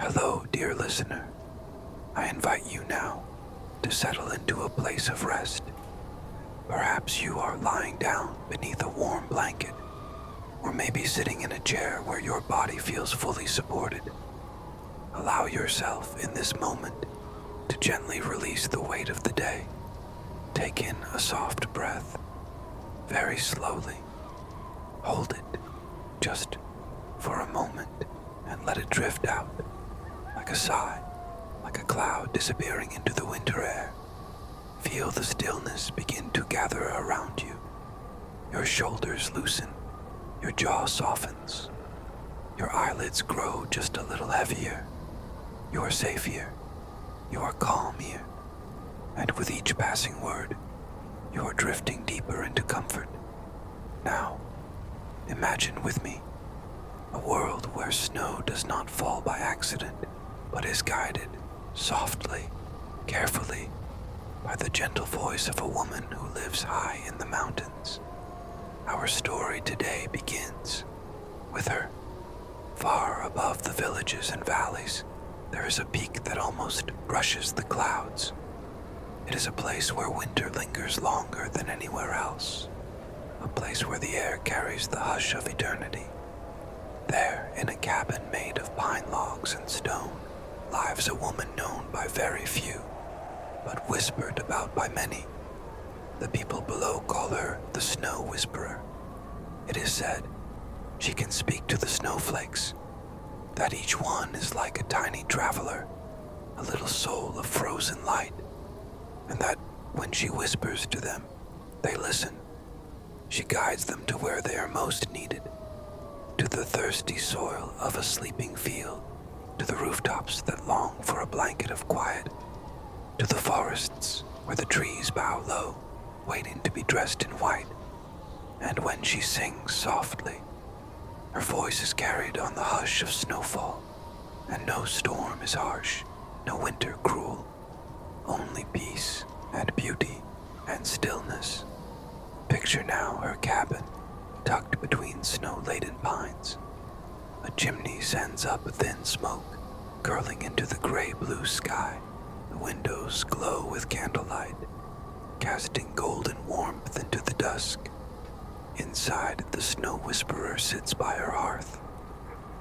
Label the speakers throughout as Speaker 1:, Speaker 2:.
Speaker 1: Hello, dear listener. I invite you now to settle into a place of rest. Perhaps you are lying down beneath a warm blanket, or maybe sitting in a chair where your body feels fully supported. Allow yourself in this moment to gently release the weight of the day. Take in a soft breath, very slowly. Hold it just for a moment and let it drift out like a sigh, like a cloud disappearing into the winter air. Feel the stillness begin to gather around you. Your shoulders loosen, your jaw softens, your eyelids grow just a little heavier. You are safe here, you are calm here, and with each passing word, you are drifting deeper into comfort. Now, imagine with me a world where snow does not fall by accident, but is guided softly, carefully, by the gentle voice of a woman who lives high in the mountains. Our story today begins with her. Far above the villages and valleys, there is a peak that almost brushes the clouds. It is a place where winter lingers longer than anywhere else, a place where the air carries the hush of eternity. There, in a cabin made of pine logs and stone, lives a woman known by very few, but whispered about by many. The people below call her the Snow Whisperer. It is said she can speak to the snowflakes, that each one is like a tiny traveler, a little soul of frozen light, and that when she whispers to them, they listen. She guides them to where they are most needed, to the thirsty soil of a sleeping field, to the rooftops that long for a blanket of quiet, to the forests where the trees bow low, waiting to be dressed in white. And when she sings softly, her voice is carried on the hush of snowfall, and no storm is harsh, no winter cruel, only peace and beauty and stillness. Picture now her cabin, tucked between snow-laden pines. A chimney sends up thin smoke, curling into the gray-blue sky. The windows glow with candlelight, casting golden warmth into the dusk. Inside, the Snow Whisperer sits by her hearth.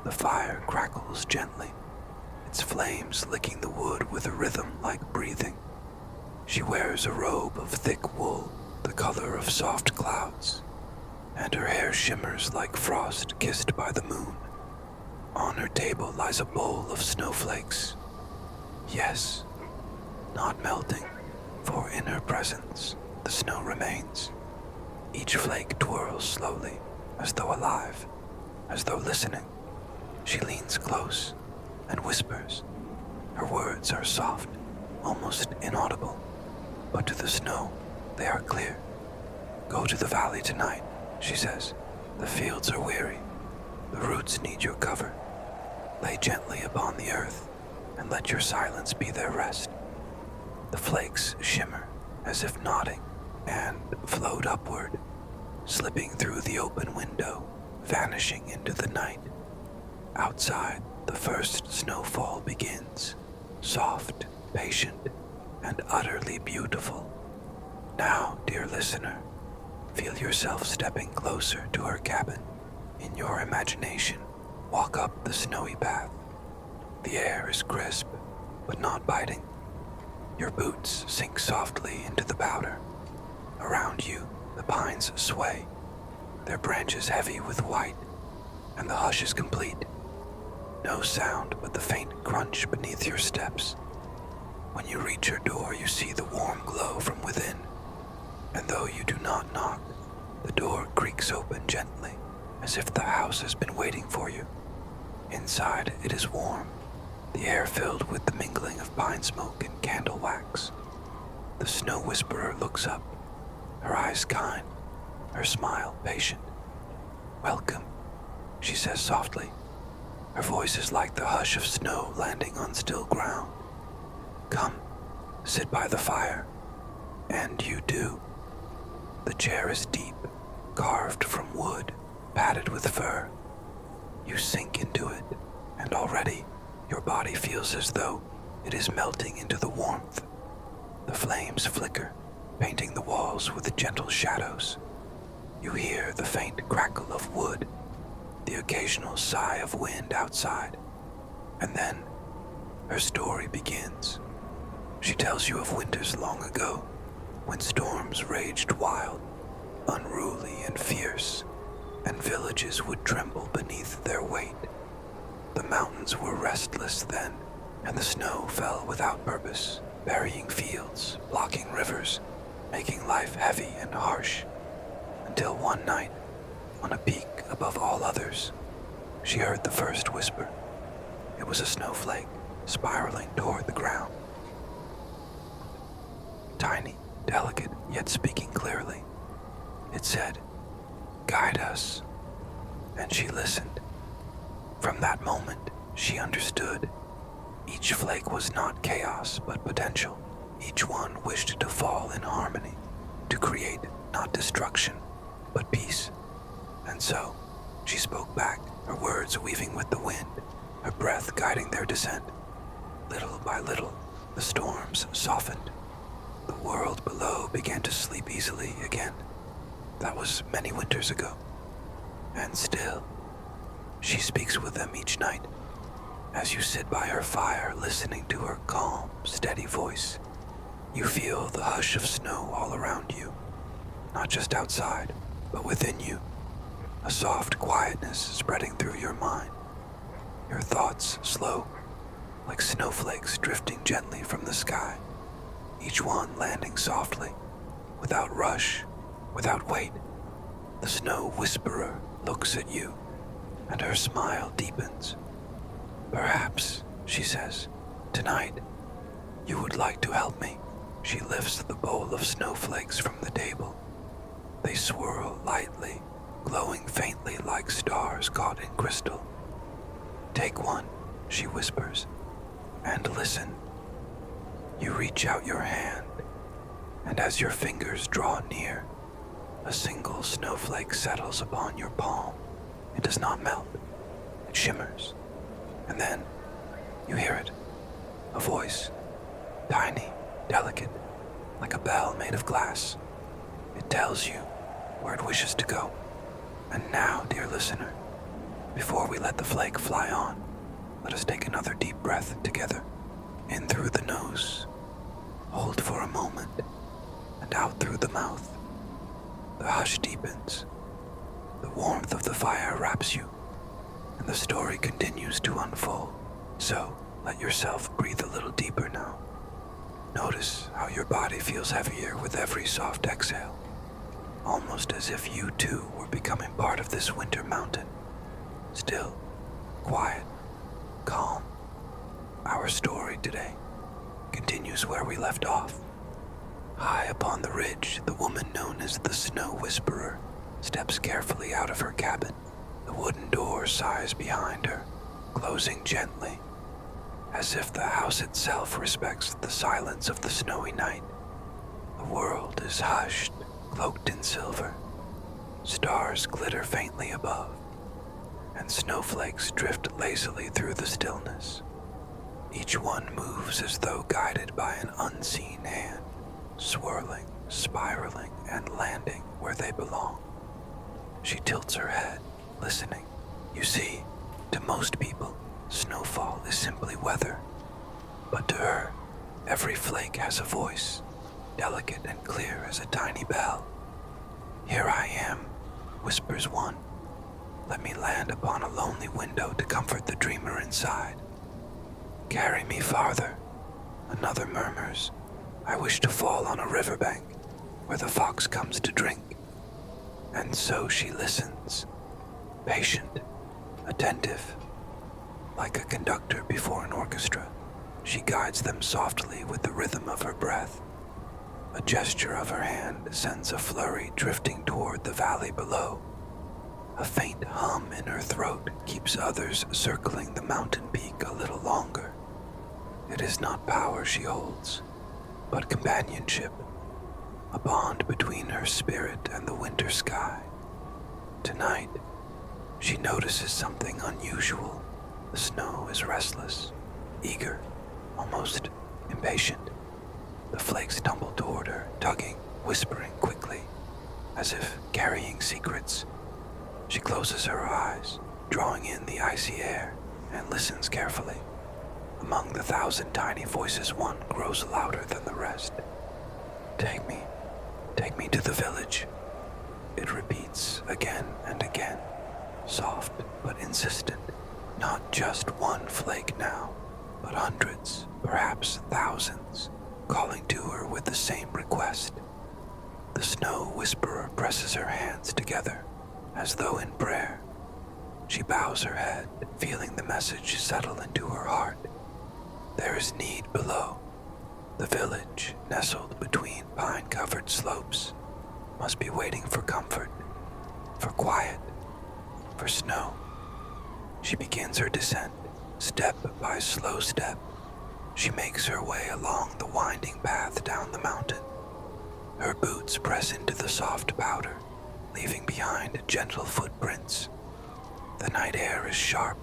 Speaker 1: The fire crackles gently, its flames licking the wood with a rhythm like breathing. She wears a robe of thick wool, the color of soft clouds, and her hair shimmers like frost kissed by the moon. On her table lies a bowl of snowflakes. Yes, not melting, for in her presence the snow remains. Each flake twirls slowly, as though alive, as though listening. She leans close and whispers. Her words are soft, almost inaudible, but to the snow they are clear. Go to the valley tonight, she says. The fields are weary. The roots need your cover. Lay gently upon the earth and let your silence be their rest. The flakes shimmer as if nodding and float upward, slipping through the open window, vanishing into the night. Outside, the first snowfall begins, soft, patient, and utterly beautiful. Now, dear listener, feel yourself stepping closer to her cabin. In your imagination, walk up the snowy path. The air is crisp, but not biting. Your boots sink softly into the powder. Around you, the pines sway, their branches heavy with white, and the hush is complete. No sound but the faint crunch beneath your steps. When you reach her door, you see the warm glow from within, and though you do not knock, the door creaks open gently, as if the house has been waiting for you. Inside, it is warm, the air filled with the mingling of pine smoke and candle wax. The Snow Whisperer looks up, her eyes kind, her smile patient. Welcome, she says softly. Her voice is like the hush of snow landing on still ground. Come, sit by the fire. And you do. The chair is deep, carved from wood, padded with fur. You sink into it, and already Your body feels as though it is melting into the warmth. The flames flicker, painting the walls with gentle shadows. You hear the faint crackle of wood, the occasional sigh of wind outside, and then her story begins. She tells you of winters long ago, when storms raged wild, unruly and fierce, and villages would tremble beneath their weight. The mountains were restless then, and the snow fell without purpose, burying fields, blocking rivers, making life heavy and harsh. Until one night, on a peak above all others, she heard the first whisper. It was a snowflake spiraling toward the ground. Tiny, delicate, yet speaking clearly. It said, "Guide us." And she listened. From that moment, she understood. Each flake was not chaos, but potential. Each one wished to fall in harmony, to create not destruction, but peace. And so, she spoke back, her words weaving with the wind, her breath guiding their descent. Little by little, the storms softened. The world below began to sleep easily again. That was many winters ago. And still, she speaks with them each night. As you sit by her fire, listening to her calm, steady voice, you feel the hush of snow all around you. Not just outside, but within you. A soft quietness spreading through your mind. Your thoughts slow, like snowflakes drifting gently from the sky. Each one landing softly, without rush, without weight. The snow whisperer looks at you, and her smile deepens. "Perhaps," she says, "tonight you would like to help me." She lifts the bowl of snowflakes from the table. They swirl lightly, glowing faintly like stars caught in crystal. "Take one," she whispers, "and listen." You reach out your hand, and as your fingers draw near, a single snowflake settles upon your palm. It does not melt. It shimmers. And then, you hear it. A voice. Tiny, delicate, like a bell made of glass. It tells you where it wishes to go. And now, dear listener, before we let the flake fly on, let us take another deep breath together. In through the nose, hold for a moment, and out through the mouth. The hush deepens. The warmth of the fire wraps you, and the story continues to unfold. So, let yourself breathe a little deeper now. Notice how your body feels heavier with every soft exhale, almost as if you too were becoming part of this winter mountain. Still, quiet, calm. Our story today continues where we left off. High upon the ridge, the woman known as the Snow Whisperer steps carefully out of her cabin. The wooden door sighs behind her, closing gently, as if the house itself respects the silence of the snowy night. The world is hushed, cloaked in silver. Stars glitter faintly above, and snowflakes drift lazily through the stillness. Each one moves as though guided by an unseen hand, swirling, spiraling, and landing where they belong. She tilts her head, listening. You see, to most people, snowfall is simply weather. But to her, every flake has a voice, delicate and clear as a tiny bell. "Here I am," whispers one. "Let me land upon a lonely window to comfort the dreamer inside." "Carry me farther," another murmurs. "I wish to fall on a riverbank where the fox comes to drink." And so she listens, patient, attentive. Like a conductor before an orchestra, she guides them softly with the rhythm of her breath. A gesture of her hand sends a flurry drifting toward the valley below. A faint hum in her throat keeps others circling the mountain peak a little longer. It is not power she holds, but companionship, a bond between her spirit and the winter sky. Tonight, she notices something unusual. The snow is restless, eager, almost impatient. The flakes tumble toward her, tugging, whispering quickly, as if carrying secrets. She closes her eyes, drawing in the icy air, and listens carefully. Among the 1,000 tiny voices, one grows louder than the rest. Take me to the village. It repeats again and again, soft but insistent. Not just one flake now, but hundreds, perhaps thousands, calling to her with the same request. The snow whisperer presses her hands together, as though in prayer. She bows her head, feeling the message settle into her heart. There is need below. The village, nestled between pine-covered slopes, must be waiting for comfort, for quiet, for snow. She begins her descent, step by slow step. She makes her way along the winding path down the mountain. Her boots press into the soft powder, leaving behind gentle footprints. The night air is sharp,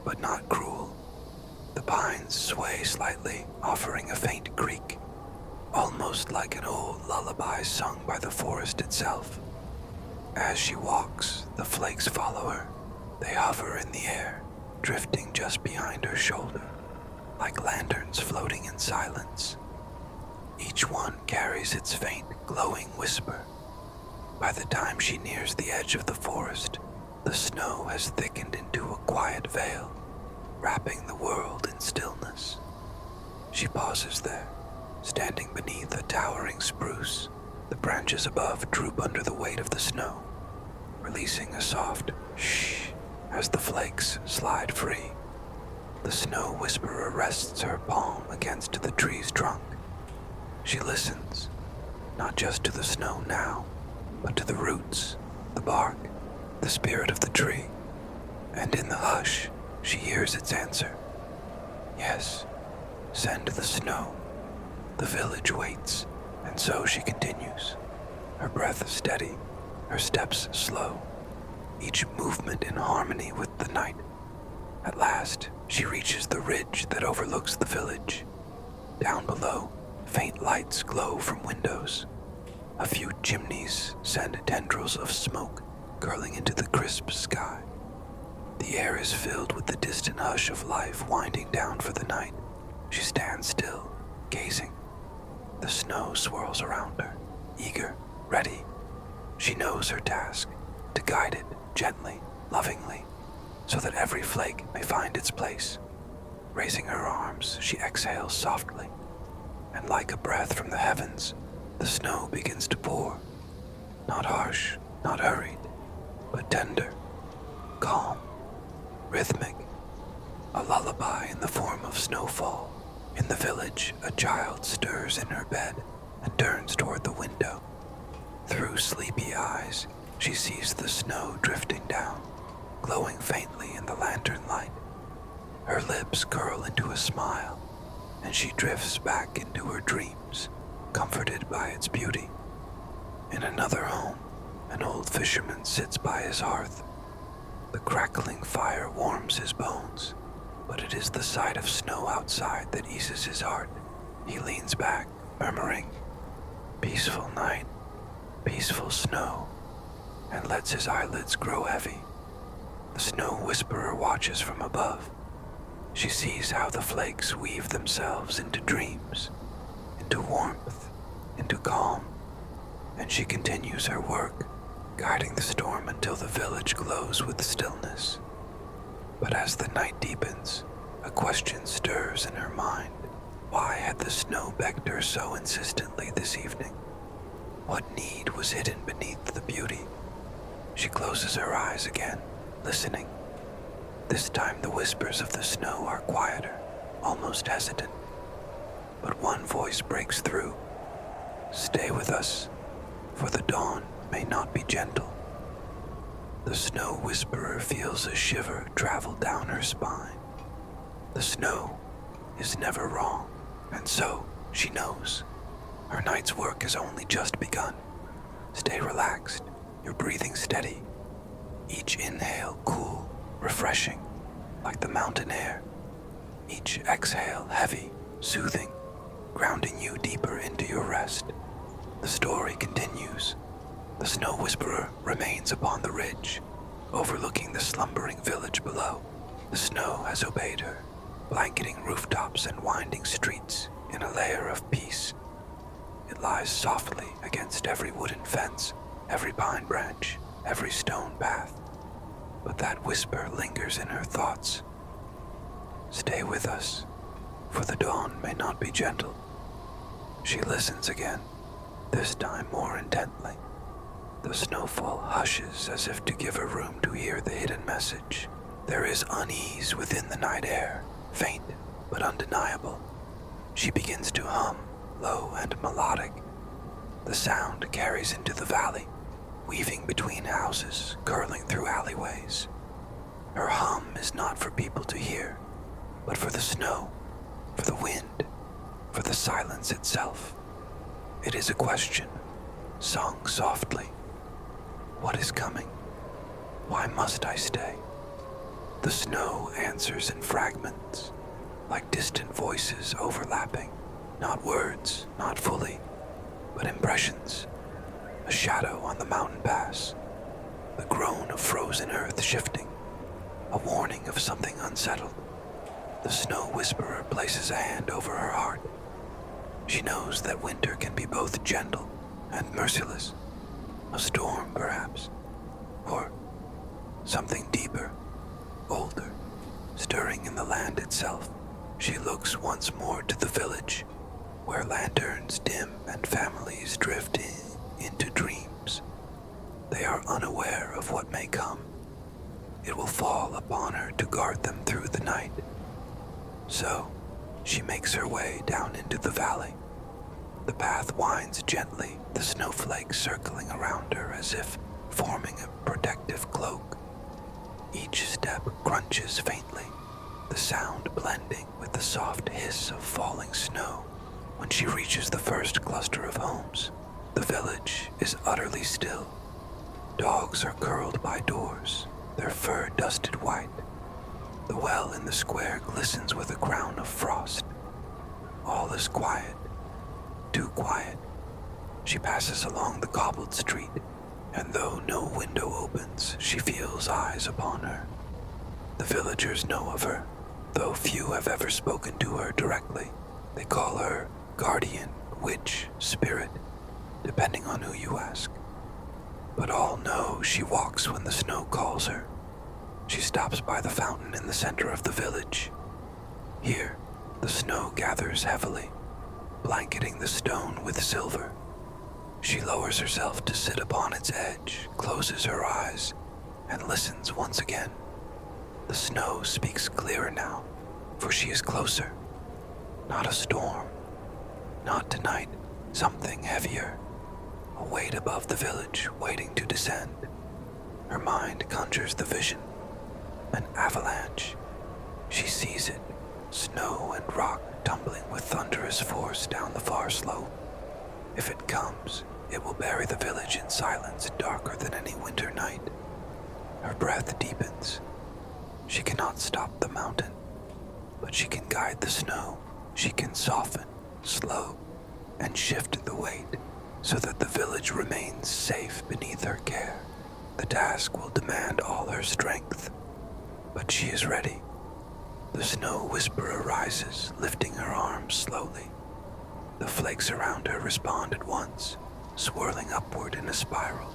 Speaker 1: but not cruel. The pines sway slightly, offering a faint creak, almost like an old lullaby sung by the forest itself. As she walks, the flakes follow her. They hover in the air, drifting just behind her shoulder, like lanterns floating in silence. Each one carries its faint, glowing whisper. By the time she nears the edge of the forest, the snow has thickened into a quiet veil, wrapping the world in stillness. She pauses there, standing beneath a towering spruce. The branches above droop under the weight of the snow, releasing a soft shh as the flakes slide free. The snow whisperer rests her palm against the tree's trunk. She listens, not just to the snow now, but to the roots, the bark, the spirit of the tree. And in the hush, she hears its answer. Yes, send the snow. The village waits, and so she continues, her breath steady, her steps slow, each movement in harmony with the night. At last, she reaches the ridge that overlooks the village. Down below, faint lights glow from windows. A few chimneys send tendrils of smoke curling into the crisp sky. The air is filled with the distant hush of life winding down for the night. She stands still, gazing. The snow swirls around her, eager, ready. She knows her task, to guide it gently, lovingly, so that every flake may find its place. Raising her arms, she exhales softly, and like a breath from the heavens, the snow begins to pour. Not harsh, not hurried, but tender, calm, rhythmic, a lullaby in the form of snowfall. In the village, a child stirs in her bed and turns toward the window. Through sleepy eyes, she sees the snow drifting down, glowing faintly in the lantern light. Her lips curl into a smile, and she drifts back into her dreams, comforted by its beauty. In another home, an old fisherman sits by his hearth. The crackling fire warms his bones, but it is the sight of snow outside that eases his heart. He leans back, murmuring, "Peaceful night, peaceful snow," and lets his eyelids grow heavy. The snow whisperer watches from above. She sees how the flakes weave themselves into dreams, into warmth, into calm, and she continues her work, guiding the storm until the village glows with stillness. But as the night deepens, a question stirs in her mind. Why had the snow begged her so insistently this evening? What need was hidden beneath the beauty? She closes her eyes again, listening. This time the whispers of the snow are quieter, almost hesitant. But one voice breaks through. "Stay with us, for the dawn may not be gentle." The snow whisperer feels a shiver travel down her spine. The snow is never wrong, and so she knows. Her night's work has only just begun. Stay relaxed, your breathing steady. Each inhale cool, refreshing, like the mountain air. each exhale heavy, soothing, grounding you deeper into your rest. The story continues. The Snow Whisperer remains upon the ridge, overlooking the slumbering village below. The snow has obeyed her, blanketing rooftops and winding streets in a layer of peace. It lies softly against every wooden fence, every pine branch, every stone path. But that whisper lingers in her thoughts. Stay with us, for the dawn may not be gentle. She listens again, this time more intently. The snowfall hushes as if to give her room to hear the hidden message. There is unease within the night air, faint but undeniable. She begins to hum, low and melodic. The sound carries into the valley, weaving between houses, curling through alleyways. Her hum is not for people to hear, but for the snow, for the wind, for the silence itself. It is a question, sung softly. What is coming? Why must I stay? The snow answers in fragments, like distant voices overlapping, not words, not fully, but impressions. A shadow on the mountain pass, the groan of frozen earth shifting, a warning of something unsettled. The Snow Whisperer places a hand over her heart. She knows that winter can be both gentle and merciless. A storm, perhaps, or something deeper, older, stirring in the land itself. She looks once more to the village, where lanterns dim and families drift into dreams. They are unaware of what may come. It will fall upon her to guard them through the night. So, she makes her way down into the valley. The path winds gently, the snowflakes circling around her as if forming a protective cloak. Each step crunches faintly, the sound blending with the soft hiss of falling snow. When she reaches the first cluster of homes, the village is utterly still. Dogs are curled by doors, their fur dusted white. The well in the square glistens with a crown of frost. All is quiet, too quiet. She passes along the cobbled street, and though no window opens, she feels eyes upon her. The villagers know of her, though few have ever spoken to her directly. They call her guardian, witch, spirit, depending on who you ask. But all know she walks when the snow calls her. She stops by the fountain in the center of the village. Here, the snow gathers heavily, blanketing the stone with silver. She lowers herself to sit upon its edge, closes her eyes, and listens once again. The snow speaks clearer now, for she is closer. Not a storm, not tonight, something heavier. A weight above the village, waiting to descend. Her mind conjures the vision. An avalanche. She sees it, snow and rock tumbling with thunderous force down the far slope. If it comes, it will bury the village in silence darker than any winter night. Her breath deepens. She cannot stop the mountain, but she can guide the snow. She can soften, slow, and shift the weight so that the village remains safe beneath her care. The task will demand all her strength, but she is ready. The Snow Whisperer rises, lifting her arms slowly. The flakes around her respond at once, swirling upward in a spiral,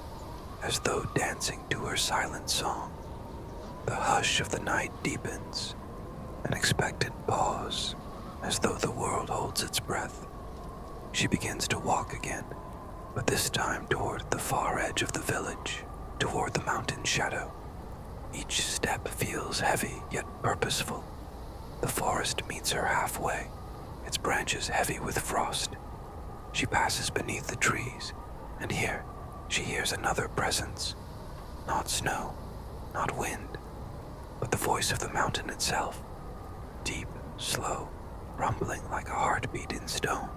Speaker 1: as though dancing to her silent song. The hush of the night deepens, an expectant pause, as though the world holds its breath. She begins to walk again, but this time toward the far edge of the village, toward the mountain shadow. Each step feels heavy yet purposeful. The forest meets her halfway, its branches heavy with frost. She passes beneath the trees, and here she hears another presence. Not snow, not wind, but the voice of the mountain itself. Deep, slow, rumbling like a heartbeat in stone.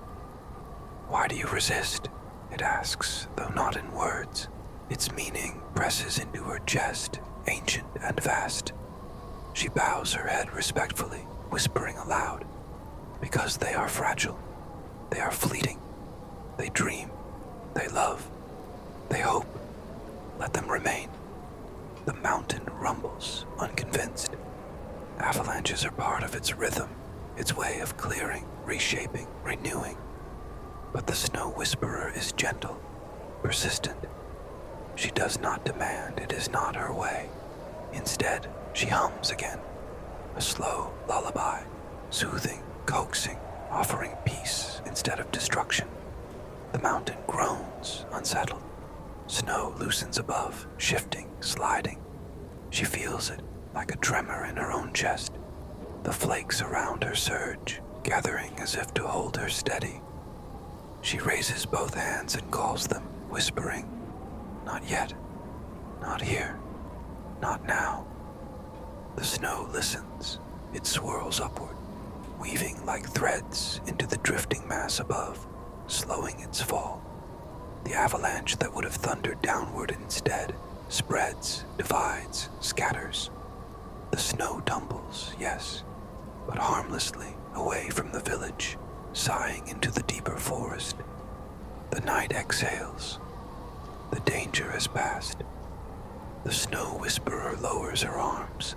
Speaker 1: Why do you resist? It asks, though not in words. Its meaning presses into her chest, ancient and vast. She bows her head respectfully, whispering aloud, because they are fragile, they are fleeting, they dream, they love, they hope. Let them remain. The mountain rumbles, unconvinced. Avalanches are part of its rhythm, its way of clearing, reshaping, renewing. But the snow whisperer is gentle, persistent. She does not demand, it is not her way. Instead, she hums again, a slow lullaby, soothing, coaxing, offering peace instead of destruction. The mountain groans, unsettled. Snow loosens above, shifting, sliding. She feels it like a tremor in her own chest. The flakes around her surge, gathering as if to hold her steady. She raises both hands and calls them, whispering, "Not yet, not here, not now." The snow listens. It swirls upward, weaving like threads into the drifting mass above, slowing its fall. The avalanche that would have thundered downward instead spreads, divides, scatters. The snow tumbles, yes, but harmlessly away from the village, sighing into the deeper forest. The night exhales. The danger has passed. The snow whisperer lowers her arms,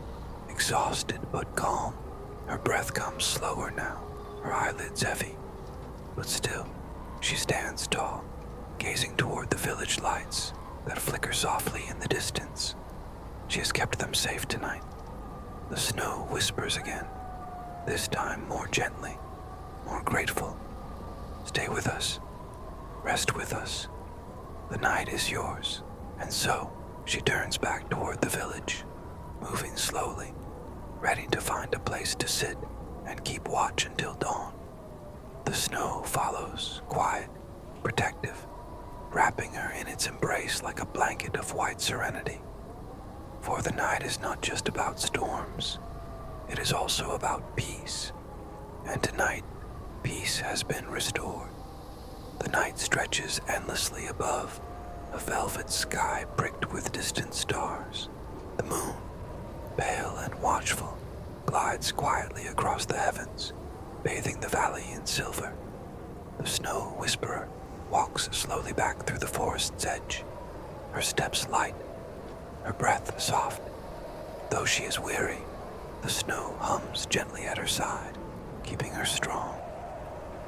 Speaker 1: exhausted but calm. Her breath comes slower now, her eyelids heavy. But still, she stands tall, gazing toward the village lights that flicker softly in the distance. She has kept them safe tonight. The snow whispers again, this time more gently, more grateful. Stay with us. Rest with us. The night is yours. And so, she turns back toward the village, moving slowly, ready to find a place to sit and keep watch until dawn. The snow follows, quiet, protective, wrapping her in its embrace like a blanket of white serenity. For the night is not just about storms, it is also about peace. And tonight, peace has been restored. The night stretches endlessly above, a velvet sky pricked with distant stars. The moon, pale and watchful, glides quietly across the heavens, bathing the valley in silver. The snow whisperer walks slowly back through the forest's edge, her steps light, her breath soft. Though she is weary, the snow hums gently at her side, keeping her strong.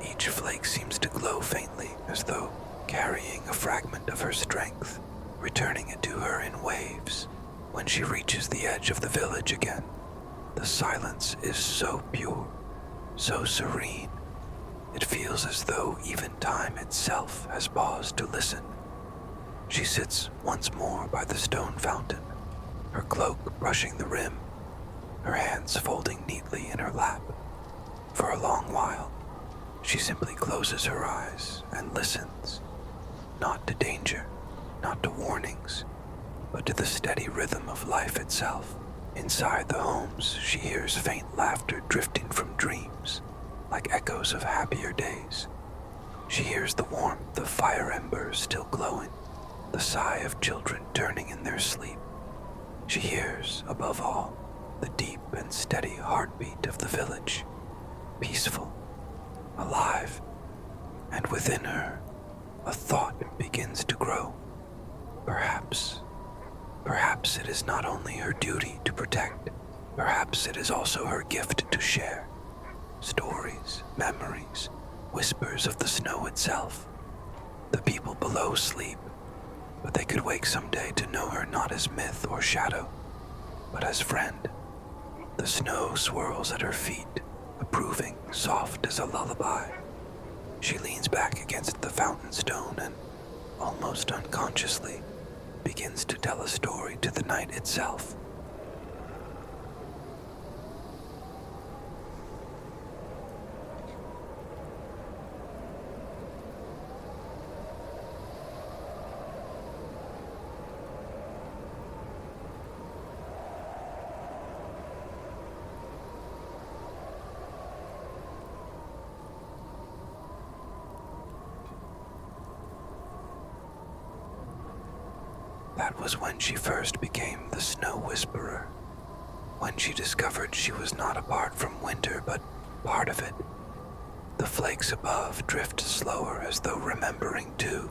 Speaker 1: Each flake seems to glow faintly, as though carrying a fragment of her strength, returning it to her in waves. When she reaches the edge of the village again, the silence is so pure, so serene. It feels as though even time itself has paused to listen. She sits once more by the stone fountain, her cloak brushing the rim, her hands folding neatly in her lap. For a long while, she simply closes her eyes and listens, not to danger, not to warnings, but to the steady rhythm of life itself. Inside the homes, she hears faint laughter drifting from dreams, like echoes of happier days. She hears the warmth of fire embers still glowing, the sigh of children turning in their sleep. She hears, above all, the deep and steady heartbeat of the village, peaceful, alive, and within her, a thought begins to grow. Perhaps it is not only her duty to protect, perhaps it is also her gift to share. Stories, memories, whispers of the snow itself. The people below sleep, but they could wake someday to know her not as myth or shadow, but as friend. The snow swirls at her feet, approving, soft as a lullaby. She leans back against the fountain stone and, almost unconsciously, begins to tell a story to the night itself. That was when she first became the Snow Whisperer. when she discovered she was not apart from winter but part of it. The flakes above drift slower as though remembering too.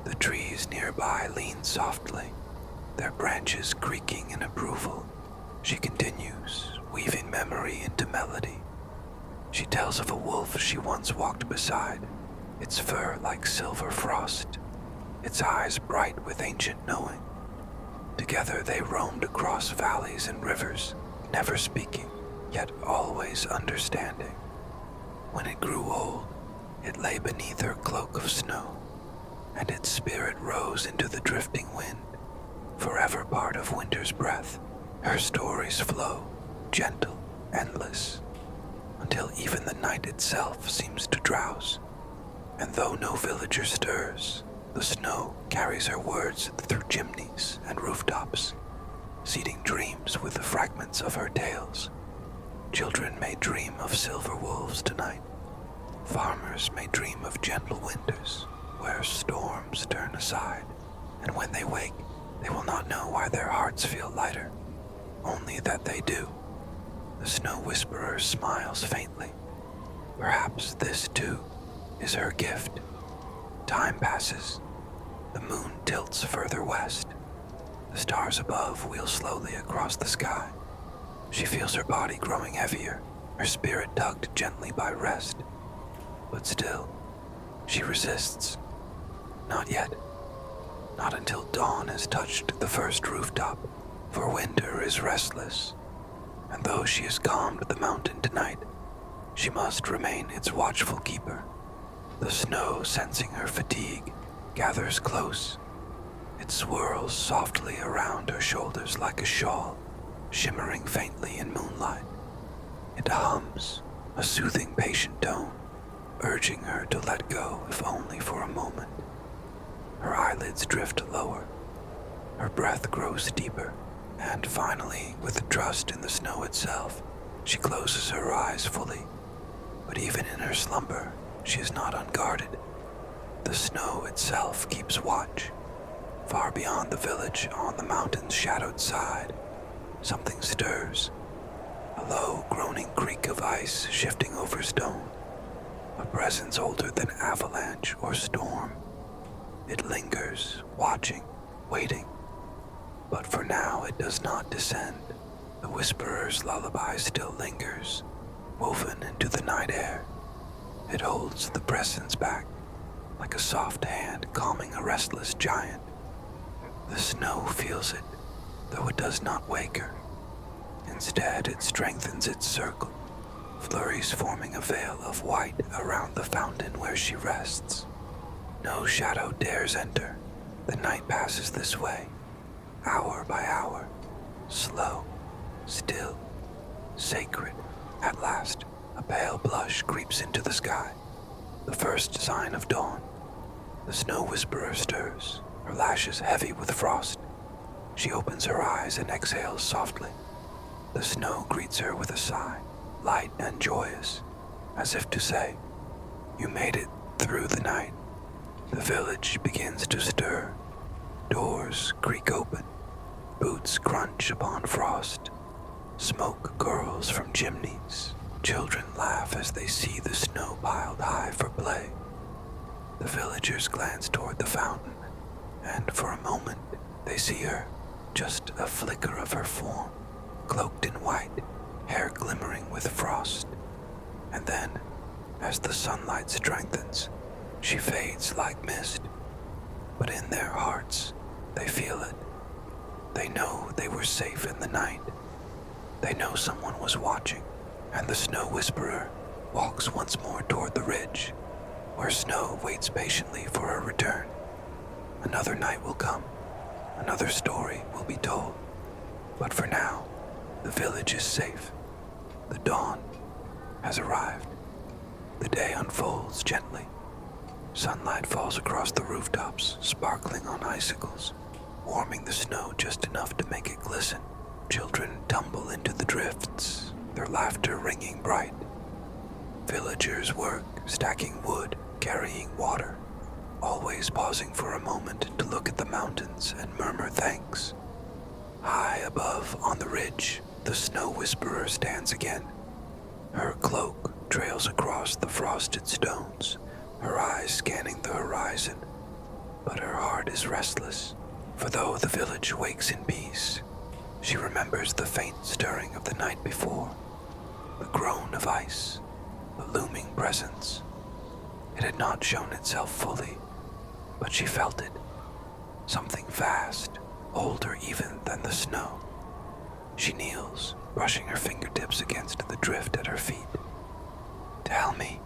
Speaker 1: The trees nearby lean softly, their branches creaking in approval. She continues, weaving memory into melody. She tells of a wolf she once walked beside, its fur like silver frost, its eyes bright with ancient knowing. Together they roamed across valleys and rivers, never speaking, yet always understanding. When it grew old, it lay beneath her cloak of snow, and its spirit rose into the drifting wind, forever part of winter's breath. Her stories flow, gentle, endless, until even the night itself seems to drowse. And though no villager stirs, the snow carries her words through chimneys and rooftops, seeding dreams with the fragments of her tales. Children may dream of silver wolves tonight. Farmers may dream of gentle winters, where storms turn aside. And when they wake, they will not know why their hearts feel lighter, only that they do. The snow whisperer smiles faintly. Perhaps this, too, is her gift. Time passes. The moon tilts further west. The stars above wheel slowly across the sky. She feels her body growing heavier, her spirit tugged gently by rest. But still, she resists. Not yet. Not until dawn has touched the first rooftop, for winter is restless. And though she has calmed the mountain tonight, she must remain its watchful keeper. The snow, sensing her fatigue, gathers close. It swirls softly around her shoulders like a shawl, shimmering faintly in moonlight. It hums, a soothing, patient tone, urging her to let go if only for a moment. Her eyelids drift lower. Her breath grows deeper, and finally, with trust in the snow itself, she closes her eyes fully. But even in her slumber, she is not unguarded. The snow itself keeps watch. Far beyond the village, on the mountain's shadowed side, something stirs. A low, groaning creak of ice shifting over stone. A presence older than avalanche or storm. It lingers, watching, waiting. But for now it does not descend. The whisperer's lullaby still lingers, woven into the night air. It holds the presence back, like a soft hand calming a restless giant. The snow feels it, though it does not wake her. Instead, it strengthens its circle, flurries forming a veil of white around the fountain where she rests. No shadow dares enter. The night passes this way, hour by hour, slow, still, sacred. At last, a pale blush creeps into the sky, the first sign of dawn. The snow whisperer stirs, her lashes heavy with frost. She opens her eyes and exhales softly. The snow greets her with a sigh, light and joyous, as if to say, "You made it through the night." The village begins to stir. Doors creak open, boots crunch upon frost. Smoke curls from chimneys. Children laugh as they see the snow piled high for play. The villagers glance toward the fountain, and for a moment they see her, just a flicker of her form, cloaked in white, hair glimmering with frost. And then, as the sunlight strengthens, she fades like mist. But in their hearts, they feel it. They know they were safe in the night. They know someone was watching, and the snow whisperer walks once more toward the ridge, where snow waits patiently for her return. Another night will come. Another story will be told. But for now, the village is safe. The dawn has arrived. The day unfolds gently. Sunlight falls across the rooftops, sparkling on icicles, warming the snow just enough to make it glisten. Children tumble into the drifts, their laughter ringing bright. Villagers work, stacking wood, carrying water, always pausing for a moment to look at the mountains and murmur thanks. High above on the ridge, the Snow Whisperer stands again. Her cloak trails across the frosted stones, her eyes scanning the horizon. But her heart is restless, for though the village wakes in peace, she remembers the faint stirring of the night before, the groan of ice, the looming presence. It had not shown itself fully, but she felt it. Something vast, older even than the snow. She kneels, brushing her fingertips against the drift at her feet. "Tell me,"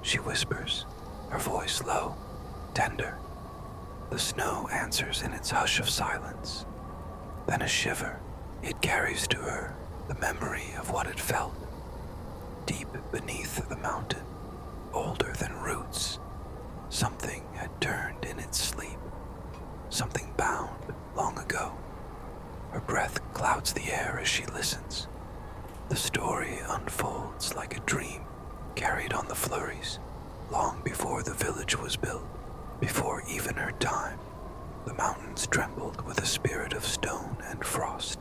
Speaker 1: she whispers, her voice low, tender. The snow answers in its hush of silence. Then a shiver, it carries to her the memory of what it felt. Deep beneath the mountain, older than roots, something had turned in its sleep. Something bound long ago. Her breath clouds the air as she listens. The story unfolds like a dream, carried on the flurries, long before the village was built, before even her time. The mountains trembled with a spirit of stone and frost.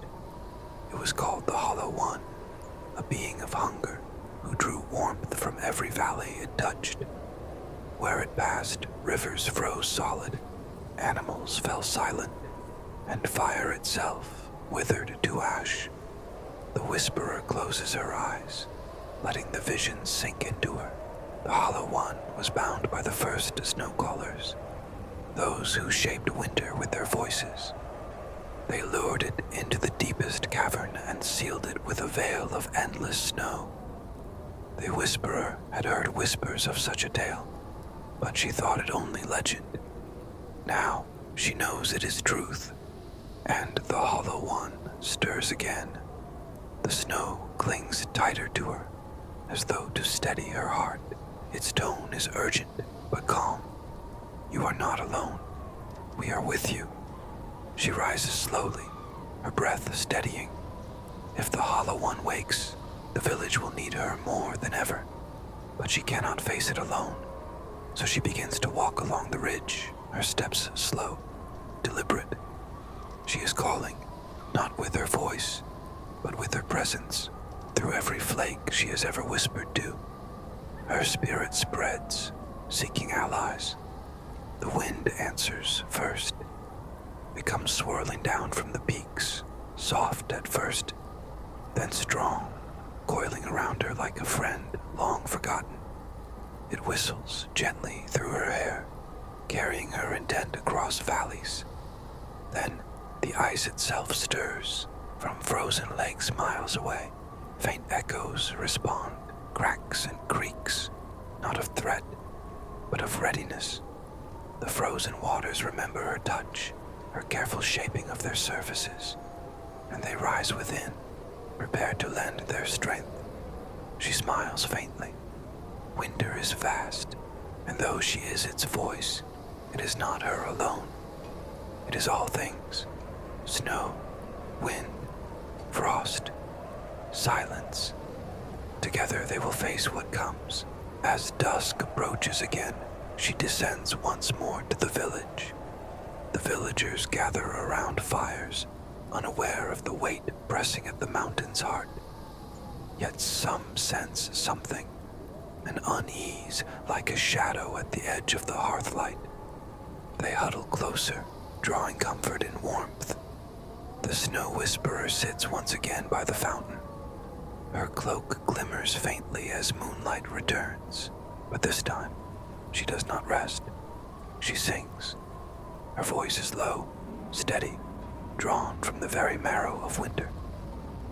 Speaker 1: It was called the Hollow One, a being of hunger who drew warmth from every valley it touched. Where it passed, rivers froze solid, animals fell silent, and fire itself withered to ash. The Whisperer closes her eyes, letting the vision sink into her. The Hollow One was bound by the first snow-callers, those who shaped winter with their voices. They lured it into the deepest cavern and sealed it with a veil of endless snow. The Whisperer had heard whispers of such a tale, but she thought it only legend. Now she knows it is truth, and the Hollow One stirs again. The snow clings tighter to her, as though to steady her heart. Its tone is urgent, but calm. "You are not alone. We are with you." She rises slowly, her breath steadying. If the Hollow One wakes, the village will need her more than ever. But she cannot face it alone, so she begins to walk along the ridge, her steps slow, deliberate. She is calling, not with her voice, but with her presence, through every flake she has ever whispered to. Her spirit spreads, seeking allies. The wind answers first. It comes swirling down from the peaks, soft at first, then strong, coiling around her like a friend long forgotten. It whistles gently through her hair, carrying her intent across valleys. Then the ice itself stirs, from frozen lakes miles away. Faint echoes respond, cracks and creaks, not of threat, but of readiness. The frozen waters remember her touch, her careful shaping of their surfaces, and they rise within, prepared to lend their strength. She smiles faintly. Winter is vast, and though she is its voice, it is not her alone. It is all things: snow, wind, frost, silence. Together they will face what comes. As dusk approaches again, she descends once more to the village. The villagers gather around fires, unaware of the weight pressing at the mountain's heart. Yet some sense something, an unease like a shadow at the edge of the hearthlight. They huddle closer, drawing comfort in warmth. The Snow Whisperer sits once again by the fountain. Her cloak glimmers faintly as moonlight returns, but this time she does not rest. She sings. Her voice is low, steady, drawn from the very marrow of winter.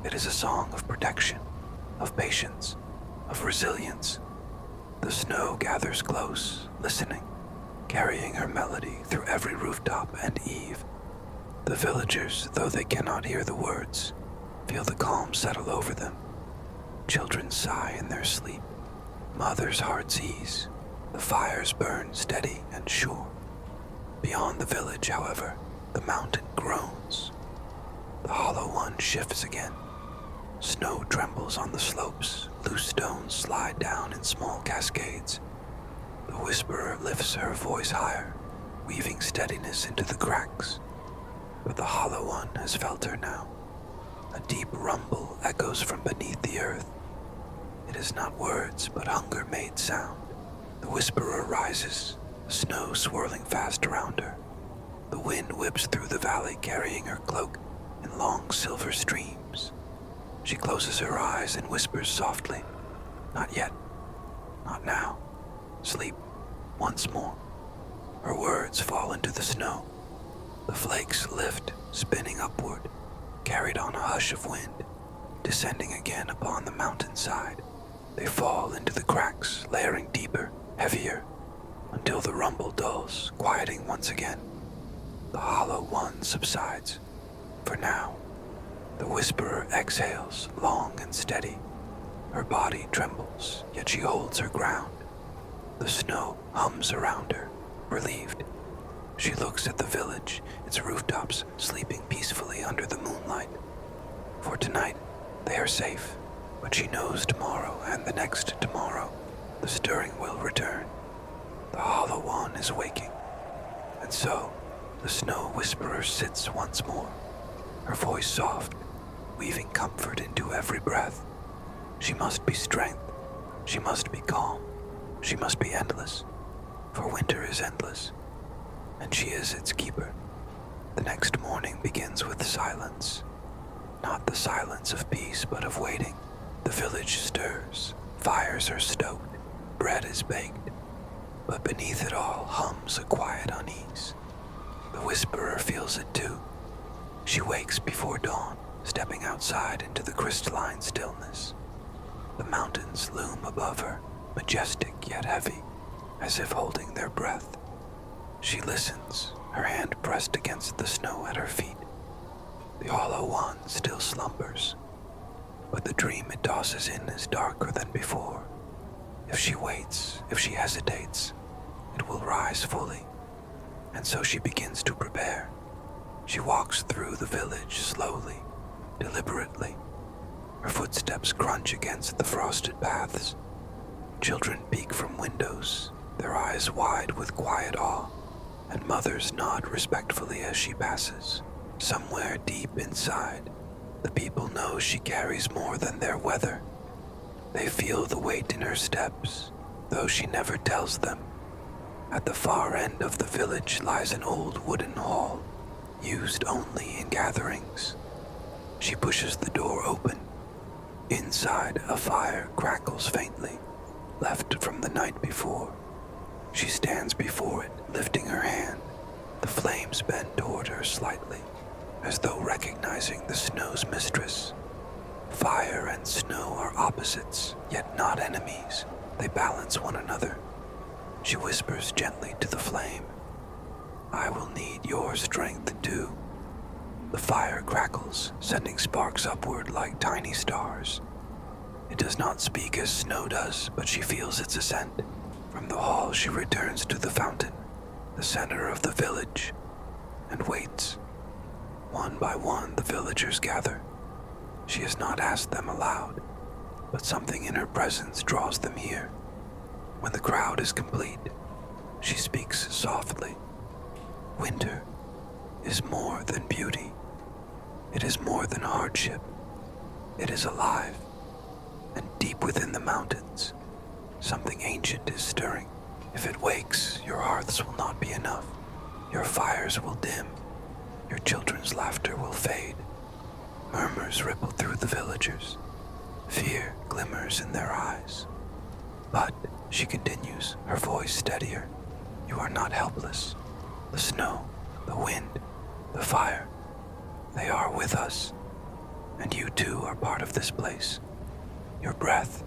Speaker 1: It is a song of protection, of patience, of resilience. The snow gathers close, listening, carrying her melody through every rooftop and eave. The villagers, though they cannot hear the words, feel the calm settle over them. Children sigh in their sleep. Mothers' hearts ease. The fires burn steady and sure. Beyond the village, however, the mountain groans. The Hollow One shifts again. Snow trembles on the slopes. Loose stones slide down in small cascades. The Whisperer lifts her voice higher, weaving steadiness into the cracks. But the Hollow One has felt her now. A deep rumble echoes from beneath the earth. It is not words, but hunger made sound. The whisperer rises, the snow swirling fast around her. The wind whips through the valley, carrying her cloak in long silver streams. She closes her eyes and whispers softly, "Not yet, not now. Sleep once more." Her words fall into the snow. The flakes lift, spinning upward, carried on a hush of wind, descending again upon the mountainside. They fall into the cracks, layering deeper, heavier, until the rumble dulls, quieting once again. The hollow one subsides. For now, the whisperer exhales, long and steady. Her body trembles, yet she holds her ground. The snow hums around her, relieved. She looks at the village, its rooftops sleeping peacefully under the moonlight. For tonight, they are safe, but she knows tomorrow and the next tomorrow, the stirring will return. The hollow one is waking, and so the snow whisperer sits once more, her voice soft, weaving comfort into every breath. She must be strength, she must be calm, she must be endless, for winter is endless, and she is its keeper. The next morning begins with silence, not the silence of peace, but of waiting. The village stirs, fires are stoked, bread is baked, but beneath it all hums a quiet unease. The whisperer feels it too. She wakes before dawn, stepping outside into the crystalline stillness. The mountains loom above her, majestic yet heavy, as if holding their breath. She listens, her hand pressed against the snow at her feet. The hollow one still slumbers, but the dream it tosses in is darker than before. If she waits, if she hesitates, it will rise fully, and so she begins to prepare. She walks through the village slowly, deliberately. Her footsteps crunch against the frosted paths. Children peek from windows, their eyes wide with quiet awe, and mothers nod respectfully as she passes. Somewhere deep inside, the people know she carries more than their weather. They feel the weight in her steps, though she never tells them. At the far end of the village lies an old wooden hall, used only in gatherings. She pushes the door open. Inside, a fire crackles faintly, left from the night before. She stands before it, lifting her hand. The flames bend toward her slightly, as though recognizing the snow's mistress. Fire and snow are opposites, yet not enemies. They balance one another. She whispers gently to the flame, "I will need your strength too." The fire crackles, sending sparks upward like tiny stars. It does not speak as snow does, but she feels its ascent. From the hall she returns to the fountain, the center of the village, and waits. One by one the villagers gather. She has not asked them aloud, but something in her presence draws them here. When the crowd is complete, she speaks softly. Winter is more than beauty. It is more than hardship. It is alive, and deep within the mountains, something ancient is stirring. If it wakes, your hearths will not be enough. Your fires will dim. Your children's laughter will fade. Murmurs ripple through the villagers. Fear glimmers in their eyes. But, she continues, her voice steadier, you are not helpless. The snow, the wind, the fire, they are with us. And you too are part of this place. Your breath,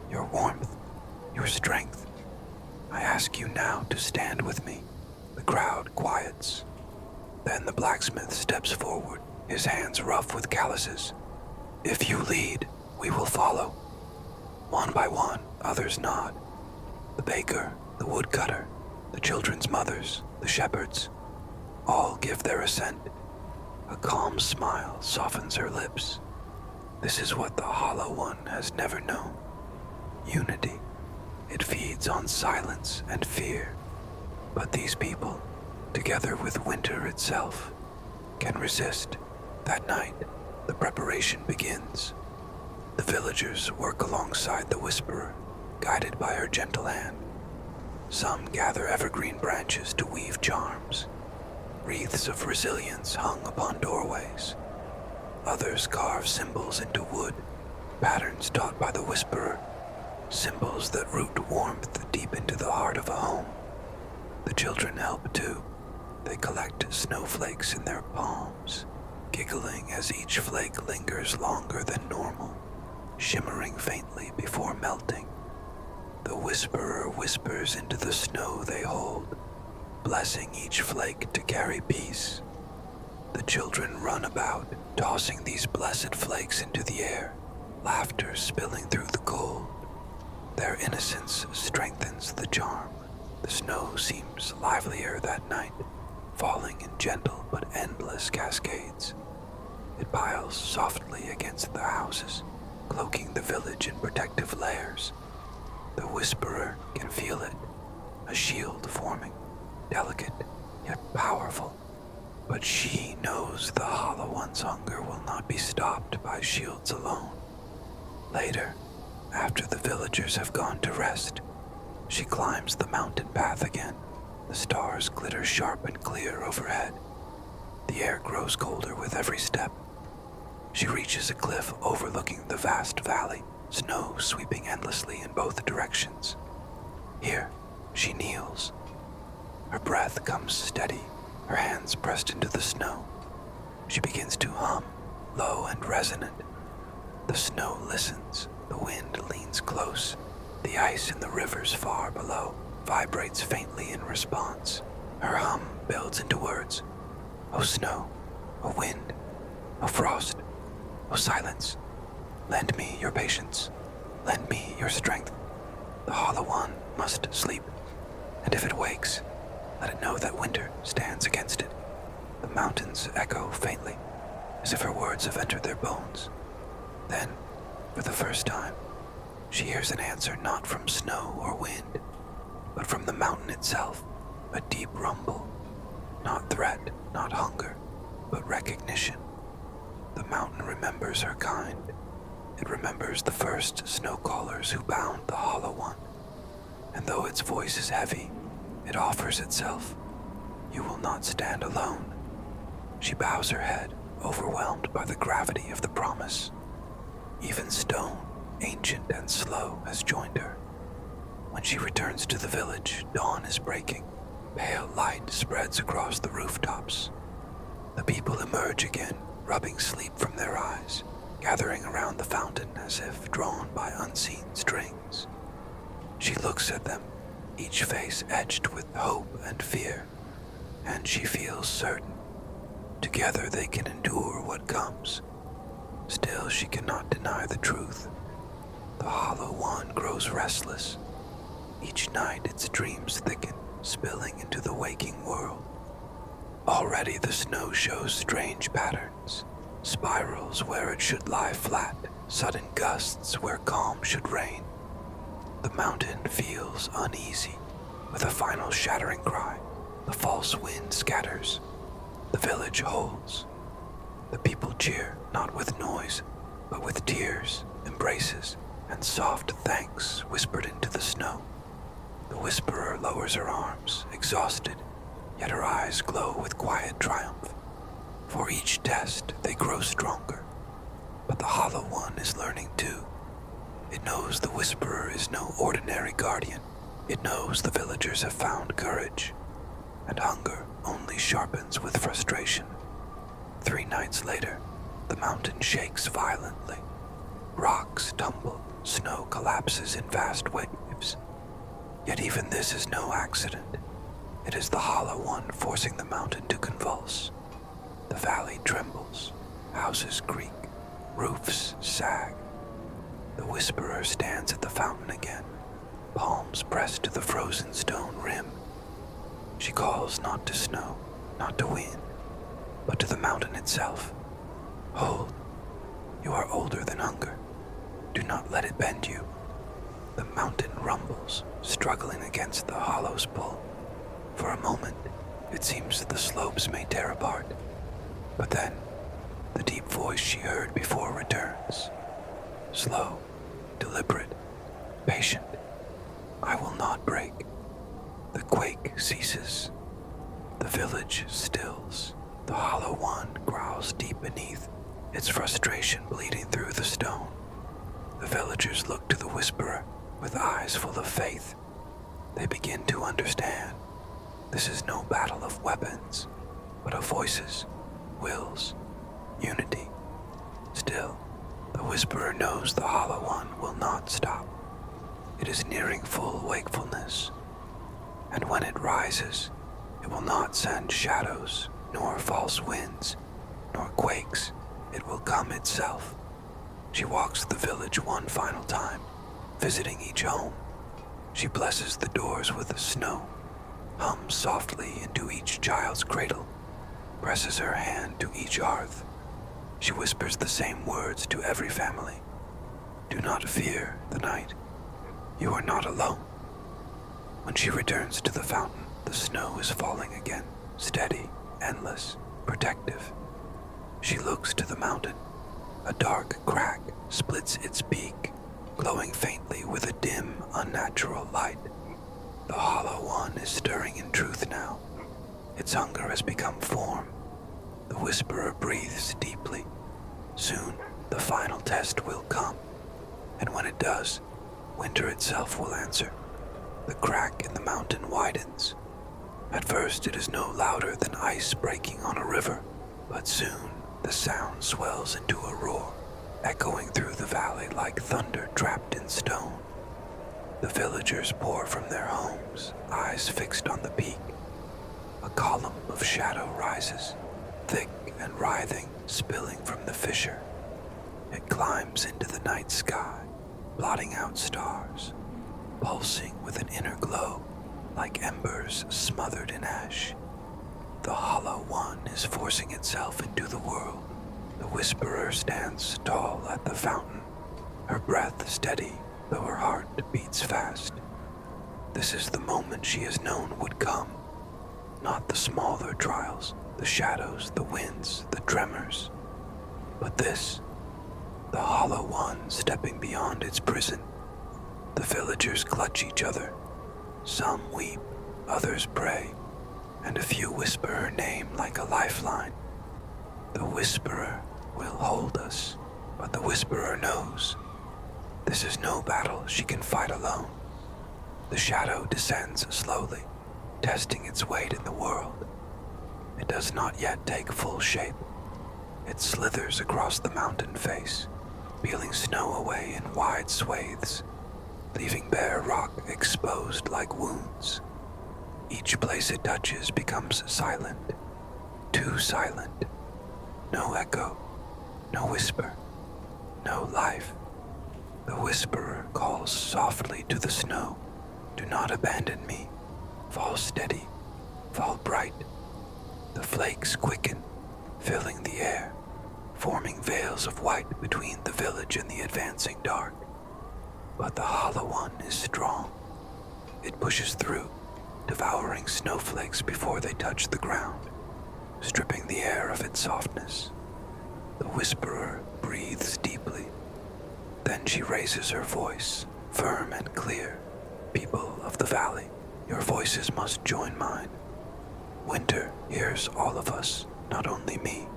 Speaker 1: your warmth, your strength. I ask you now to stand with me. The crowd quiets. Then the blacksmith steps forward, his hands rough with calluses. If you lead, we will follow. One by one, others nod. The baker, the woodcutter, the children's mothers, the shepherds, all give their assent. A calm smile softens her lips. This is what the Hollow One has never known. Unity. It feeds on silence and fear. But these people, together with winter itself, can resist. That night, the preparation begins. The villagers work alongside the Whisperer, guided by her gentle hand. Some gather evergreen branches to weave charms, wreaths of resilience hung upon doorways. Others carve symbols into wood, patterns taught by the Whisperer, symbols that root warmth deep into the heart of a home. The children help too. They collect snowflakes in their palms, giggling as each flake lingers longer than normal, shimmering faintly before melting. The Whisperer whispers into the snow they hold, blessing each flake to carry peace. The children run about, tossing these blessed flakes into the air, laughter spilling through the cold. Their innocence strengthens the charm. The snow seems livelier that night, falling in gentle but endless cascades. It piles softly against the houses, cloaking the village in protective layers. The Whisperer can feel it, a shield forming, delicate yet powerful. But she knows the Hollow One's hunger will not be stopped by shields alone. Later, after the villagers have gone to rest, she climbs the mountain path again. The stars glitter sharp and clear overhead. The air grows colder with every step. She reaches a cliff overlooking the vast valley, snow sweeping endlessly in both directions. Here, she kneels. Her breath comes steady, her hands pressed into the snow. She begins to hum, low and resonant. The snow listens, the wind leans close. The ice in the rivers far below vibrates faintly in response. Her hum builds into words. Oh snow, oh wind, oh frost, oh silence, lend me your patience, lend me your strength. The Hollow One must sleep, and if it wakes, let it know that winter stands against it. The mountains echo faintly, as if her words have entered their bones. Then, for the first time, she hears an answer not from snow or wind, but from the mountain itself, a deep rumble. Not threat, not hunger, but recognition. The mountain remembers her kind. It remembers the first snow-callers who bound the Hollow One. And though its voice is heavy, it offers itself. You will not stand alone. She bows her head, overwhelmed by the gravity of the promise. Even stone, ancient and slow, has joined her. When she returns to the village, dawn is breaking. Pale light spreads across the rooftops. The people emerge again, rubbing sleep from their eyes, gathering around the fountain as if drawn by unseen strings. She looks at them, each face etched with hope and fear, and she feels certain. Together they can endure what comes. Still, she cannot deny the truth. The Hollow One grows restless. Each night its dreams thicken, spilling into the waking world. Already the snow shows strange patterns, spirals where it should lie flat, sudden gusts where calm should reign. The mountain feels uneasy. With a final shattering cry, the false wind scatters. The village holds. The people cheer, not with noise, but with tears, embraces, and soft thanks whispered into the snow. The Whisperer lowers her arms, exhausted, yet her eyes glow with quiet triumph. For each test, they grow stronger. But the Hollow One is learning too. It knows the Whisperer is no ordinary guardian. It knows the villagers have found courage, and hunger only sharpens with frustration. 3 nights later, the mountain shakes violently. Rocks tumble, snow collapses in vast waves. Yet even this is no accident. It is the Hollow One forcing the mountain to convulse. The valley trembles, houses creak, roofs sag. The Whisperer stands at the fountain again, palms pressed to the frozen stone rim. She calls not to snow, not to wind, but to the mountain itself. Hold, you are older than hunger. Do not let it bend you. The mountain rumbles, struggling against the hollow's pull. For a moment, it seems the slopes may tear apart. But then, The deep voice she heard before returns. Slow, deliberate, patient. I will not break. The quake ceases. The village stills. The hollow one growls deep beneath, its frustration bleeding through the stone. The villagers look to the whisperer with eyes full of faith. They begin to understand. This is no battle of weapons, but of voices, wills, unity. Still, the whisperer knows the hollow one will not stop. It is nearing full wakefulness, and when it rises, it will not send shadows, nor false winds, nor quakes. It will come itself. She walks the village one final time, visiting each home. She blesses the doors with snow, hums softly into each child's cradle, presses her hand to each hearth. She whispers the same words to every family. Do not fear the night. You are not alone. When she returns to the fountain, the snow is falling again, steady, endless, protective. She looks to the mountain. A dark crack splits its peak, glowing faintly with a dim, unnatural light. The hollow one is stirring in truth now. Its hunger has become form. The whisperer breathes deeply. Soon, the final test will come, and when it does, winter itself will answer. The crack in the mountain widens. At first, it is no louder than ice breaking on a river, but soon the sound swells into a roar, echoing through the valley like thunder trapped in stone. The villagers pour from their homes, eyes fixed on the peak. A column of shadow rises, thick and writhing, spilling from the fissure. It climbs into the night sky, blotting out stars, pulsing with an inner glow, like embers smothered in ash. The hollow one is forcing itself into the world. The whisperer stands tall at the fountain, her breath steady, though her heart beats fast. This is the moment she has known would come. Not the smaller trials, the shadows, the winds, the tremors, but this, the hollow one stepping beyond its prison. The villagers clutch each other. Some weep, others pray, and a few whisper her name like a lifeline. The whisperer will hold us, but the whisperer knows this is no battle she can fight alone. The shadow descends slowly, testing its weight in the world. It does not yet take full shape. It slithers across the mountain face, peeling snow away in wide swathes, leaving bare rock exposed like wounds. Each place it touches becomes silent, too silent. No echo, no whisper, no life. The whisperer calls softly to the snow. Do not abandon me. Fall steady, fall bright. The flakes quicken, filling the air, forming veils of white between the village and the advancing dark. But the hollow one is strong. It pushes through, devouring snowflakes before they touch the ground, stripping the air of its softness. The whisperer breathes deeply. Then she raises her voice, firm and clear. People of the valley, your voices must join mine. Winter hears all of us, not only me.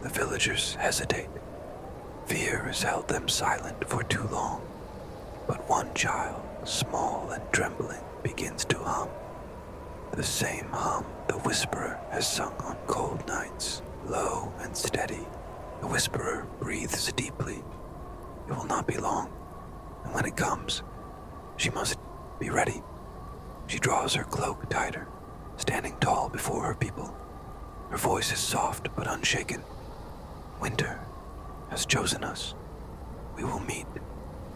Speaker 1: The villagers hesitate. Fear has held them silent for too long. But one child, small and trembling, begins to hum. The same hum the whisperer has sung on cold nights, low and steady. The whisperer breathes deeply. It will not be long, and when it comes, she must be ready. She draws her cloak tighter, standing tall before her people. Her voice is soft but unshaken. Winter has chosen us. We will meet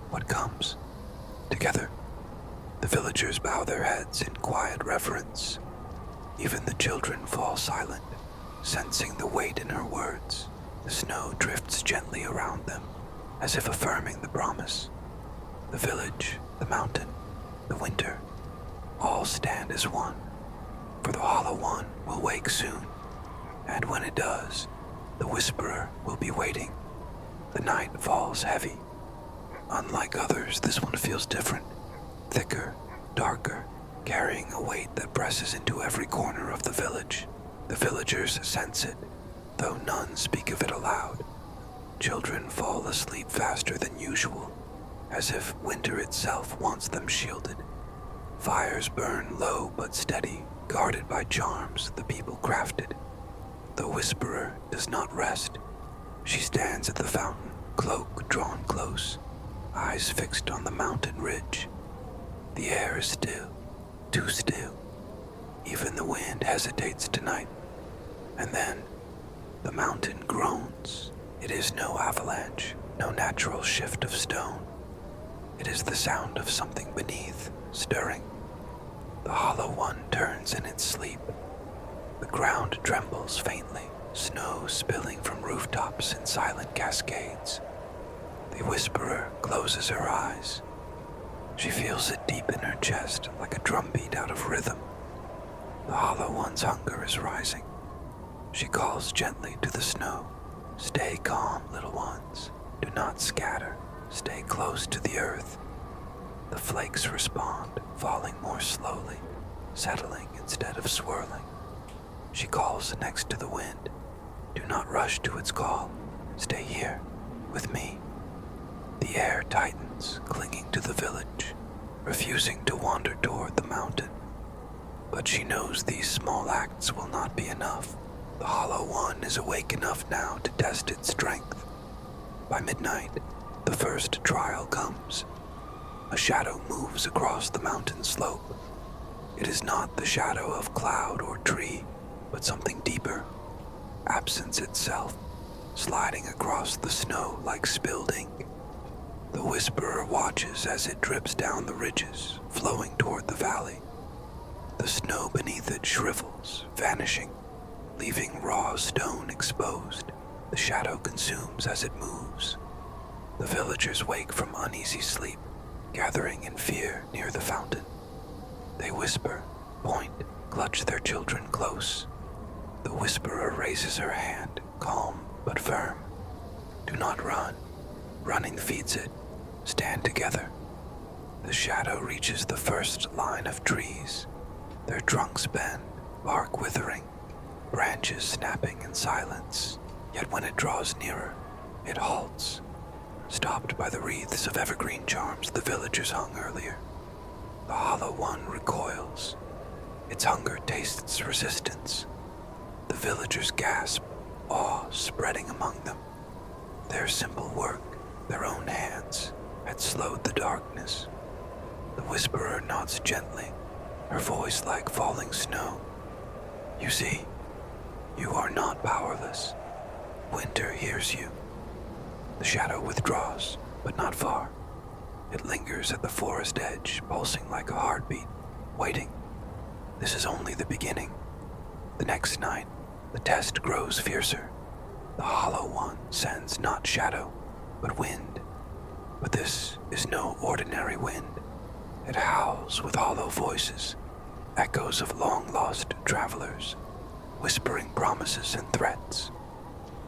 Speaker 1: what comes. Together, the villagers bow their heads in quiet reverence. Even the children fall silent, sensing the weight in her words. The snow drifts gently around them, as if affirming the promise. The village, the mountain, the winter, all stand as one. For the hollow one will wake soon, and when it does, The Whisperer will be waiting. The night falls heavy. Unlike others, this one feels different. Thicker, darker, carrying a weight that presses into every corner of the village. The villagers sense it, though none speak of it aloud. Children fall asleep faster than usual, as if winter itself wants them shielded. Fires burn low but steady, guarded by charms the people crafted. The Whisperer does not rest. She stands at the fountain, cloak drawn close, eyes fixed on the mountain ridge. The air is still, too still. Even the wind hesitates tonight. And then, the mountain groans. It is no avalanche, no natural shift of stone. It is the sound of something beneath, stirring. The Hollow One turns in its sleep. The ground trembles faintly, snow spilling from rooftops in silent cascades. The Whisperer closes her eyes. She feels it deep in her chest, like a drumbeat out of rhythm. The Hollow One's hunger is rising. She calls gently to the snow. Stay calm, little ones. Do not scatter. Stay close to the earth. The flakes respond, falling more slowly, settling instead of swirling. She calls next to the wind. Do not rush to its call. Stay here, with me. The air tightens, clinging to the village, refusing to wander toward the mountain. But she knows these small acts will not be enough. The Hollow One is awake enough now to test its strength. By midnight, the first trial comes. A shadow moves across the mountain slope. It is not the shadow of cloud or tree, but something deeper. Absence itself, sliding across the snow like spilled ink. The Whisperer watches as it drips down the ridges, flowing toward the valley. The snow beneath it shrivels, vanishing, leaving raw stone exposed. The shadow consumes as it moves. The villagers wake from uneasy sleep, gathering in fear near the fountain. They whisper, point, clutch their children close. The Whisperer raises her hand, calm but firm. Do not run. Running feeds it. Stand together. The shadow reaches the first line of trees. Their trunks bend, bark withering, branches snapping in silence. Yet when it draws nearer, it halts, stopped by the wreaths of evergreen charms the villagers hung earlier. The Hollow One recoils. Its hunger tastes resistance. The villagers gasp, awe spreading among them. Their simple work, their own hands, had slowed the darkness. The Whisperer nods gently, her voice like falling snow. You see, you are not powerless. Winter hears you. The shadow withdraws, but not far. It lingers at the forest edge, pulsing like a heartbeat, waiting. This is only the beginning. The next night, the test grows fiercer. The Hollow One sends not shadow, but wind. But this is no ordinary wind. It howls with hollow voices, echoes of long-lost travelers, whispering promises and threats.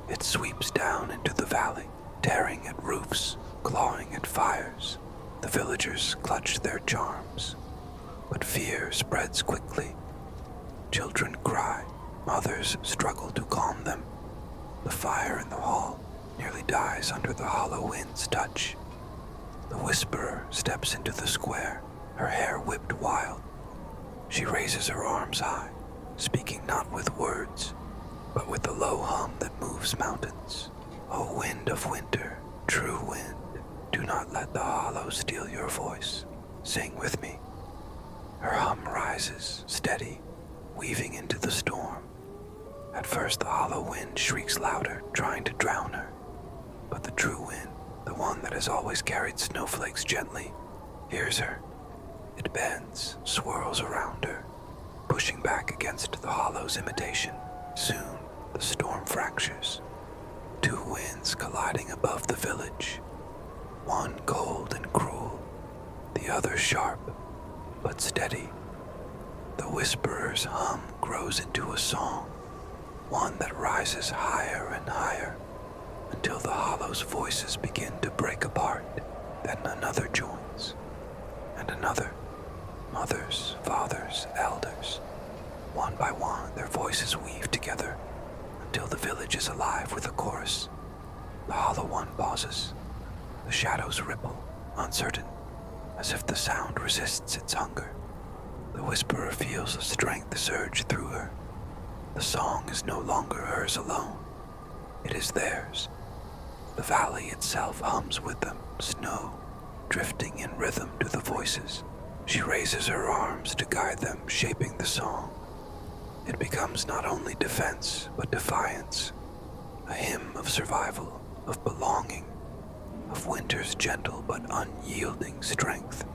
Speaker 1: It sweeps down into the valley, tearing at roofs, clawing at fires. The villagers clutch their charms, but fear spreads quickly. Children cry, mothers struggle to calm them. The fire in the hall nearly dies under the hollow wind's touch. The Whisperer steps into the square, her hair whipped wild. She raises her arms high, speaking not with words, but with the low hum that moves mountains. O wind of winter, true wind, do not let the hollow steal your voice. Sing with me. Her hum rises, steady, weaving into the storm. At first the hollow wind shrieks louder, trying to drown her. But the true wind, the one that has always carried snowflakes gently, hears her. It bends, swirls around her, pushing back against the hollow's imitation. Soon, the storm fractures. Two winds colliding above the village. One cold and cruel, the other sharp, but steady. The Whisperer's hum grows into a song. one that rises higher and higher until the hollow's voices begin to break apart. Then another joins, and another. Mothers, fathers, elders. One by one, their voices weave together until the village is alive with a chorus. The hollow one pauses. The shadows ripple, uncertain, as if the sound resists its hunger. The whisperer feels a strength surge through her. The song is no longer hers alone. It is theirs. The valley itself hums with them, snow drifting in rhythm to the voices. She raises her arms to guide them, shaping the song. It becomes not only defense, but defiance, a hymn of survival, of belonging, of winter's gentle but unyielding strength.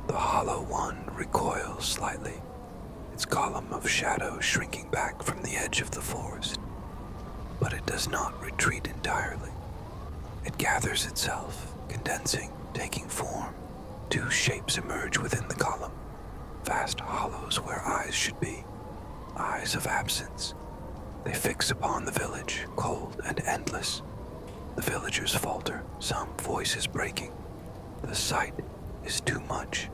Speaker 1: The hollow one recoils slightly, its column of shadow shrinking back from the edge of the forest. But it does not retreat entirely. It gathers itself, condensing, taking form. Two shapes emerge within the column, vast hollows where eyes should be, eyes of absence. They fix upon the village, cold and endless. The villagers falter, some voices breaking. The sight is too much.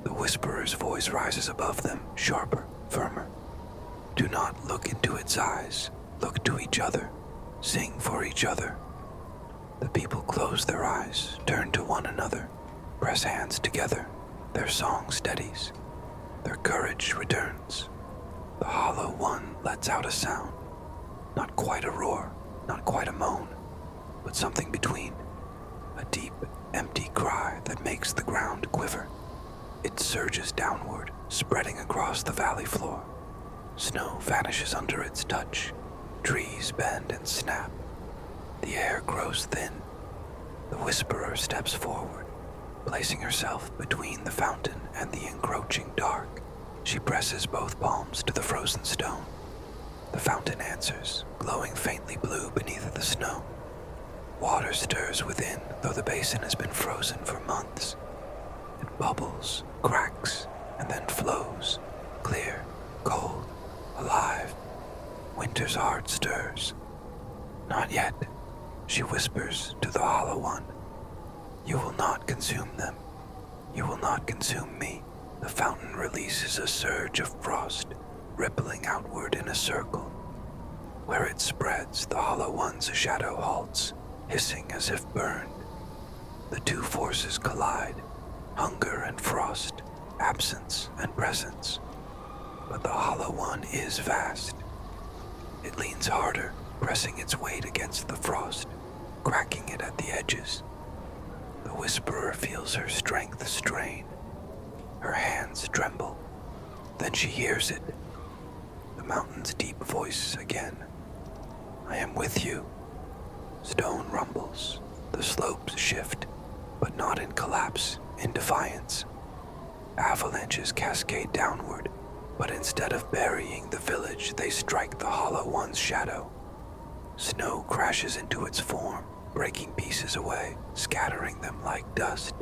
Speaker 1: The whisperer's voice rises above them, sharper, firmer. Do not look into its eyes. Look to each other. Sing for each other. The people close their eyes, turn to one another, press hands together. Their song steadies. Their courage returns. The hollow one lets out a sound. Not quite a roar, not quite a moan, but something between. A deep, empty cry that makes the ground quiver. It surges downward, spreading across the valley floor. Snow vanishes under its touch. Trees bend and snap. The air grows thin. The whisperer steps forward, placing herself between the fountain and the encroaching dark. She presses both palms to the frozen stone. The fountain answers, glowing faintly blue beneath the snow. Water stirs within, though the basin has been frozen for months. It bubbles, cracks, and then flows, clear, cold, alive. Winter's heart stirs. Not yet, she whispers to the hollow one. You will not consume them. You will not consume me. The fountain releases a surge of frost, rippling outward in a circle. Where it spreads, the hollow one's shadow halts, hissing as if burned. The two forces collide, hunger and frost, absence and presence. But the hollow one is vast. It leans harder, pressing its weight against the frost, cracking it at the edges. The whisperer feels her strength strain. Her hands tremble. Then she hears it. The mountain's deep voice again. I am with you. Stone rumbles. The slopes shift, but not in collapse, in defiance. Avalanches cascade downward, but instead of burying the village, they strike the hollow one's shadow. Snow crashes into its form, breaking pieces away, scattering them like dust.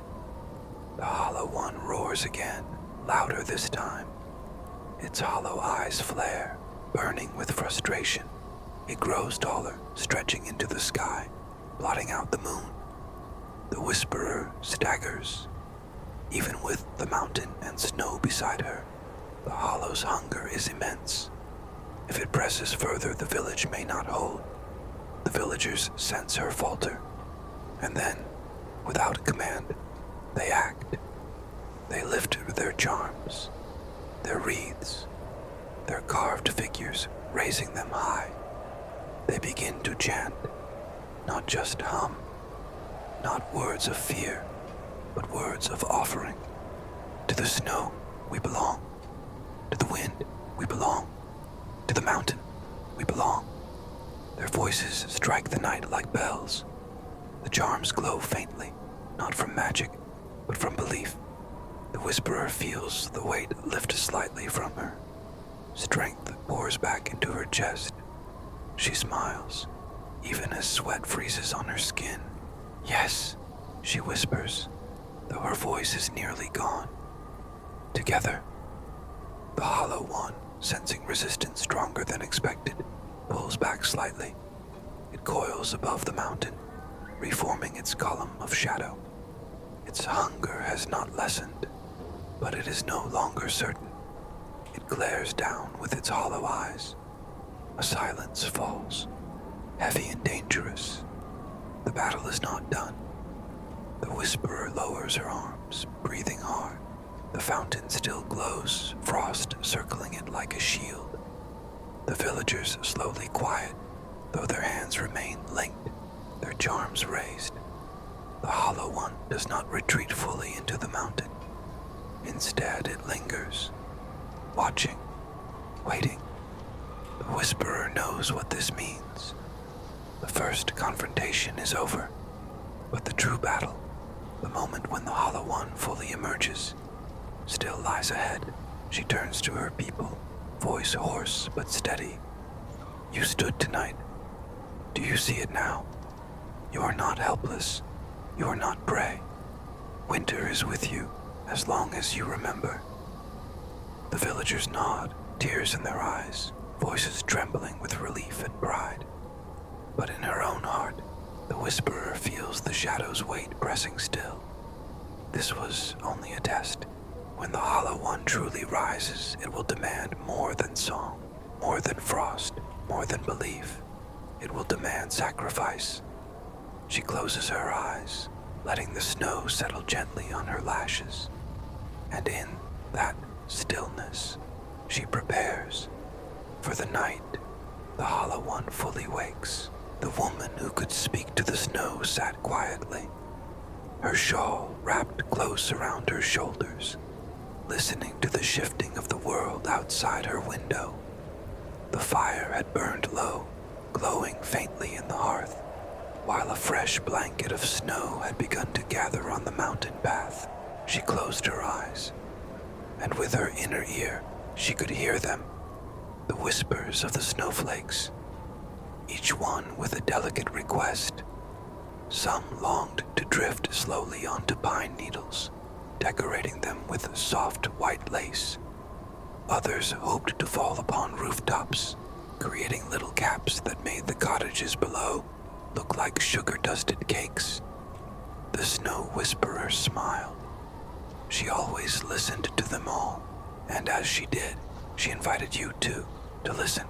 Speaker 1: The hollow one roars again, louder this time. Its hollow eyes flare, burning with frustration. It grows taller, stretching into the sky, blotting out the moon. The whisperer staggers. Even with the mountain and snow beside her, the hollow's hunger is immense. If it presses further, the village may not hold. The villagers sense her falter, and then, without command, they act. They lift their charms, their wreaths, their carved figures, raising them high. They begin to chant, not just hum, not words of fear, but words of offering. To the snow, we belong. To the wind, we belong. To the mountain, we belong. Their voices strike the night like bells. The charms glow faintly, not from magic, but from belief. The whisperer feels the weight lift slightly from her. Strength pours back into her chest. She smiles, even as sweat freezes on her skin. Yes, she whispers, though her voice is nearly gone. Together, the hollow one, sensing resistance stronger than expected, pulls back slightly. It coils above the mountain, reforming its column of shadow. Its hunger has not lessened, but it is no longer certain. It glares down with its hollow eyes. A silence falls, heavy and dangerous. The battle is not done. The Whisperer lowers her arms, breathing hard. The fountain still glows, frost circling it like a shield. The villagers slowly quiet, though their hands remain linked, their charms raised. The Hollow One does not retreat fully into the mountain. Instead, it lingers, watching, waiting. The Whisperer knows what this means. The first confrontation is over, but the true battle, the moment when the Hollow One fully emerges, still lies ahead. She turns to her people, voice hoarse but steady. You stood tonight. Do you see it now? You are not helpless. You are not prey. Winter is with you as long as you remember. The villagers nod, tears in their eyes, voices trembling with relief and pride. But in her own heart, the Whisperer feels the shadow's weight pressing still. This was only a test. When the Hollow One truly rises, it will demand more than song, more than frost, more than belief. It will demand sacrifice. She closes her eyes, letting the snow settle gently on her lashes. And in that stillness, she prepares. For the night, the Hollow One fully wakes. The woman who could speak to the snow sat quietly, her shawl wrapped close around her shoulders, listening to the shifting of the world outside her window. The fire had burned low, glowing faintly in the hearth, while a fresh blanket of snow had begun to gather on the mountain path. She closed her eyes, and with her inner ear, she could hear them, the whispers of the snowflakes, each one with a delicate request. Some longed to drift slowly onto pine needles, decorating them with soft white lace. Others hoped to fall upon rooftops, creating little caps that made the cottages below look like sugar-dusted cakes. The Snow Whisperer smiled. She always listened to them all, and as she did, she invited you too to listen,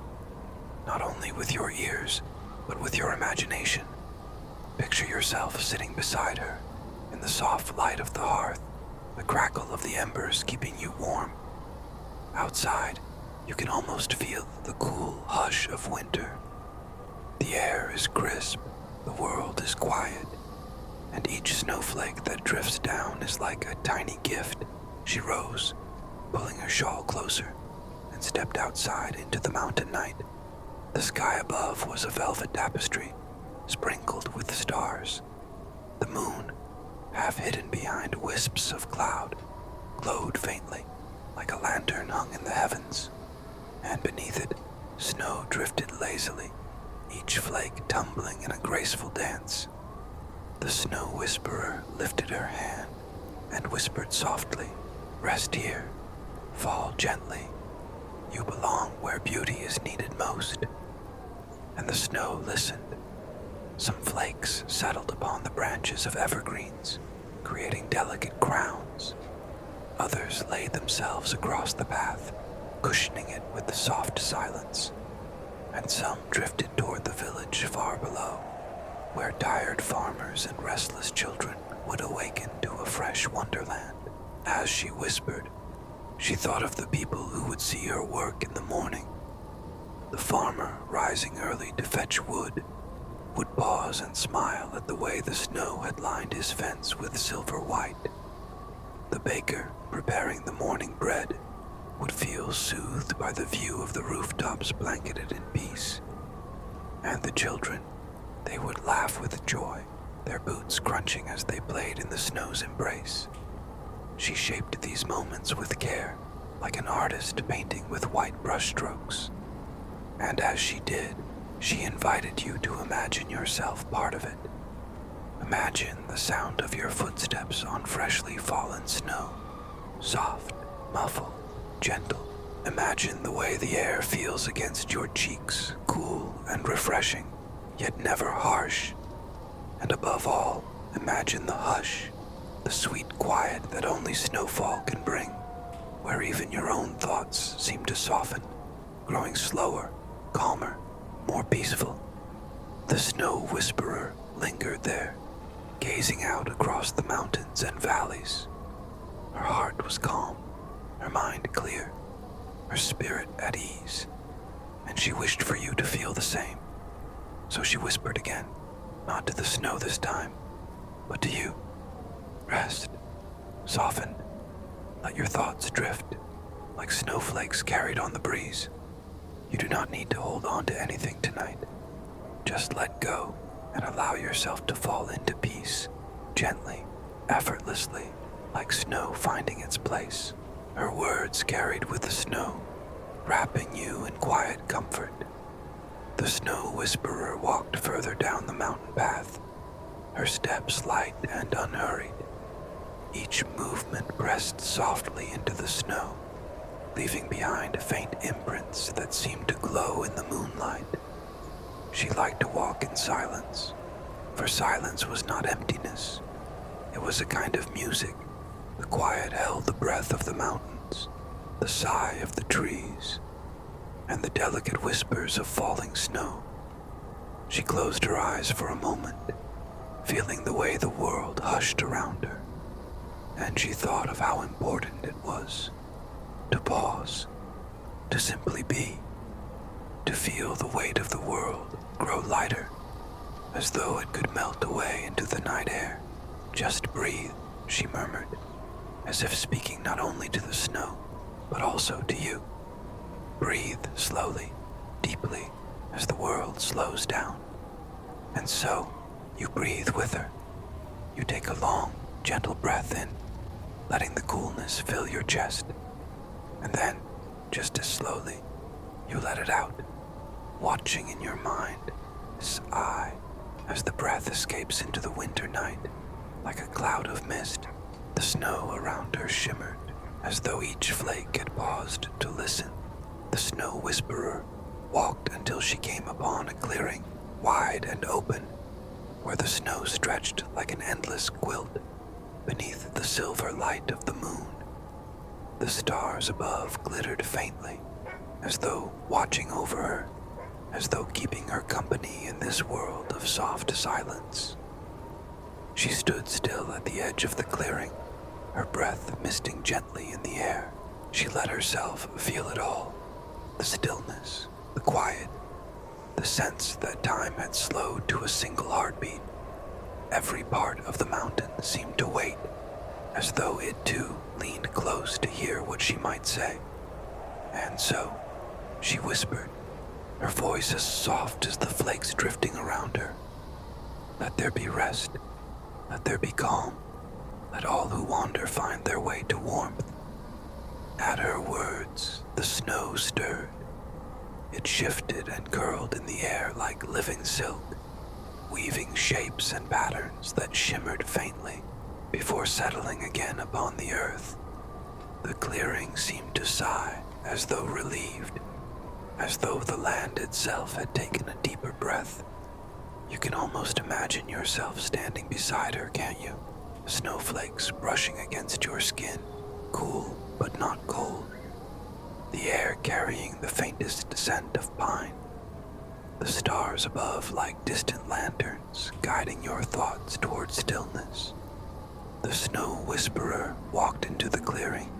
Speaker 1: not only with your ears, but with your imagination. Picture yourself sitting beside her, in the soft light of the hearth, the crackle of the embers keeping you warm. Outside, you can almost feel the cool hush of winter. The air is crisp, the world is quiet, and each snowflake that drifts down is like a tiny gift. She rose, pulling her shawl closer, and stepped outside into the mountain night. The sky above was a velvet tapestry, sprinkled with stars. The moon, half hidden behind wisps of cloud, glowed faintly, like a lantern hung in the heavens, and beneath it, snow drifted lazily, each flake tumbling in a graceful dance. The Snow Whisperer lifted her hand and whispered softly, "Rest here, fall gently. You belong where beauty is needed most." And the snow listened. Some flakes settled upon the branches of evergreens, creating delicate crowns. Others laid themselves across the path, cushioning it with the soft silence. And some drifted toward the village far below, where tired farmers and restless children would awaken to a fresh wonderland. As she whispered, she thought of the people who would see her work in the morning. The farmer, rising early to fetch wood, would pause and smile at the way the snow had lined his fence with silver white. The baker, preparing the morning bread, would feel soothed by the view of the rooftops blanketed in peace. And the children, they would laugh with joy, their boots crunching as they played in the snow's embrace. She shaped these moments with care, like an artist painting with white brushstrokes. And as she did, she invited you to imagine yourself part of it. Imagine the sound of your footsteps on freshly fallen snow, soft, muffled, gentle, Imagine the way the air feels against your cheeks, cool and refreshing, yet never harsh. And above all, imagine the hush, the sweet quiet that only snowfall can bring, where even your own thoughts seem to soften, growing slower, calmer, more peaceful. The snow whisperer lingered there, gazing out across the mountains and valleys. Her heart was calm, her mind clear, her spirit at ease, and she wished for you to feel the same. So she whispered again, not to the snow this time, but to you. Rest, soften, let your thoughts drift, like snowflakes carried on the breeze. You do not need to hold on to anything tonight. Just let go and allow yourself to fall into peace, gently, effortlessly, like snow finding its place. Her words carried with the snow, wrapping you in quiet comfort. The snow whisperer walked further down the mountain path, her steps light and unhurried. Each movement pressed softly into the snow, leaving behind faint imprints that seemed to glow in the moonlight. She liked to walk in silence, for silence was not emptiness. It was a kind of music. The quiet held the breath of the mountains, the sigh of the trees, and the delicate whispers of falling snow. She closed her eyes for a moment, feeling the way the world hushed around her, and she thought of how important it was to pause, to simply be, to feel the weight of the world grow lighter, as though it could melt away into the night air. Just breathe, she murmured, as if speaking not only to the snow, but also to you. Breathe slowly, deeply, as the world slows down. And so, you breathe with her. You take a long, gentle breath in, letting the coolness fill your chest. And then, just as slowly, you let it out, watching in your mind, sigh, as the breath escapes into the winter night. Like a cloud of mist, the snow around her shimmered, as though each flake had paused to listen. The snow whisperer walked until she came upon a clearing, wide and open, where the snow stretched like an endless quilt beneath the silver light of the moon. The stars above glittered faintly, as though watching over her, as though keeping her company in this world of soft silence. She stood still at the edge of the clearing, her breath misting gently in the air. She let herself feel it all, the stillness, the quiet, the sense that time had slowed to a single heartbeat. Every part of the mountain seemed to wait, as though it too leaned close to hear what she might say. And so, she whispered, her voice as soft as the flakes drifting around her. Let there be rest. Let there be calm. Let all who wander find their way to warmth. At her words, the snow stirred. It shifted and curled in the air like living silk, weaving shapes and patterns that shimmered faintly before settling again upon the earth. The clearing seemed to sigh, as though relieved, as though the land itself had taken a deeper breath. You can almost imagine yourself standing beside her, can't you? Snowflakes brushing against your skin, cool but not cold. The air carrying the faintest scent of pine. The stars above like distant lanterns, guiding your thoughts toward stillness. The snow whisperer walked into the clearing,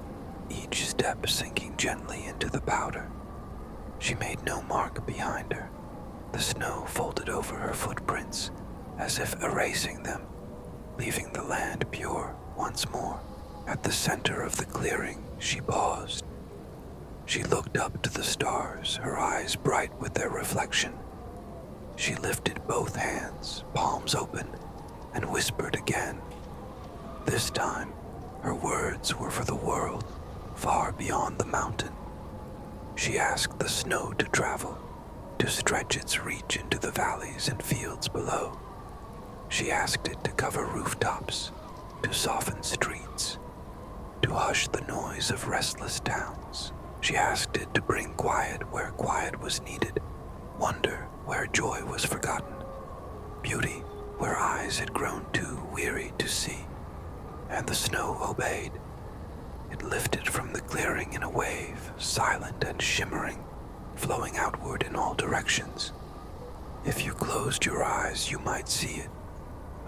Speaker 1: each step sinking gently into the powder. She made no mark behind her. The snow folded over her footprints, as if erasing them, leaving the land pure once more. At the center of the clearing, she paused. She looked up to the stars, her eyes bright with their reflection. She lifted both hands, palms open, and whispered again. This time, her words were for the world, far beyond the mountain. She asked the snow to travel, to stretch its reach into the valleys and fields below. She asked it to cover rooftops, to soften streets, to hush the noise of restless towns. She asked it to bring quiet where quiet was needed, wonder where joy was forgotten, beauty where eyes had grown too weary to see. And the snow obeyed. It lifted from the clearing in a wave, silent and shimmering, flowing outward in all directions. If you closed your eyes, you might see it,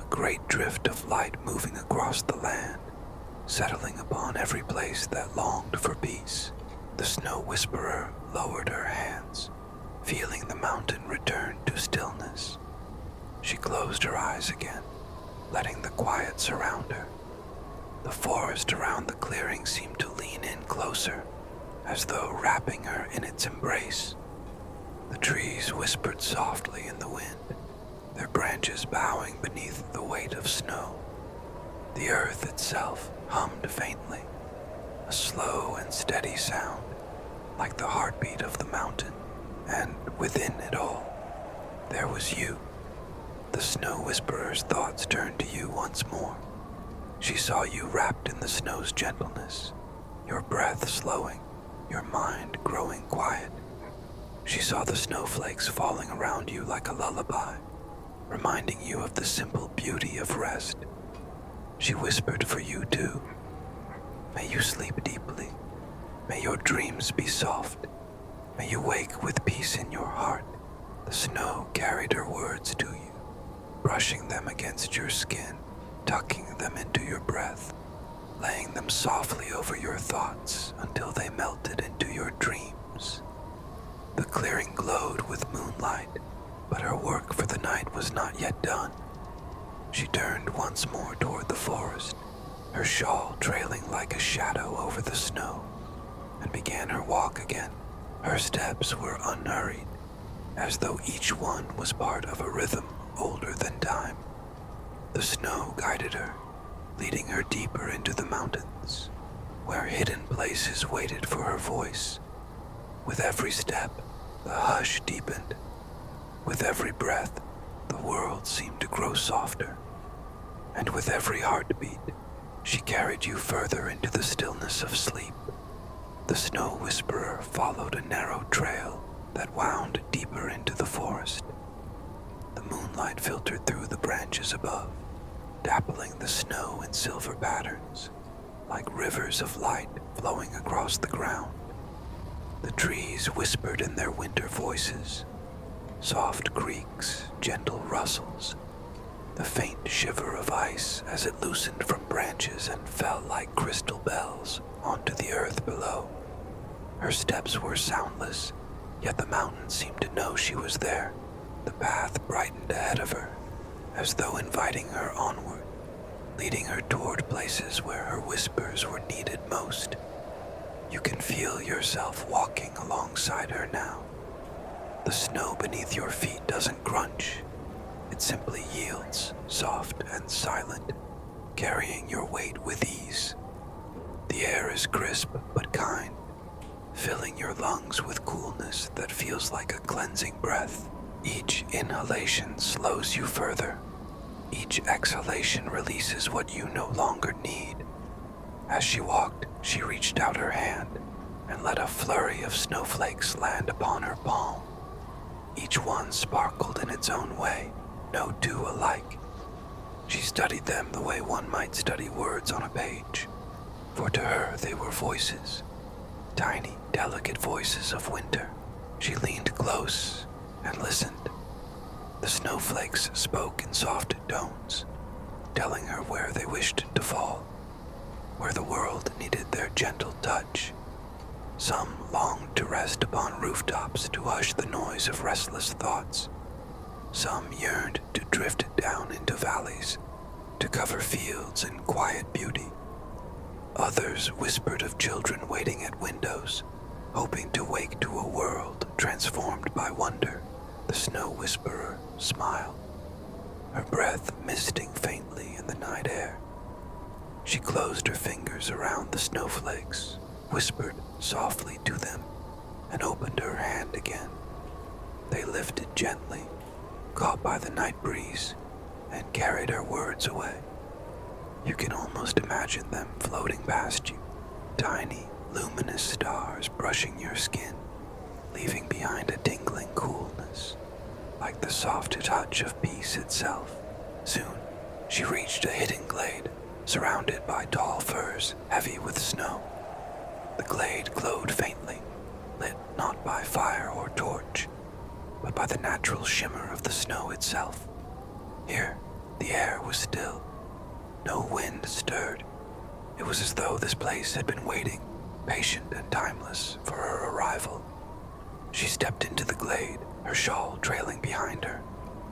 Speaker 1: a great drift of light moving across the land, settling upon every place that longed for peace. The snow whisperer lowered her hands, feeling the mountain return to stillness. She closed her eyes again, letting the quiet surround her. The forest around the clearing seemed to lean in closer, as though wrapping her in its embrace. The trees whispered softly in the wind, their branches bowing beneath the weight of snow. The earth itself hummed faintly, a slow and steady sound, like the heartbeat of the mountain. And within it all, there was you. The snow whisperer's thoughts turned to you once more. She saw you wrapped in the snow's gentleness, your breath slowing, your mind growing quiet. She saw the snowflakes falling around you like a lullaby, reminding you of the simple beauty of rest. She whispered for you too. May you sleep deeply. May your dreams be soft. May you wake with peace in your heart. The snow carried her words to you, brushing them against your skin, tucking them into your breath, laying them softly over your thoughts until they melted into your dreams. The clearing glowed with moonlight, but her work for the night was not yet done. She turned once more toward the forest, her shawl trailing like a shadow over the snow, and began her walk again. Her steps were unhurried, as though each one was part of a rhythm older than time. The snow guided her, leading her deeper into the mountains, where hidden places waited for her voice. With every step, the hush deepened. With every breath, the world seemed to grow softer. And with every heartbeat, she carried you further into the stillness of sleep. The snow whisperer followed a narrow trail that wound deeper into the forest. The moonlight filtered through the branches above, dappling the snow in silver patterns, like rivers of light flowing across the ground. The trees whispered in their winter voices, soft creaks, gentle rustles, the faint shiver of ice as it loosened from branches and fell like crystal bells onto the earth below. Her steps were soundless, yet the mountain seemed to know she was there. The path brightened ahead of her, as though inviting her onward, leading her toward places where her whispers were needed most. You can feel yourself walking alongside her now. The snow beneath your feet doesn't crunch. It simply yields, soft and silent, carrying your weight with ease. The air is crisp but kind, filling your lungs with coolness that feels like a cleansing breath. Each inhalation slows you further. Each exhalation releases what you no longer need. As she walked, she reached out her hand and let a flurry of snowflakes land upon her palm. Each one sparkled in its own way, no two alike. She studied them the way one might study words on a page, for to her they were voices, tiny, delicate voices of winter. She leaned close and listened. The snowflakes spoke in soft tones, telling her where they wished to fall, where the world needed their gentle touch. Some longed to rest upon rooftops to hush the noise of restless thoughts. Some yearned to drift down into valleys, to cover fields in quiet beauty. Others whispered of children waiting at windows, hoping to wake to a world transformed by wonder. The snow whisperer smiled, her breath misting faintly in the night air. She closed her fingers around the snowflakes, whispered softly to them, and opened her hand again. They lifted gently, caught by the night breeze, and carried her words away. You can almost imagine them floating past you, tiny, luminous stars stars brushing your skin, leaving behind a tingling coolness, like the soft touch of peace itself. Soon, she reached a hidden glade, surrounded by tall firs heavy with snow. The glade glowed faintly, lit not by fire or torch, but by the natural shimmer of the snow itself. Here, the air was still. No wind stirred. It was as though this place had been waiting, patient and timeless, for her arrival. She stepped into the glade, her shawl trailing behind her,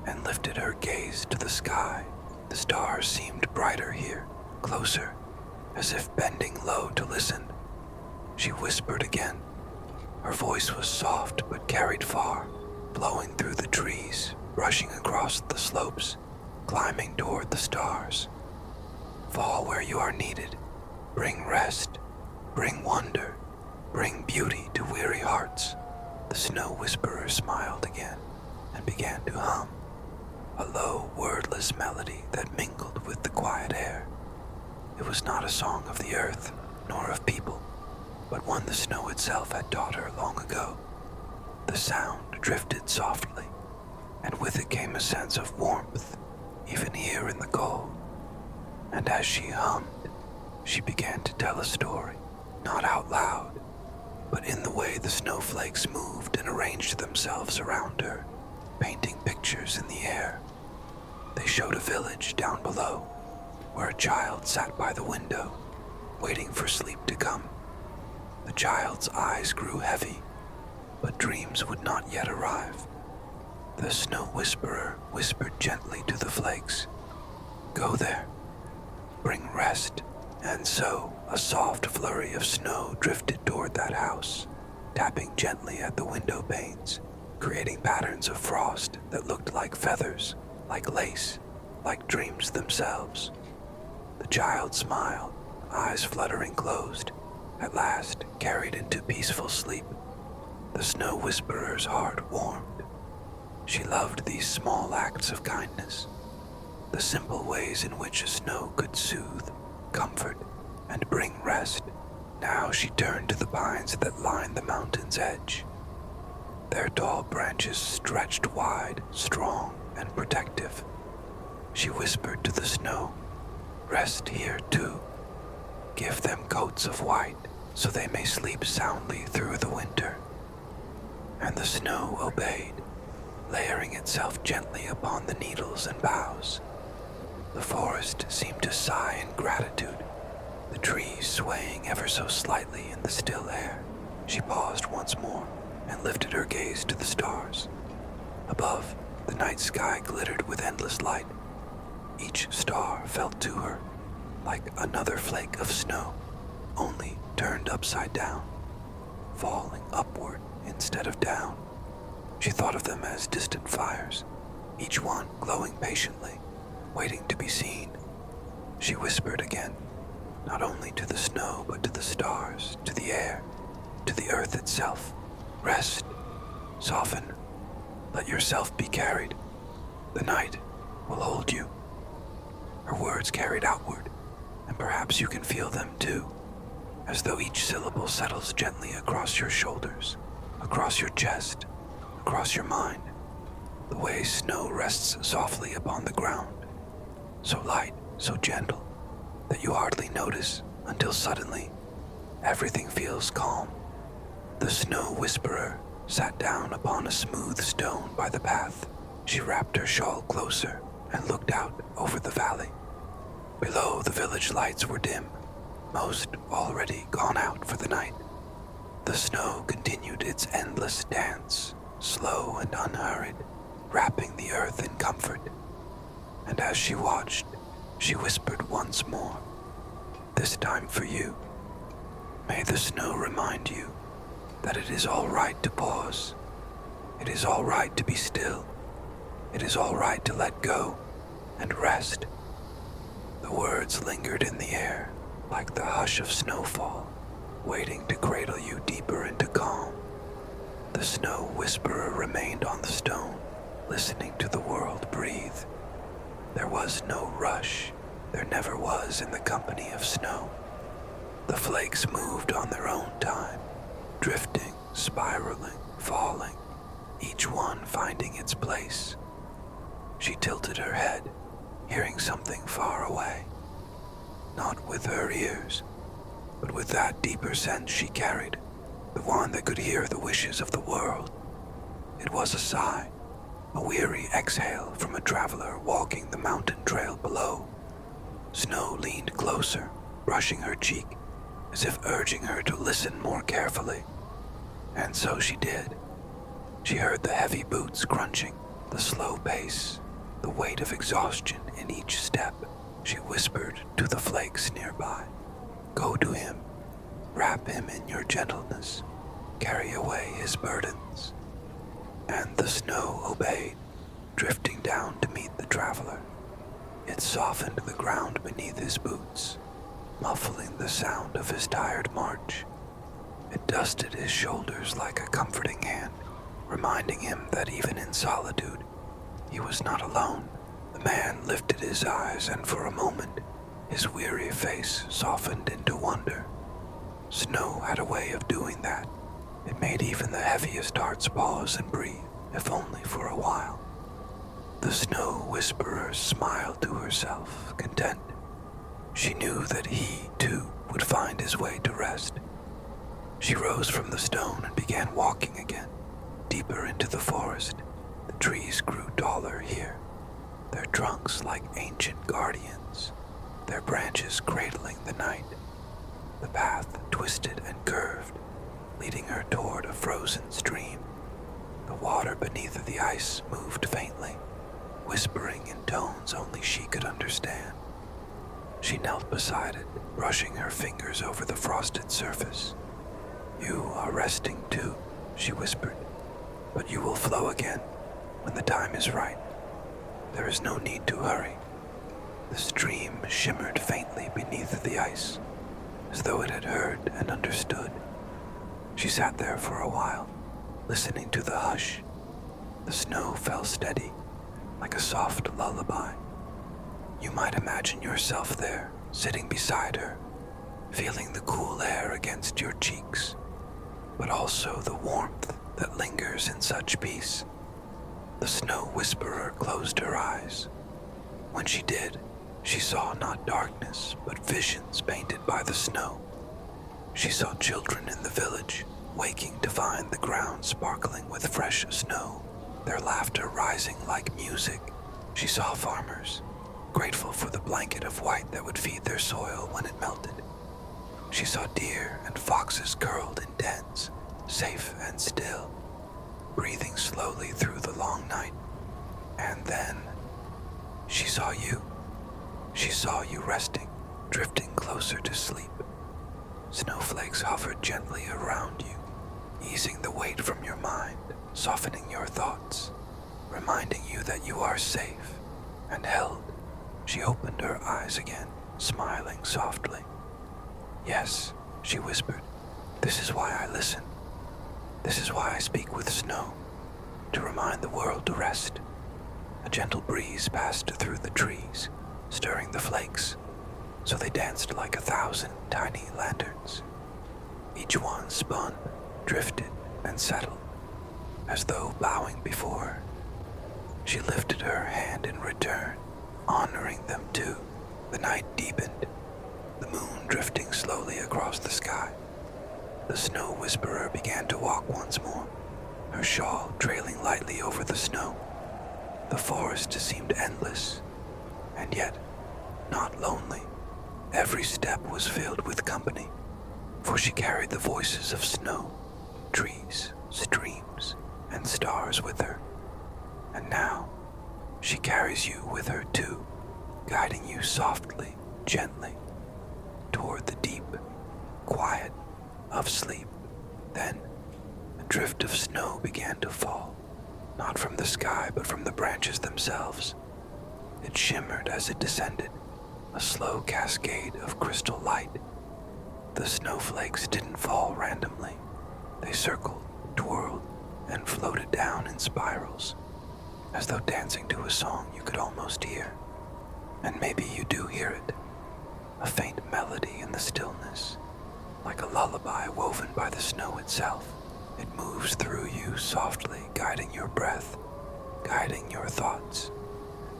Speaker 1: and lifted her gaze to the sky. The stars seemed brighter here, closer, as if bending low to listen. She whispered again. Her voice was soft but carried far, blowing through the trees, rushing across the slopes, climbing toward the stars. Fall where you are needed. Bring rest. Bring wonder. Bring beauty to weary hearts. The snow whisperer smiled again and began to hum, a low, wordless melody that mingled with the quiet air. It was not a song of the earth, nor of people, but one the snow itself had taught her long ago. The sound drifted softly, and with it came a sense of warmth, even here in the cold. And as she hummed, she began to tell a story, not out loud, but in the way the snowflakes moved and arranged themselves around her, painting pictures in the air. They showed a village down below, where a child sat by the window, waiting for sleep to come. The child's eyes grew heavy, but dreams would not yet arrive. The snow whisperer whispered gently to the flakes, "Go there, bring rest." And so a soft flurry of snow drifted toward that house, tapping gently at the window panes, creating patterns of frost that looked like feathers, like lace, like dreams themselves. The child smiled, eyes fluttering closed, at last carried into peaceful sleep. The snow whisperer's heart warmed. She loved these small acts of kindness, the simple ways in which snow could soothe, comfort, and bring rest. Now she turned to the pines that lined the mountain's edge. Their tall branches stretched wide, strong, and protective. She whispered to the snow, "Rest here too. Give them coats of white so they may sleep soundly through the winter." And the snow obeyed, layering itself gently upon the needles and boughs. The forest seemed to sigh in gratitude, the trees swaying ever so slightly in the still air. She paused once more and lifted her gaze to the stars. Above, the night sky glittered with endless light. Each star felt to her like another flake of snow, only turned upside down, falling upward instead of down. She thought of them as distant fires, each one glowing patiently, waiting to be seen. She whispered again, not only to the snow but to the stars, to the air, to the earth itself. "Rest, soften, let yourself be carried. The night will hold you." Her words carried outward, and perhaps you can feel them too, as though each syllable settles gently across your shoulders, across your chest, across your mind, the way snow rests softly upon the ground, so light, so gentle, that you hardly notice until suddenly everything feels calm. The snow whisperer sat down upon a smooth stone by the path. She wrapped her shawl closer and looked out over the valley. Below, the village lights were dim, most already gone out for the night. The snow continued its endless dance, slow and unhurried, wrapping the earth in comfort. And as she watched, she whispered once more, "This time for you. May the snow remind you that it is all right to pause. It is all right to be still. It is all right to let go and rest." The words lingered in the air like the hush of snowfall, waiting to cradle you deeper into calm. The snow whisperer remained on the stone, listening to the world breathe. There was no rush. There never was in the company of snow. The flakes moved on their own time, drifting, spiraling, falling, each one finding its place. She tilted her head, hearing something far away, not with her ears, but with that deeper sense she carried, the one that could hear the wishes of the world. It was a sigh, a weary exhale from a traveler walking the mountain trail below. Snow leaned closer, brushing her cheek, as if urging her to listen more carefully. And so she did. She heard the heavy boots crunching, the slow pace, the weight of exhaustion in each step. She whispered to the flakes nearby, "Go to him, wrap him in your gentleness, carry away his burdens." And the snow obeyed, drifting down to meet the traveler. It softened the ground beneath his boots, muffling the sound of his tired march. It dusted his shoulders like a comforting hand, reminding him that even in solitude, he was not alone. The man lifted his eyes, and for a moment, his weary face softened into wonder. Snow had a way of doing that. It made even the heaviest hearts pause and breathe, if only for a while. The snow whisperer smiled to herself, content. She knew that he, too, would find his way to rest. She rose from the stone and began walking again, deeper into the forest. The trees grew taller here, their trunks like ancient guardians, their branches cradling the night. The path twisted and curved, leading her toward a frozen stream. The water beneath the ice moved faintly, whispering in tones only she could understand. She knelt beside it, brushing her fingers over the frosted surface. "You are resting too," she whispered, "but you will flow again when the time is right. There is no need to hurry." The stream shimmered faintly beneath the ice, as though it had heard and understood. She sat there for a while, listening to the hush. The snow fell steady, like a soft lullaby. You might imagine yourself there, sitting beside her, feeling the cool air against your cheeks, but also the warmth that lingers in such peace. The snow whisperer closed her eyes. When she did, she saw not darkness, but visions painted by the snow. She saw children in the village, waking to find the ground sparkling with fresh snow, their laughter rising like music. She saw farmers, grateful for the blanket of white that would feed their soil when it melted. She saw deer and foxes curled in dens, safe and still, breathing slowly through the long night. And then, she saw you. She saw you resting, drifting closer to sleep. Snowflakes hovered gently around you, easing the weight from your mind, softening your thoughts, reminding you that you are safe and held. She opened her eyes again, smiling softly. "Yes," she whispered, "this is why I listen. This is why I speak with snow, to remind the world to rest." A gentle breeze passed through the trees, stirring the flakes, so they danced like 1,000 tiny lanterns. Each one spun, drifted, and settled, as though bowing before her. She lifted her hand in return, honoring them too. The night deepened, the moon drifting slowly across the sky. The snow whisperer began to walk once more, her shawl trailing lightly over the snow. The forest seemed endless, and yet not lonely. Every step was filled with company, for she carried the voices of snow, trees, streams, and stars with her. And now, she carries you with her too, guiding you softly, gently, toward the deep, quiet of sleep. Then, a drift of snow began to fall, not from the sky, but from the branches themselves. It shimmered as it descended, a slow cascade of crystal light. The snowflakes didn't fall randomly. They circled, twirled, and floated down in spirals, as though dancing to a song you could almost hear. And maybe you do hear it, a faint melody in the stillness, like a lullaby woven by the snow itself. It moves through you softly, guiding your breath, guiding your thoughts,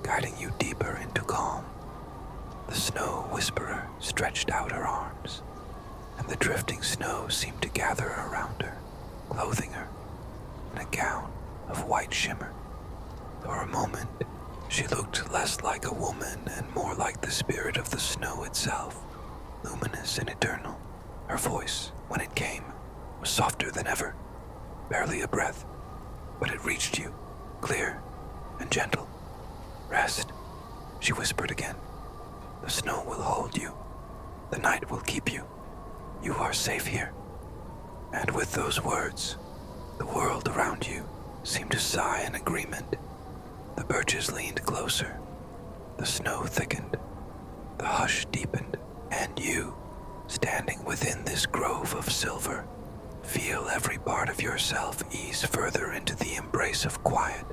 Speaker 1: guiding you deeper into calm. The snow whisperer stretched out her arms, and the drifting snow seemed to gather around her, clothing her in a gown of white shimmer. For a moment, she looked less like a woman and more like the spirit of the snow itself, luminous and eternal. Her voice, when it came, was softer than ever, barely a breath, but it reached you, clear and gentle. "Rest," she whispered again. "The snow will hold you. The night will keep you. You are safe here." And with those words, the world around you seemed to sigh in agreement. The birches leaned closer, the snow thickened, the hush deepened, and you, standing within this grove of silver, feel every part of yourself ease further into the embrace of quiet.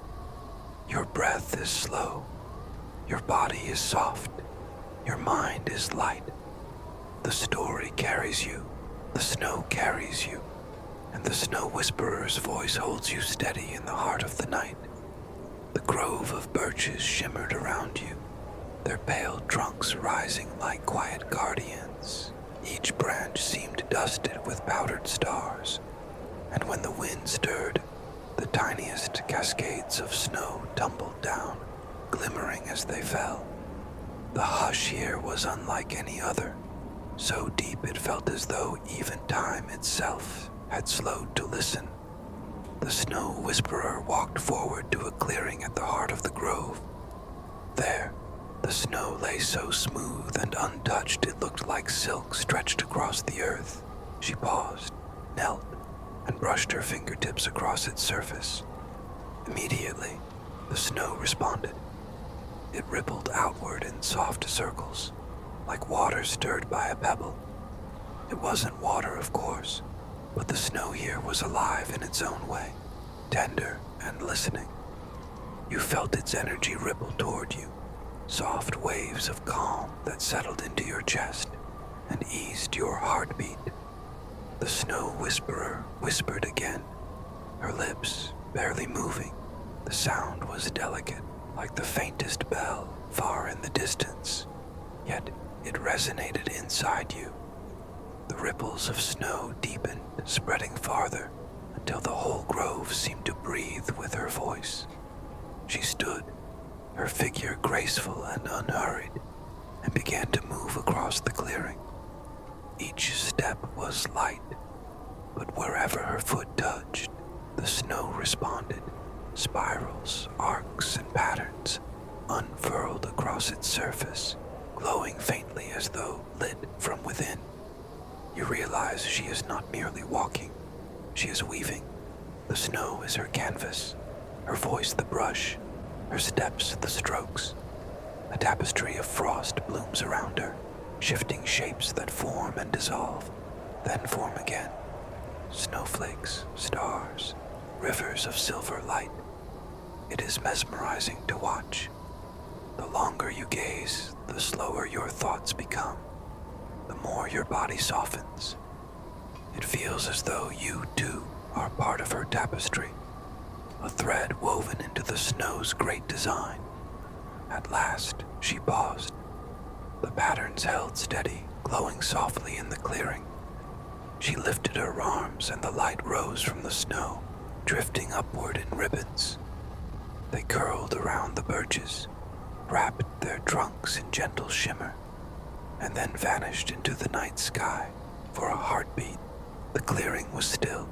Speaker 1: Your breath is slow, your body is soft, your mind is light. The story carries you, the snow carries you, and the snow whisperer's voice holds you steady in the heart of the night. The grove of birches shimmered around you, their pale trunks rising like quiet guardians. Each branch seemed dusted with powdered stars, and when the wind stirred, the tiniest cascades of snow tumbled down, glimmering as they fell. The hush here was unlike any other, so deep it felt as though even time itself had slowed to listen. The snow whisperer walked forward to a clearing at the heart of the grove. There, the snow lay so smooth and untouched it looked like silk stretched across the earth. She paused, knelt, and brushed her fingertips across its surface. Immediately, the snow responded. It rippled outward in soft circles, like water stirred by a pebble. It wasn't water, of course, but the snow here was alive in its own way, tender and listening. You felt its energy ripple toward you, soft waves of calm that settled into your chest and eased your heartbeat. The snow whisperer whispered again, her lips barely moving. The sound was delicate, like the faintest bell far in the distance, yet it resonated inside you. The ripples of snow deepened, spreading farther, until the whole grove seemed to breathe with her voice. She stood, her figure graceful and unhurried, and began to move across the clearing. Each step was light, but wherever her foot touched, the snow responded. Spirals, arcs, and patterns unfurled across its surface, glowing faintly as though lit from within. You realize she is not merely walking, she is weaving. The snow is her canvas, her voice the brush, her steps the strokes. A tapestry of frost blooms around her, shifting shapes that form and dissolve, then form again. Snowflakes, stars, rivers of silver light. It is mesmerizing to watch. The longer you gaze, the slower your thoughts become, the more your body softens. It feels as though you, too, are part of her tapestry, a thread woven into the snow's great design. At last, she paused. The patterns held steady, glowing softly in the clearing. She lifted her arms and the light rose from the snow, drifting upward in ribbons. They curled around the birches, wrapped their trunks in gentle shimmer, and then vanished into the night sky for a heartbeat. The clearing was still.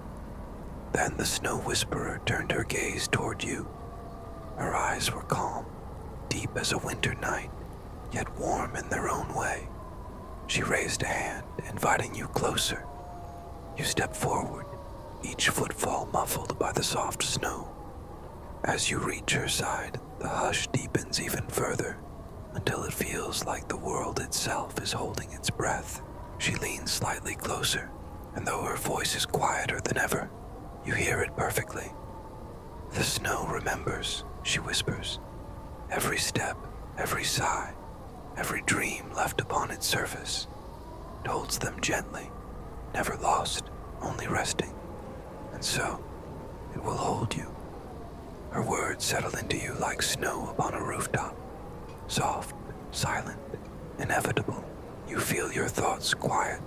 Speaker 1: Then the snow whisperer turned her gaze toward you. Her eyes were calm, deep as a winter night, yet warm in their own way. She raised a hand, inviting you closer. You stepped forward, each footfall muffled by the soft snow. As you reach her side, the hush deepens even further, until it feels like the world itself is holding its breath. She leans slightly closer, and though her voice is quieter than ever, you hear it perfectly. "The snow remembers," she whispers. "Every step, every sigh, every dream left upon its surface. It holds them gently, never lost, only resting. And so, it will hold you. Her words settle into you like snow upon a rooftop. Soft, silent, inevitable. You feel your thoughts quiet,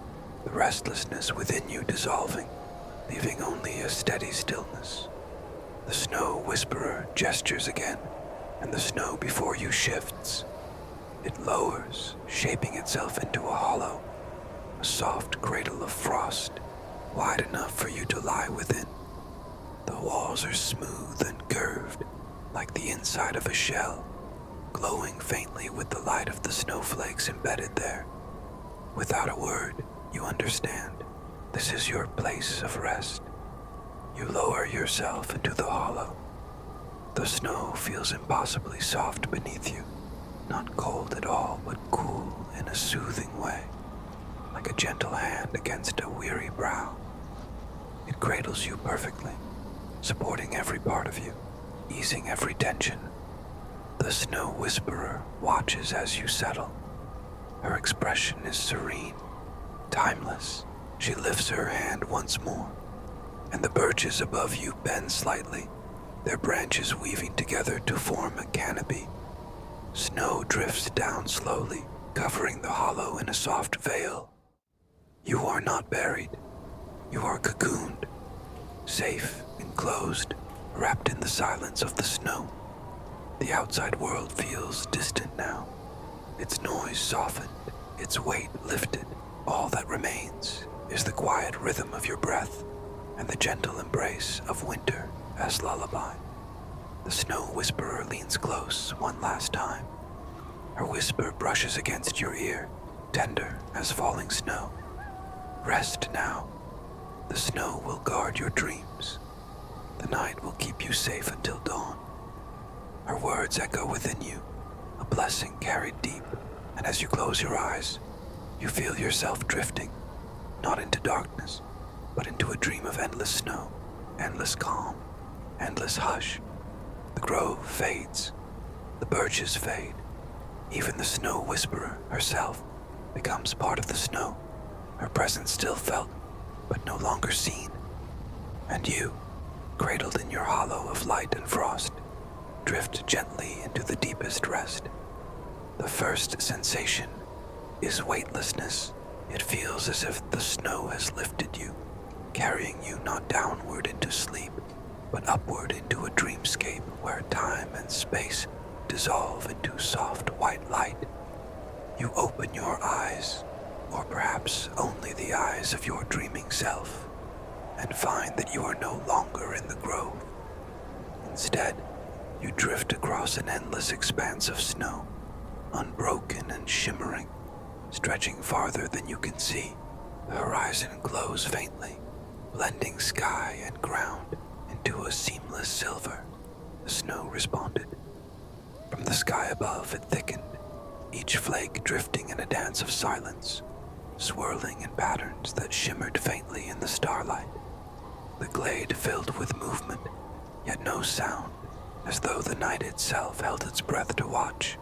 Speaker 1: the restlessness within you dissolving, leaving only a steady stillness. The snow whisperer gestures again, and the snow before you shifts. It lowers, shaping itself into a hollow, a soft cradle of frost, wide enough for you to lie within. The walls are smooth and curved, like the inside of a shell, glowing faintly with the light of the snowflakes embedded there. Without a word, you understand. This is your place of rest. You lower yourself into the hollow. The snow feels impossibly soft beneath you, not cold at all, but cool in a soothing way, like a gentle hand against a weary brow. It cradles you perfectly, supporting every part of you, easing every tension. The snow whisperer watches as you settle. Her expression is serene, timeless. She lifts her hand once more, and the birches above you bend slightly, their branches weaving together to form a canopy. Snow drifts down slowly, covering the hollow in a soft veil. You are not buried. You are cocooned, safe, enclosed, wrapped in the silence of the snow. The outside world feels distant now, its noise softened, its weight lifted. All that remains is the quiet rhythm of your breath and the gentle embrace of winter as lullaby. The snow whisperer leans close one last time. Her whisper brushes against your ear, tender as falling snow. Rest now. The snow will guard your dreams. The night will keep you safe until dawn. Her words echo within you, a blessing carried deep, and as you close your eyes, you feel yourself drifting, not into darkness, but into a dream of endless snow, endless calm, endless hush. The grove fades, the birches fade, even the snow whisperer herself becomes part of the snow, her presence still felt, but no longer seen. And you, cradled in your hollow of light and frost, drift gently into the deepest rest. The first sensation is weightlessness. It feels as if the snow has lifted you, carrying you not downward into sleep, but upward into a dreamscape where time and space dissolve into soft white light. You open your eyes, or perhaps only the eyes of your dreaming self, and find that you are no longer in the grove. Instead, you drift across an endless expanse of snow, unbroken and shimmering, stretching farther than you can see. The horizon glows faintly, blending sky and ground into a seamless silver. The snow responded. From the sky above, it thickened, each flake drifting in a dance of silence, swirling in patterns that shimmered faintly in the starlight. The glade filled with movement, yet no sound, as though the night itself held its breath to watch.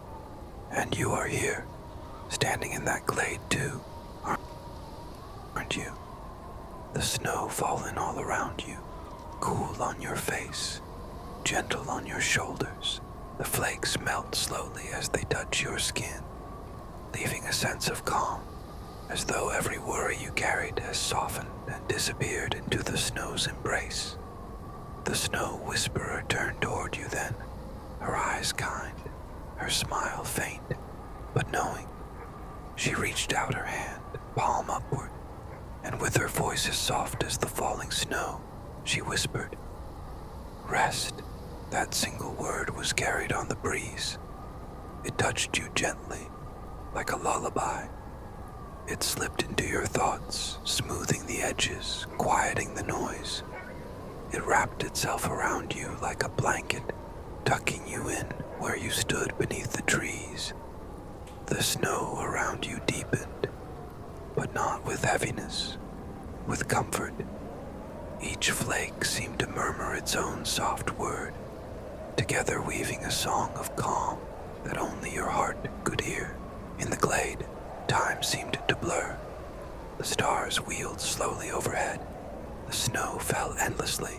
Speaker 1: And you are here, standing in that glade too, aren't you? The snow fallen all around you, cool on your face, gentle on your shoulders. The flakes melt slowly as they touch your skin, leaving a sense of calm, as though every worry you carried has softened and disappeared into the snow's embrace. The snow whisperer turned toward you then, her eyes kind, her smile faint, but knowing. She reached out her hand, palm upward, and with her voice as soft as the falling snow, she whispered, "Rest." That single word was carried on the breeze. It touched you gently, like a lullaby. It slipped into your thoughts, smoothing the edges, quieting the noise. It wrapped itself around you like a blanket, tucking you in where you stood beneath the trees. The snow around you deepened, but not with heaviness, with comfort. Each flake seemed to murmur its own soft word, together weaving a song of calm that only your heart could hear. In the glade, time seemed to blur. The stars wheeled slowly overhead. The snow fell endlessly,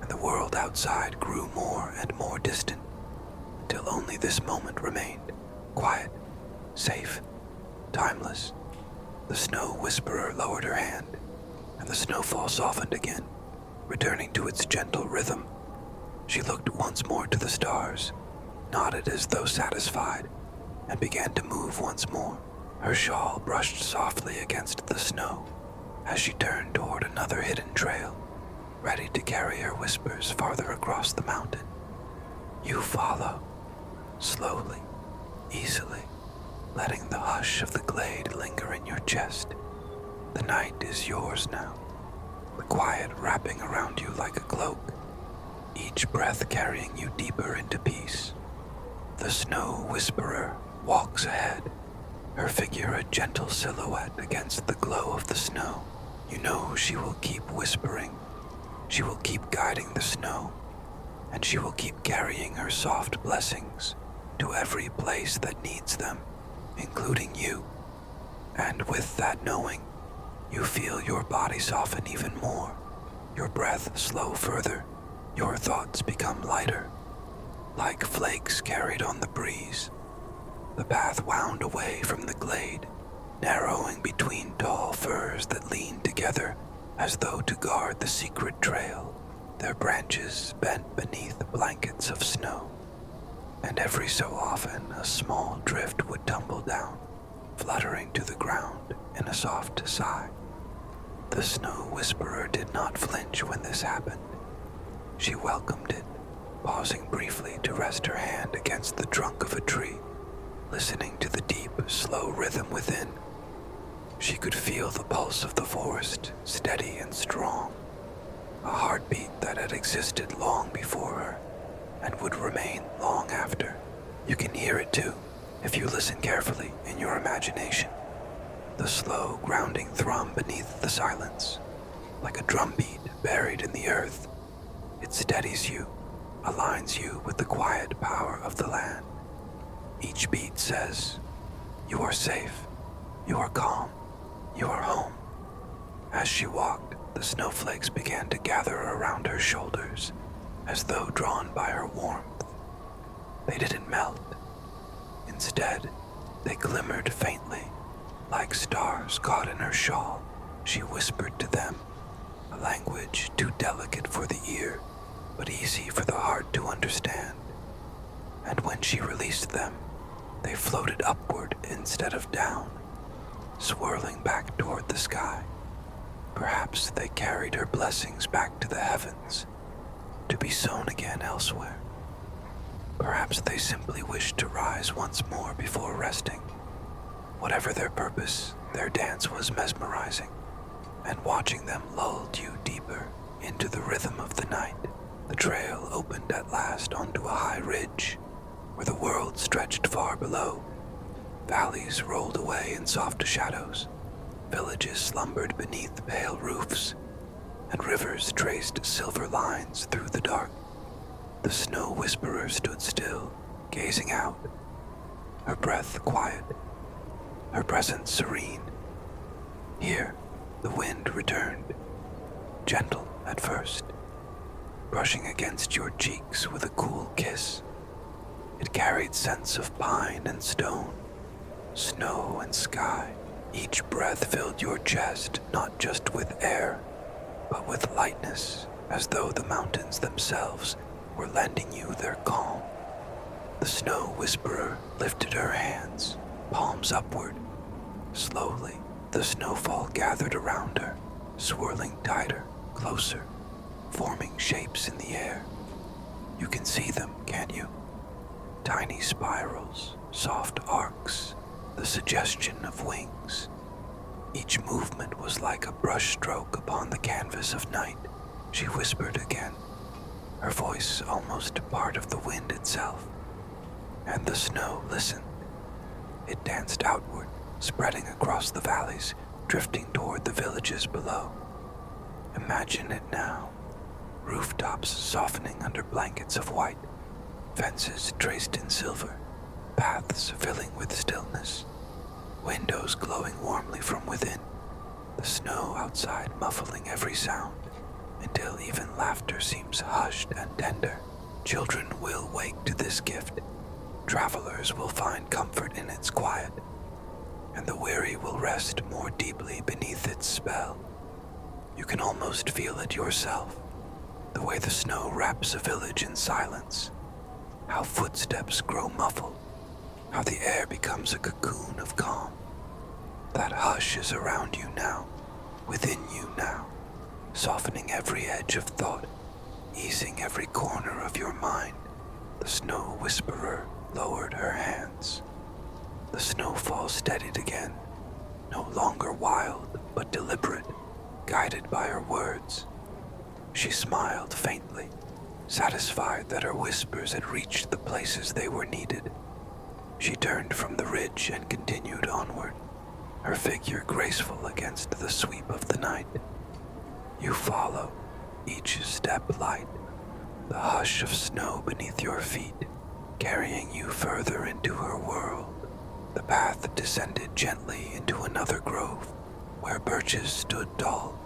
Speaker 1: and the world outside grew more and more distant, until only this moment remained, quiet, safe, timeless. The snow whisperer lowered her hand, and the snowfall softened again, returning to its gentle rhythm. She looked once more to the stars, nodded as though satisfied, and began to move once more. Her shawl brushed softly against the snow as she turned toward another hidden trail, ready to carry her whispers farther across the mountain. You follow, slowly, easily, letting the hush of the glade linger in your chest. The night is yours now, the quiet wrapping around you like a cloak, each breath carrying you deeper into peace. The snow whisperer walks ahead, her figure a gentle silhouette against the glow of the snow. You know she will keep whispering, she will keep guiding the snow, and she will keep carrying her soft blessings to every place that needs them, including you. And with that knowing, you feel your body soften even more, your breath slow further, your thoughts become lighter, like flakes carried on the breeze. The path wound away from the glade, narrowing between tall firs that leaned together as though to guard the secret trail, their branches bent beneath blankets of snow. And every so often a small drift would tumble down, fluttering to the ground in a soft sigh. The snow whisperer did not flinch when this happened. She welcomed it, pausing briefly to rest her hand against the trunk of a tree, listening to the deep, slow rhythm within. She could feel the pulse of the forest, steady and strong, a heartbeat that had existed long before her and would remain long after. You can hear it too, if you listen carefully in your imagination. The slow, grounding thrum beneath the silence, like a drumbeat buried in the earth. It steadies you, aligns you with the quiet power of the land. Each beat says, you are safe, you are calm, you are home. As she walked, the snowflakes began to gather around her shoulders, as though drawn by her warmth. They didn't melt. Instead, they glimmered faintly, like stars caught in her shawl. She whispered to them, a language too delicate for the ear, but easy for the heart to understand. And when she released them, they floated upward instead of down, swirling back toward the sky. Perhaps they carried her blessings back to the heavens, to be sown again elsewhere. Perhaps they simply wished to rise once more before resting. Whatever their purpose, their dance was mesmerizing, and watching them lulled you deeper into the rhythm of the night. The trail opened at last onto a high ridge, where the world stretched far below. Valleys rolled away in soft shadows, villages slumbered beneath pale roofs, and rivers traced silver lines through the dark. The snow whisperer stood still, gazing out, her breath quiet, her presence serene. Here, the wind returned, gentle at first, brushing against your cheeks with a cool kiss. It carried scents of pine and stone, snow and sky. Each breath filled your chest, not just with air, but with lightness, as though the mountains themselves were lending you their calm. The snow whisperer lifted her hands, palms upward. Slowly, the snowfall gathered around her, swirling tighter, closer, forming shapes in the air. You can see them, can't you? Tiny spirals, soft arcs, the suggestion of wings. Each movement was like a brushstroke upon the canvas of night. She whispered again, her voice almost part of the wind itself. And the snow listened. It danced outward, spreading across the valleys, drifting toward the villages below. Imagine it now. Rooftops softening under blankets of white, fences traced in silver, paths filling with stillness, windows glowing warmly from within. the snow outside muffling every sound until even laughter seems hushed and tender. Children will wake to this gift. Travelers will find comfort in its quiet, and the weary will rest more deeply beneath its spell. You can almost feel it yourself, the way the snow wraps a village in silence, how footsteps grow muffled, how the air becomes a cocoon of calm. That hush is around you now, within you now, softening every edge of thought, easing every corner of your mind. The snow whisperer lowered her hands. The snowfall steadied again, no longer wild but deliberate, guided by her words. She smiled faintly, satisfied that her whispers had reached the places they were needed. She turned from the ridge and continued onward, her figure graceful against the sweep of the night. You follow, each step light, the hush of snow beneath your feet, carrying you further into her world. The path descended gently into another grove, where birches stood tall,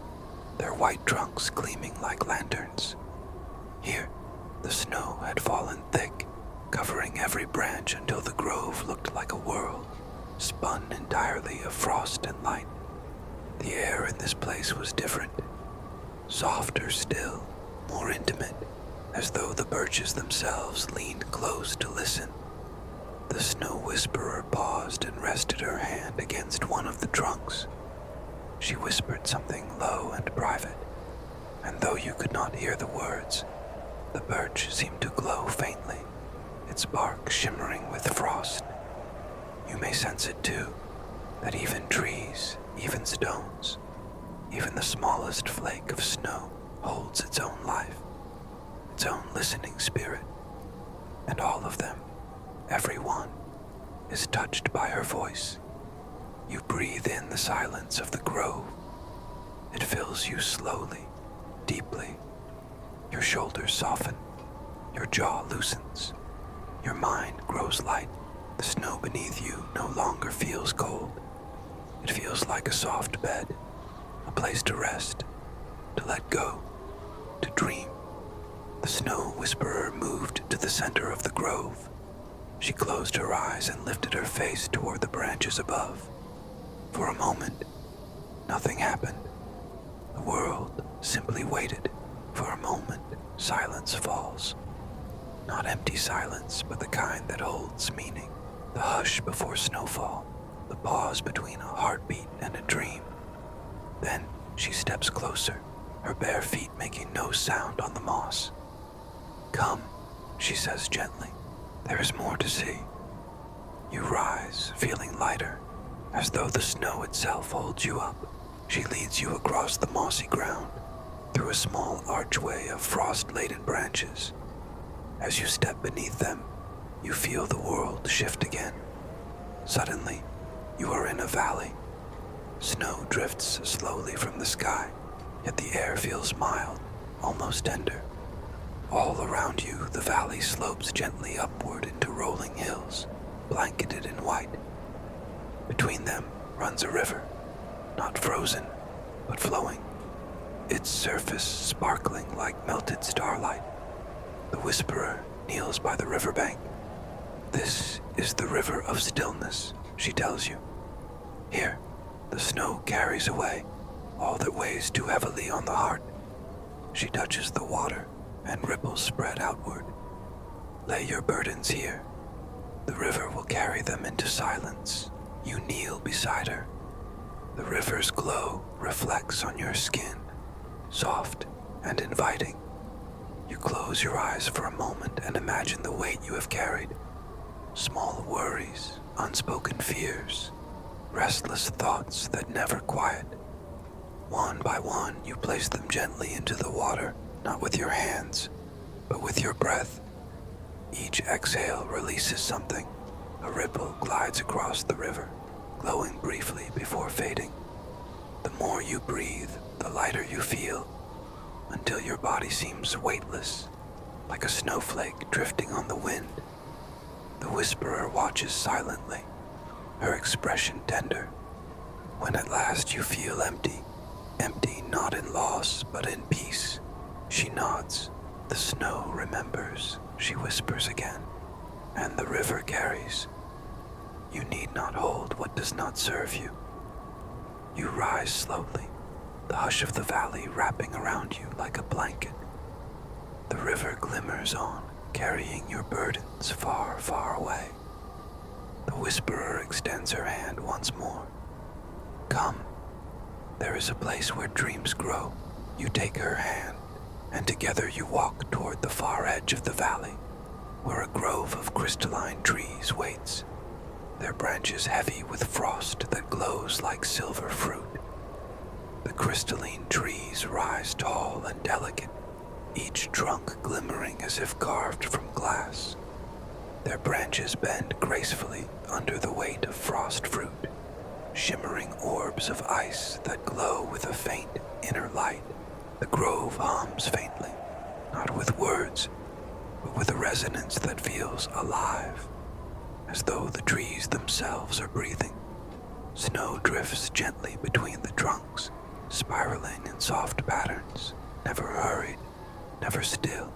Speaker 1: their white trunks gleaming like lanterns. Here, the snow had fallen thick, covering every branch until the grove looked like a world, spun entirely of frost and light. The air in this place was different, softer still, more intimate, as though the birches themselves leaned close to listen. The snow whisperer paused and rested her hand against one of the trunks. She whispered something low and private, and though you could not hear the words, the birch seemed to glow faintly, its bark shimmering with frost. You may sense it too, that even trees, even stones, even the smallest flake of snow holds its own life, its own listening spirit, and all of them, every one, is touched by her voice. You breathe in the silence of the grove. It fills you slowly, deeply. Your shoulders soften, your jaw loosens, your mind grows light. The snow beneath you no longer feels cold. It feels like a soft bed, a place to rest, to let go, to dream. The snow whisperer moved to the center of the grove. She closed her eyes and lifted her face toward the branches above. For a moment, nothing happened. The world simply waited. For a moment, silence falls. Not empty silence, but the kind that holds meaning. The hush before snowfall, the pause between a heartbeat and a dream. Then she steps closer, her bare feet making no sound on the moss. "Come," she says gently. "There is more to see." You rise, feeling lighter, as though the snow itself holds you up. She leads you across the mossy ground, through a small archway of frost-laden branches. As you step beneath them, you feel the world shift again. Suddenly, you are in a valley. Snow drifts slowly from the sky, yet the air feels mild, almost tender. All around you, the valley slopes gently upward into rolling hills, blanketed in white. Between them runs a river, not frozen, but flowing, its surface sparkling like melted starlight. The whisperer kneels by the riverbank. "This is the river of stillness," she tells you. "Here, the snow carries away all that weighs too heavily on the heart." She touches the water, and ripples spread outward. "Lay your burdens here. The river will carry them into silence." You kneel beside her. The river's glow reflects on your skin, soft and inviting. You close your eyes for a moment and imagine the weight you have carried. Small worries, unspoken fears, restless thoughts that never quiet. One by one, you place them gently into the water, not with your hands, but with your breath. Each exhale releases something. A ripple glides across the river, glowing briefly before fading. The more you breathe, the lighter you feel, until your body seems weightless, like a snowflake drifting on the wind. The whisperer watches silently, her expression tender. When at last you feel empty, empty not in loss but in peace, she nods. The snow remembers, she whispers again, and the river carries. You need not hold what does not serve you. You rise slowly, the hush of the valley wrapping around you like a blanket. The river glimmers on, carrying your burdens far, far away. The whisperer extends her hand once more. Come, there is a place where dreams grow. You take her hand, and together you walk toward the far edge of the valley, where a grove of crystalline trees waits, their branches heavy with frost that glows like silver fruit. The crystalline trees rise tall and delicate, each trunk glimmering as if carved from glass. Their branches bend gracefully under the weight of frost fruit, shimmering orbs of ice that glow with a faint inner light. The grove hums faintly, not with words, but with a resonance that feels alive, as though the trees themselves are breathing. Snow drifts gently between the trunks, spiraling in soft patterns, never hurried, never still.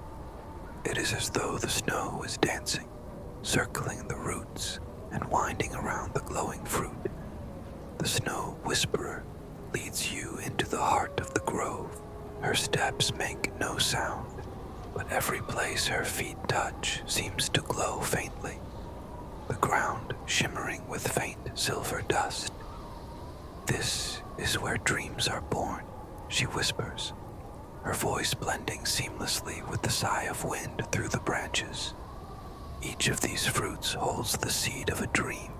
Speaker 1: It is as though the snow is dancing, circling the roots and winding around the glowing fruit. The snow whisperer leads you into the heart of the grove. Her steps make no sound, but every place her feet touch seems to glow faintly, the ground shimmering with faint silver dust. This is where dreams are born, she whispers, her voice blending seamlessly with the sigh of wind through the branches. Each of these fruits holds the seed of a dream,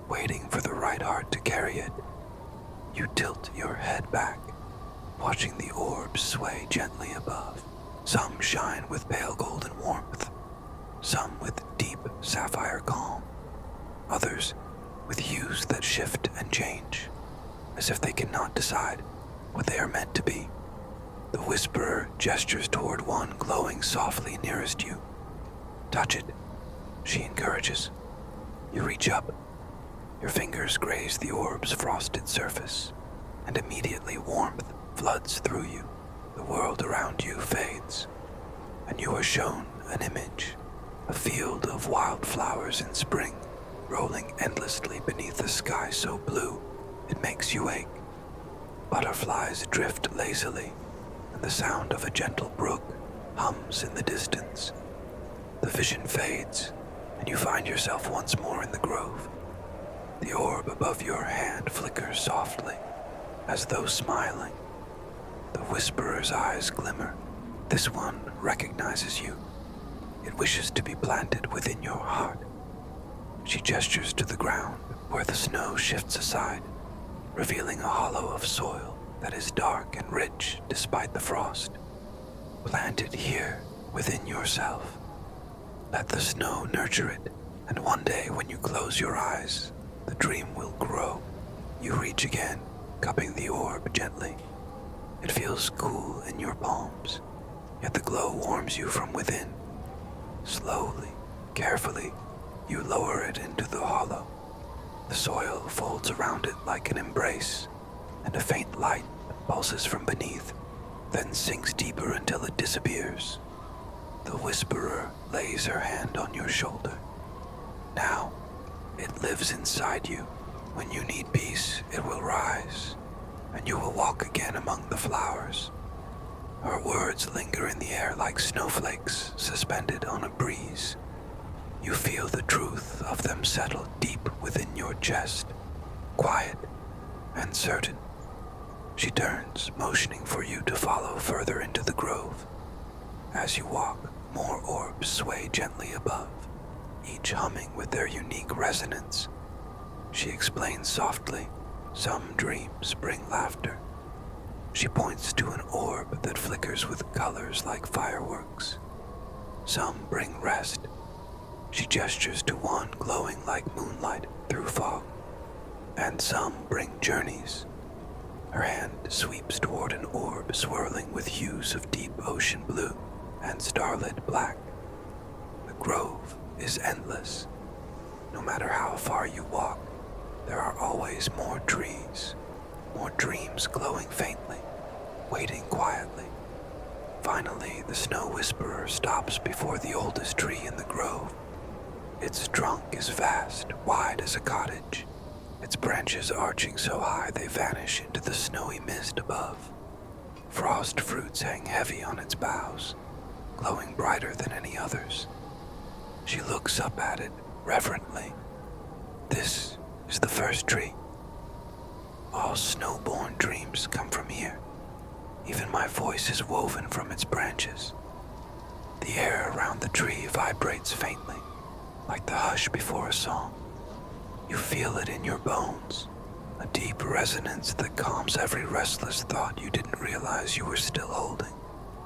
Speaker 1: waiting for the right heart to carry it. You tilt your head back, watching the orbs sway gently above. Some shine with pale golden warmth, some with deep sapphire calm, others with hues that shift and change, as if they cannot decide what they are meant to be. The whisperer gestures toward one glowing softly nearest you. Touch it, she encourages. You reach up. Your fingers graze the orb's frosted surface, and immediately warmth floods through you. The world around you fades, and you are shown an image, a field of wildflowers in spring, rolling endlessly beneath a sky so blue it makes you ache. Butterflies drift lazily, and the sound of a gentle brook hums in the distance. The vision fades, and you find yourself once more in the grove. The orb above your hand flickers softly, as though smiling. The whisperer's eyes glimmer. This one recognizes you. It wishes to be planted within your heart. She gestures to the ground, where the snow shifts aside, revealing a hollow of soil that is dark and rich despite the frost. Plant it here, within yourself. Let the snow nurture it, and one day when you close your eyes, the dream will grow. You reach again, cupping the orb gently. It feels cool in your palms, yet the glow warms you from within. Slowly, carefully, you lower it into the hollow. The soil folds around it like an embrace, and a faint light pulses from beneath, then sinks deeper until it disappears. The whisperer lays her hand on your shoulder. Now, it lives inside you. When you need peace, it will rise, and you will walk again among the flowers. Her words linger in the air like snowflakes suspended on a breeze. You feel the truth of them settle deep within your chest, quiet and certain. She turns, motioning for you to follow further into the grove. As you walk, more orbs sway gently above, each humming with their unique resonance. She explains softly, some dreams bring laughter. She points to an orb that flickers with colors like fireworks. Some bring rest. She gestures to one glowing like moonlight through fog. And some bring journeys. Her hand sweeps toward an orb swirling with hues of deep ocean blue and starlit black. The grove is endless. No matter how far you walk, There are always more trees, more dreams glowing faintly, waiting quietly. Finally, the Snow Whisperer stops before the oldest tree in the grove. Its trunk is vast, wide as a cottage, its branches arching so high they vanish into the snowy mist above. Frost fruits hang heavy on its boughs, glowing brighter than any others. She looks up at it reverently. This is the first tree. All snow-born dreams come from here. Even my voice is woven from its branches. The air around the tree vibrates faintly, like the hush before a song. You feel it in your bones, a deep resonance that calms every restless thought you didn't realize you were still holding.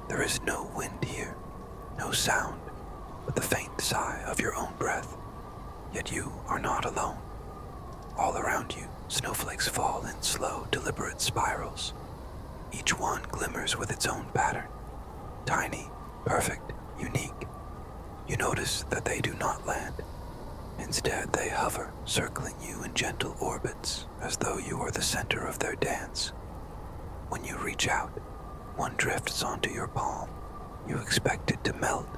Speaker 1: There is no wind here, no sound, but the faint sigh of your own breath. Yet you are not alone. All around you, snowflakes fall in slow, deliberate spirals. Each one glimmers with its own pattern. Tiny, perfect, unique. You notice that they do not land. Instead, they hover, circling you in gentle orbits, as though you are the center of their dance. When you reach out, one drifts onto your palm. You expect it to melt,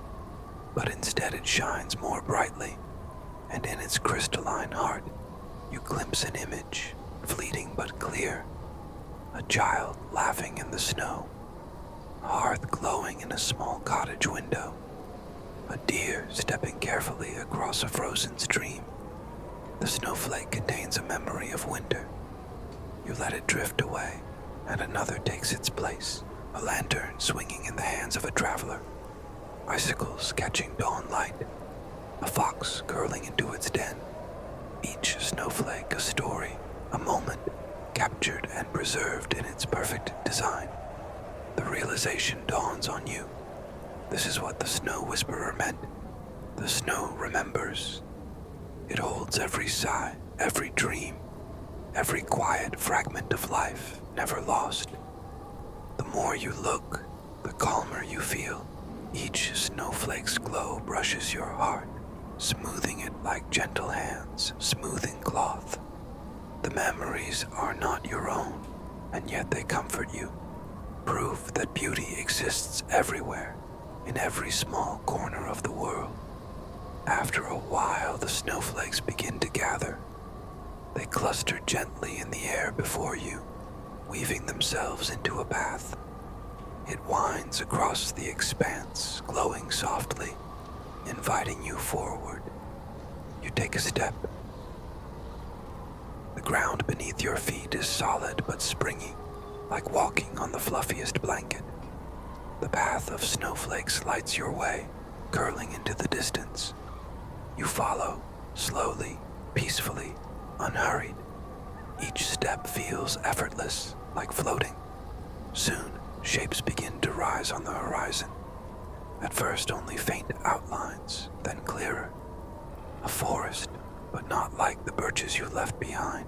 Speaker 1: but instead it shines more brightly, and in its crystalline heart, you glimpse an image, fleeting but clear. A child laughing in the snow, a hearth glowing in a small cottage window, a deer stepping carefully across a frozen stream. The snowflake contains a memory of winter. You let it drift away, and another takes its place, a lantern swinging in the hands of a traveler, icicles catching dawn light, a fox curling into its den. Each snowflake a story, a moment, captured and preserved in its perfect design. The realization dawns on you. This is what the Snow Whisperer meant. The snow remembers. It holds every sigh, every dream, every quiet fragment of life never lost. The more you look, the calmer you feel. Each snowflake's glow brushes your heart, smoothing it like gentle hands smoothing cloth. The memories are not your own, and yet they comfort you. Proof that beauty exists everywhere, in every small corner of the world. After a while, the snowflakes begin to gather. They cluster gently in the air before you, weaving themselves into a path. It winds across the expanse, glowing softly, inviting you forward. You take a step. The ground beneath your feet is solid but springy, like walking on the fluffiest blanket. The path of snowflakes lights your way, curling into the distance. You follow, slowly, peacefully, unhurried. Each step feels effortless, like floating. Soon, shapes begin to rise on the horizon. At first only faint outlines, then clearer. A forest, but not like the birches you left behind.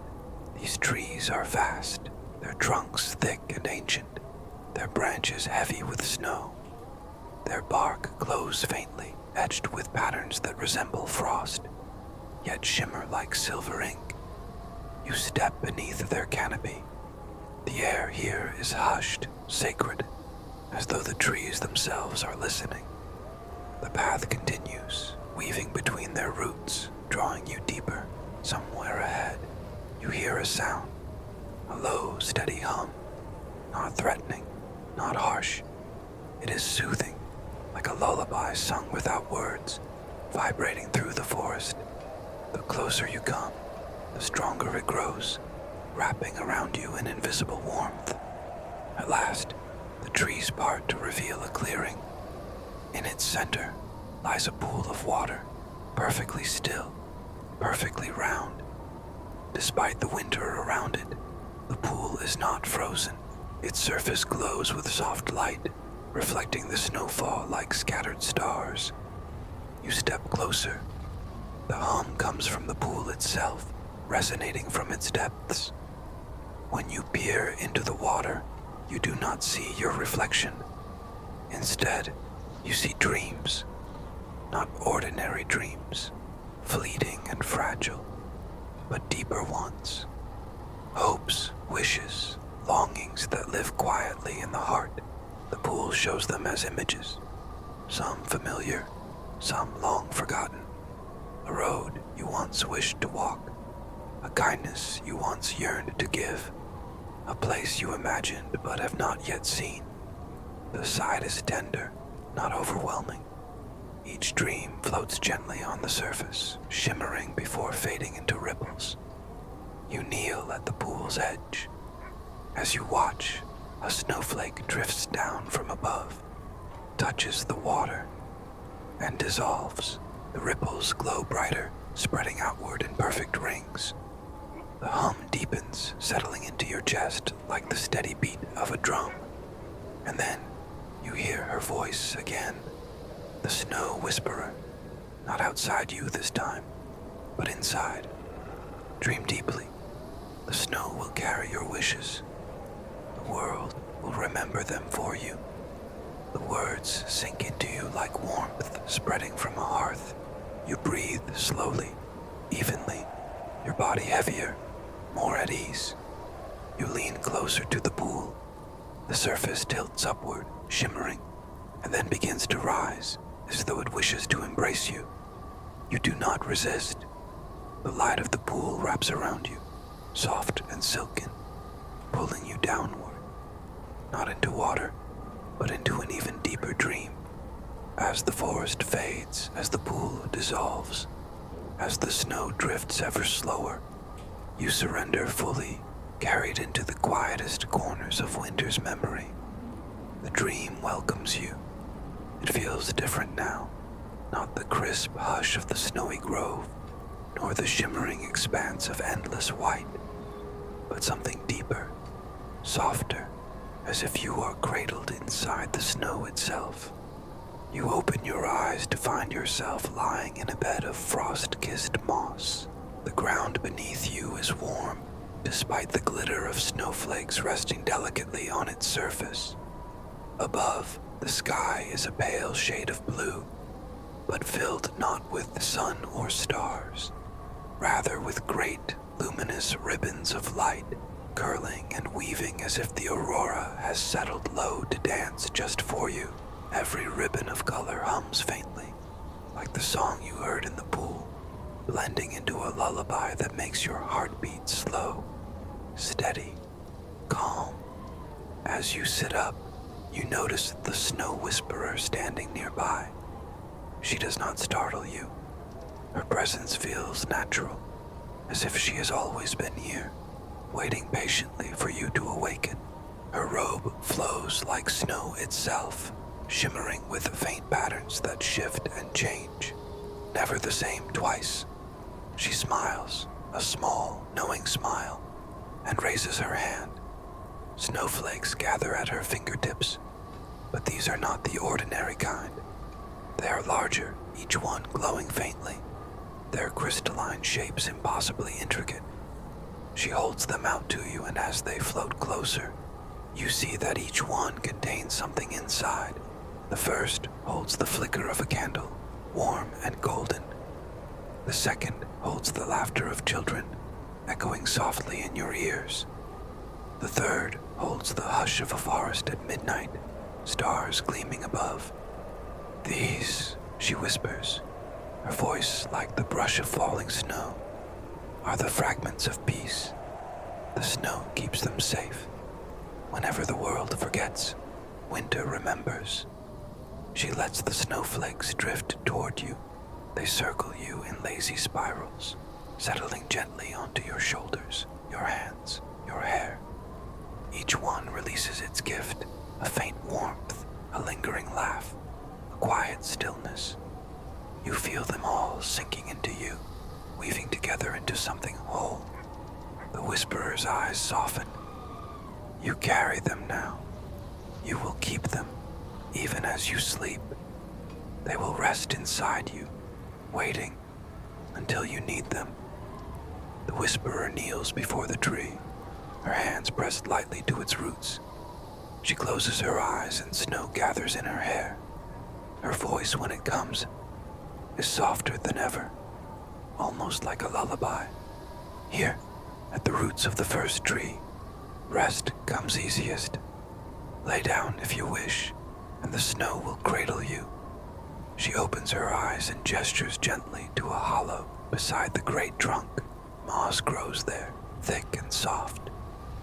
Speaker 1: These trees are vast, their trunks thick and ancient, their branches heavy with snow. Their bark glows faintly, etched with patterns that resemble frost, yet shimmer like silver ink. You step beneath their canopy. The air here is hushed, sacred, as though the trees themselves are listening. The path continues, weaving between their roots, drawing you deeper. Somewhere ahead, you hear a sound, a low, steady hum, not threatening, not harsh. It is soothing, like a lullaby sung without words, vibrating through the forest. The closer you come, the stronger it grows, wrapping around you in invisible warmth. At last, the trees part to reveal a clearing. In its center lies a pool of water, perfectly still, perfectly round. Despite the winter around it, the pool is not frozen. Its surface glows with soft light, reflecting the snowfall like scattered stars. You step closer. The hum comes from the pool itself, resonating from its depths. When you peer into the water, you do not see your reflection. Instead, you see dreams, not ordinary dreams, fleeting and fragile. but deeper ones. Hopes, wishes, longings that live quietly in the heart. The pool shows them as images, some familiar, some long forgotten. A road you once wished to walk, a kindness you once yearned to give, a place you imagined but have not yet seen. The sight is tender, not overwhelming. Each dream floats gently on the surface, shimmering before fading into ripples. You kneel at the pool's edge. As you watch, a snowflake drifts down from above, touches the water, and dissolves. The ripples glow brighter, spreading outward in perfect rings. The hum deepens, settling into your chest like the steady beat of a drum. And then you hear her voice again, the snow whisperer, not outside you this time, but inside. Dream deeply. The snow will carry your wishes. The world will remember them for you. The words sink into you like warmth spreading from a hearth. You breathe slowly, evenly, your body heavier, more at ease. You lean closer to the pool. The surface tilts upward, shimmering, and then begins to rise, as though it wishes to embrace you. You do not resist. The light of the pool wraps around you, soft and silken, pulling you downward, not into water, but into an even deeper dream. As the forest fades, as the pool dissolves, as the snow drifts ever slower, you surrender fully, carried into the quietest corners of winter's memory. The dream welcomes you. It feels different now, not the crisp hush of the snowy grove, nor the shimmering expanse of endless white, but something deeper, softer, as if you are cradled inside the snow itself. You open your eyes to find yourself lying in a bed of frost-kissed moss. The ground beneath you is warm, despite the glitter of snowflakes resting delicately on its surface. Above, the sky is a pale shade of blue, but filled not with sun or stars, rather with great, luminous ribbons of light, curling and weaving as if the aurora has settled low to dance just for you. Every ribbon of color hums faintly, like the song you heard in the pool, blending into a lullaby that makes your heart beat slow, steady, calm. As you sit up, you notice the snow whisperer standing nearby. She does not startle you. Her presence feels natural, as if she has always been here, waiting patiently for you to awaken. Her robe flows like snow itself, shimmering with faint patterns that shift and change, never the same twice. She smiles, a small, knowing smile, and raises her hand. Snowflakes gather at her fingertips, but these are not the ordinary kind. They are larger, each one glowing faintly, their crystalline shapes impossibly intricate. She holds them out to you, and as they float closer, you see that each one contains something inside. The first holds the flicker of a candle, warm and golden. The second holds the laughter of children, echoing softly in your ears. The third holds the hush of a forest at midnight, stars gleaming above. These, she whispers, her voice like the brush of falling snow, are the fragments of peace. The snow keeps them safe. Whenever the world forgets, winter remembers. She lets the snowflakes drift toward you. They circle you in lazy spirals, settling gently onto your shoulders, your hands, your hair. Each one releases its gift, a faint warmth, a lingering laugh, a quiet stillness. You feel them all sinking into you, weaving together into something whole. The whisperer's eyes soften. You carry them now. You will keep them, even as you sleep. They will rest inside you, waiting until you need them. The whisperer kneels before the tree, her hands pressed lightly to its roots. She closes her eyes and snow gathers in her hair. Her voice, when it comes, is softer than ever, almost like a lullaby. Here, at the roots of the first tree, rest comes easiest. Lay down if you wish, and the snow will cradle you. She opens her eyes and gestures gently to a hollow beside the great trunk. Moss grows there, thick and soft,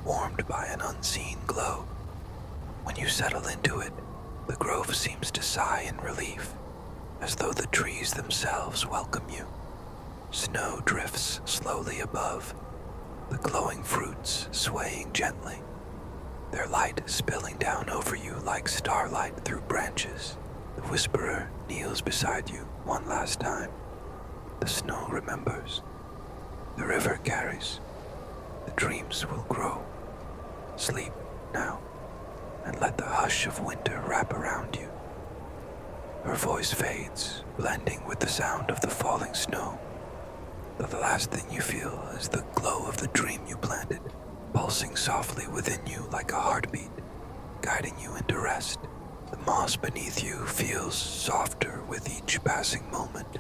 Speaker 1: warmed by an unseen glow. When you settle into it, the grove seems to sigh in relief, as though the trees themselves welcome you. Snow drifts slowly above, the glowing fruits swaying gently, their light spilling down over you like starlight through branches. The whisperer kneels beside you one last time. The snow remembers. The river carries. The dreams will grow. Sleep now, and let the hush of winter wrap around you. Her voice fades, blending with the sound of the falling snow. But the last thing you feel is the glow of the dream you planted, pulsing softly within you like a heartbeat, guiding you into rest. The moss beneath you feels softer with each passing moment,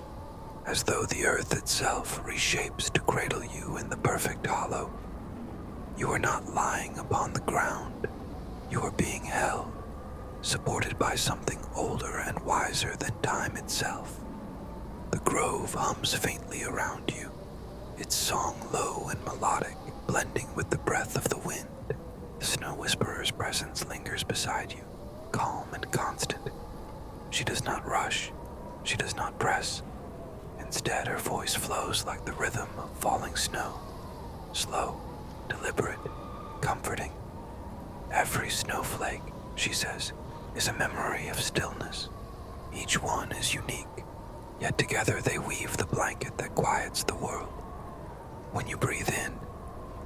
Speaker 1: as though the earth itself reshapes to cradle you in the perfect hollow. You are not lying upon the ground. You are being held, supported by something older and wiser than time itself. The grove hums faintly around you, its song low and melodic, blending with the breath of the wind. The snow whisperer's presence lingers beside you, calm and constant. She does not rush. She does not press. Instead, her voice flows like the rhythm of falling snow, slow, deliberate, comforting. Every snowflake, she says, is a memory of stillness. Each one is unique, yet together they weave the blanket that quiets the world. When you breathe in,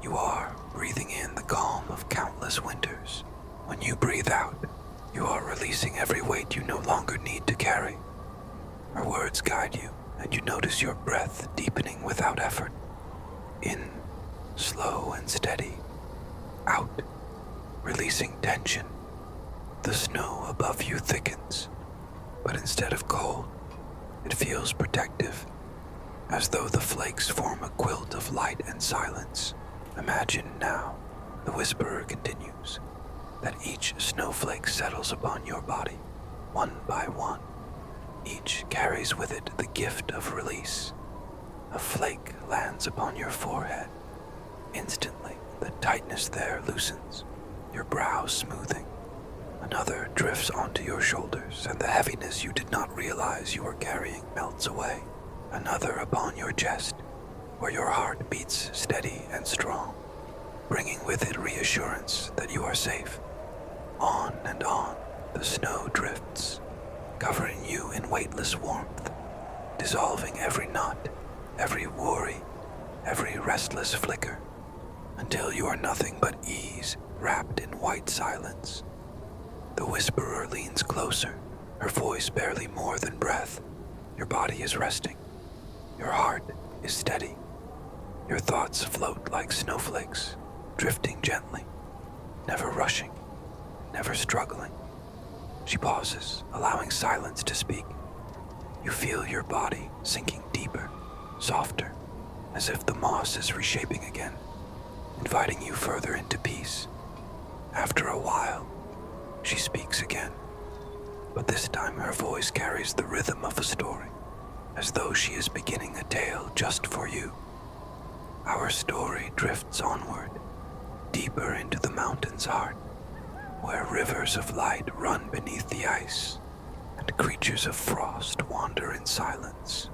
Speaker 1: you are breathing in the calm of countless winters. When you breathe out, you are releasing every weight you no longer need to carry. Her words guide you, and you notice your breath deepening without effort. In, slow and steady. Out, releasing tension. The snow above you thickens, but instead of cold, it feels protective, as though the flakes form a quilt of light and silence. Imagine now, the whisperer continues, that each snowflake settles upon your body, one by one. Each carries with it the gift of release. A flake lands upon your forehead. Instantly, the tightness there loosens, your brow smoothing. Another drifts onto your shoulders, and the heaviness you did not realize you were carrying melts away. Another upon your chest, where your heart beats steady and strong, bringing with it reassurance that you are safe. On and on, the snow drifts, covering you in weightless warmth, dissolving every knot, every worry, every restless flicker, until you are nothing but ease wrapped in white silence. The whisperer leans closer, her voice barely more than breath. Your body is resting. Your heart is steady. Your thoughts float like snowflakes, drifting gently, never rushing, never struggling. She pauses, allowing silence to speak. You feel your body sinking deeper, softer, as if the moss is reshaping again, inviting you further into peace. After a while, she speaks again, but this time her voice carries the rhythm of a story, as though she is beginning a tale just for you. Our story drifts onward, deeper into the mountain's heart, where rivers of light run beneath the ice, and creatures of frost wander in silence.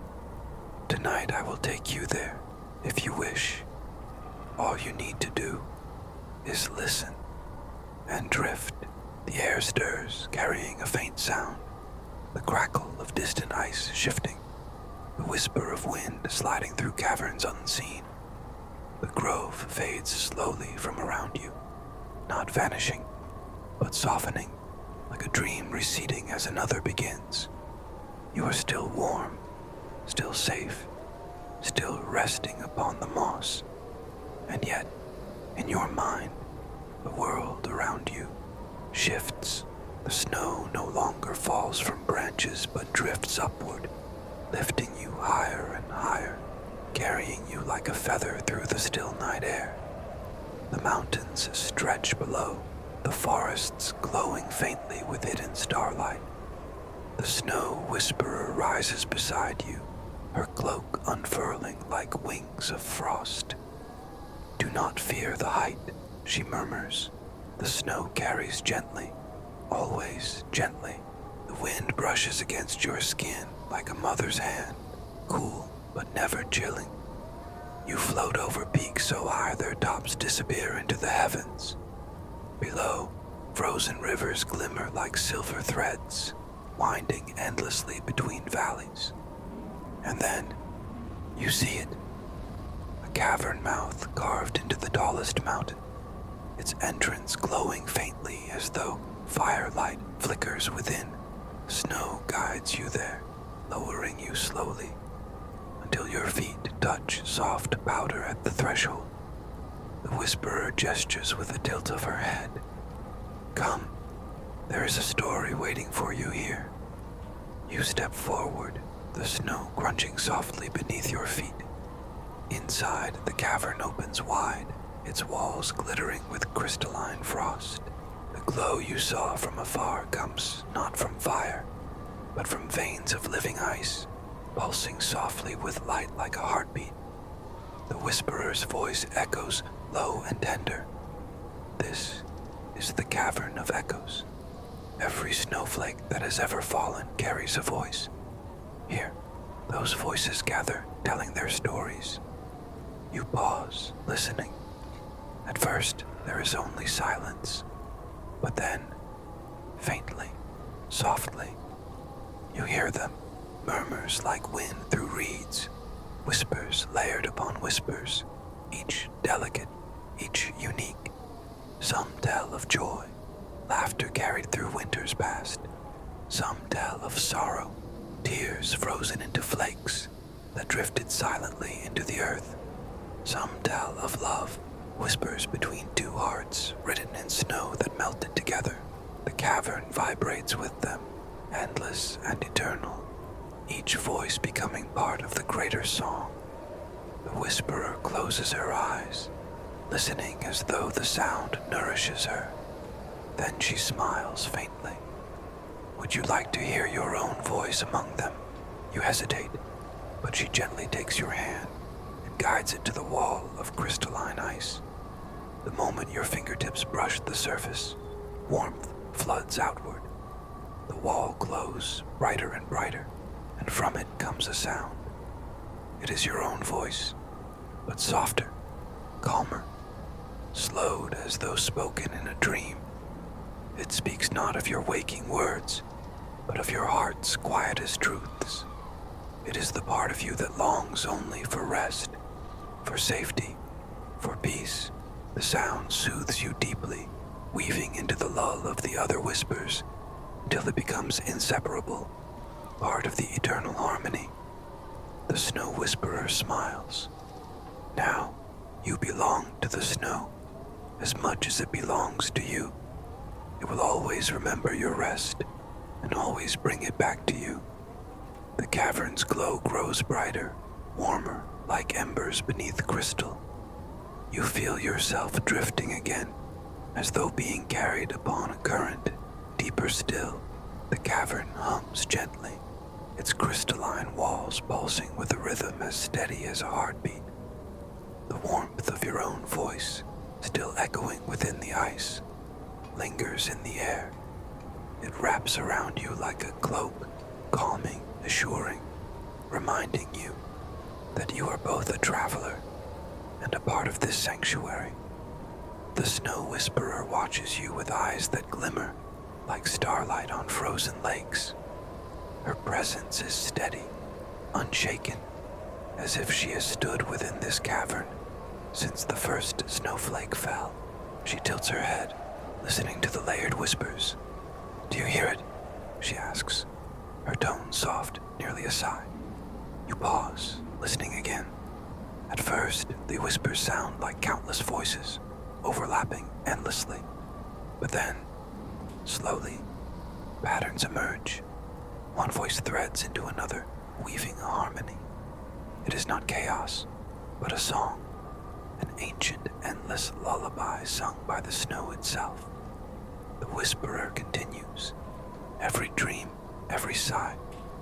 Speaker 1: Tonight I will take you there, if you wish. All you need to do is listen and drift. The air stirs, carrying a faint sound, the crackle of distant ice shifting, the whisper of wind sliding through caverns unseen. The grove fades slowly from around you, not vanishing, but softening, like a dream receding as another begins. You are still warm, still safe, still resting upon the moss, and yet, in your mind, the world around you shifts. The snow no longer falls from branches but drifts upward, lifting you higher and higher, carrying you like a feather through the still night air. The mountains stretch below, the forests glowing faintly with hidden starlight. The snow whisperer rises beside you, her cloak unfurling like wings of frost. "Do not fear the height," she murmurs. "The snow carries gently, always gently. The wind brushes against your skin like a mother's hand, cool but never chilling. You float over peaks so high their tops disappear into the heavens. Below, frozen rivers glimmer like silver threads, winding endlessly between valleys. And then, you see it. A cavern mouth carved into the tallest mountain, its entrance glowing faintly as though firelight flickers within. Snow guides you there, lowering you slowly, until your feet touch soft powder at the threshold. The whisperer gestures with a tilt of her head. "Come, there is a story waiting for you here." You step forward, the snow crunching softly beneath your feet. Inside, the cavern opens wide, its walls glittering with crystalline frost. The glow you saw from afar comes not from fire, but from veins of living ice, pulsing softly with light like a heartbeat. The whisperer's voice echoes low and tender. This is the cavern of echoes. Every snowflake that has ever fallen carries a voice. Here, those voices gather, telling their stories. You pause, listening. At first, there is only silence. But then, faintly, softly, you hear them, murmurs like wind through reeds, whispers layered upon whispers, each delicate, each unique. Some tell of joy, laughter carried through winters past. Some tell of sorrow, tears frozen into flakes that drifted silently into the earth. Some tell of love, whispers between two hearts written in snow that melted together. The cavern vibrates with them, endless and eternal, each voice becoming part of the greater song. The whisperer closes her eyes, listening as though the sound nourishes her. Then she smiles faintly. "Would you like to hear your own voice among them?" You hesitate, but she gently takes your hand and guides it to the wall of crystalline ice. The moment your fingertips brush the surface, warmth floods outward. The wall glows brighter and brighter, and from it comes a sound. It is your own voice, but softer, calmer, slowed as though spoken in a dream. It speaks not of your waking words, but of your heart's quietest truths. It is the part of you that longs only for rest, for safety, for peace. The sound soothes you deeply, weaving into the lull of the other whispers, until it becomes inseparable, part of the eternal harmony. The snow whisperer smiles. Now, you belong to the snow, as much as it belongs to you. It will always remember your rest, and always bring it back to you. The cavern's glow grows brighter, warmer, like embers beneath crystal. You feel yourself drifting again, as though being carried upon a current. Deeper still, the cavern hums gently, its crystalline walls pulsing with a rhythm as steady as a heartbeat. The warmth of your own voice, still echoing within the ice, lingers in the air. It wraps around you like a cloak, calming, assuring, reminding you that you are both a traveler and a part of this sanctuary. The snow whisperer watches you with eyes that glimmer like starlight on frozen lakes. Her presence is steady, unshaken, as if she has stood within this cavern since the first snowflake fell. She tilts her head, listening to the layered whispers. "Do you hear it?" she asks, her tone soft, nearly a sigh. You pause, listening again. At first, the whispers sound like countless voices, overlapping endlessly. But then, slowly, patterns emerge. One voice threads into another, weaving a harmony. It is not chaos, but a song, an ancient, endless lullaby sung by the snow itself. The whisperer continues. Every dream, every sigh,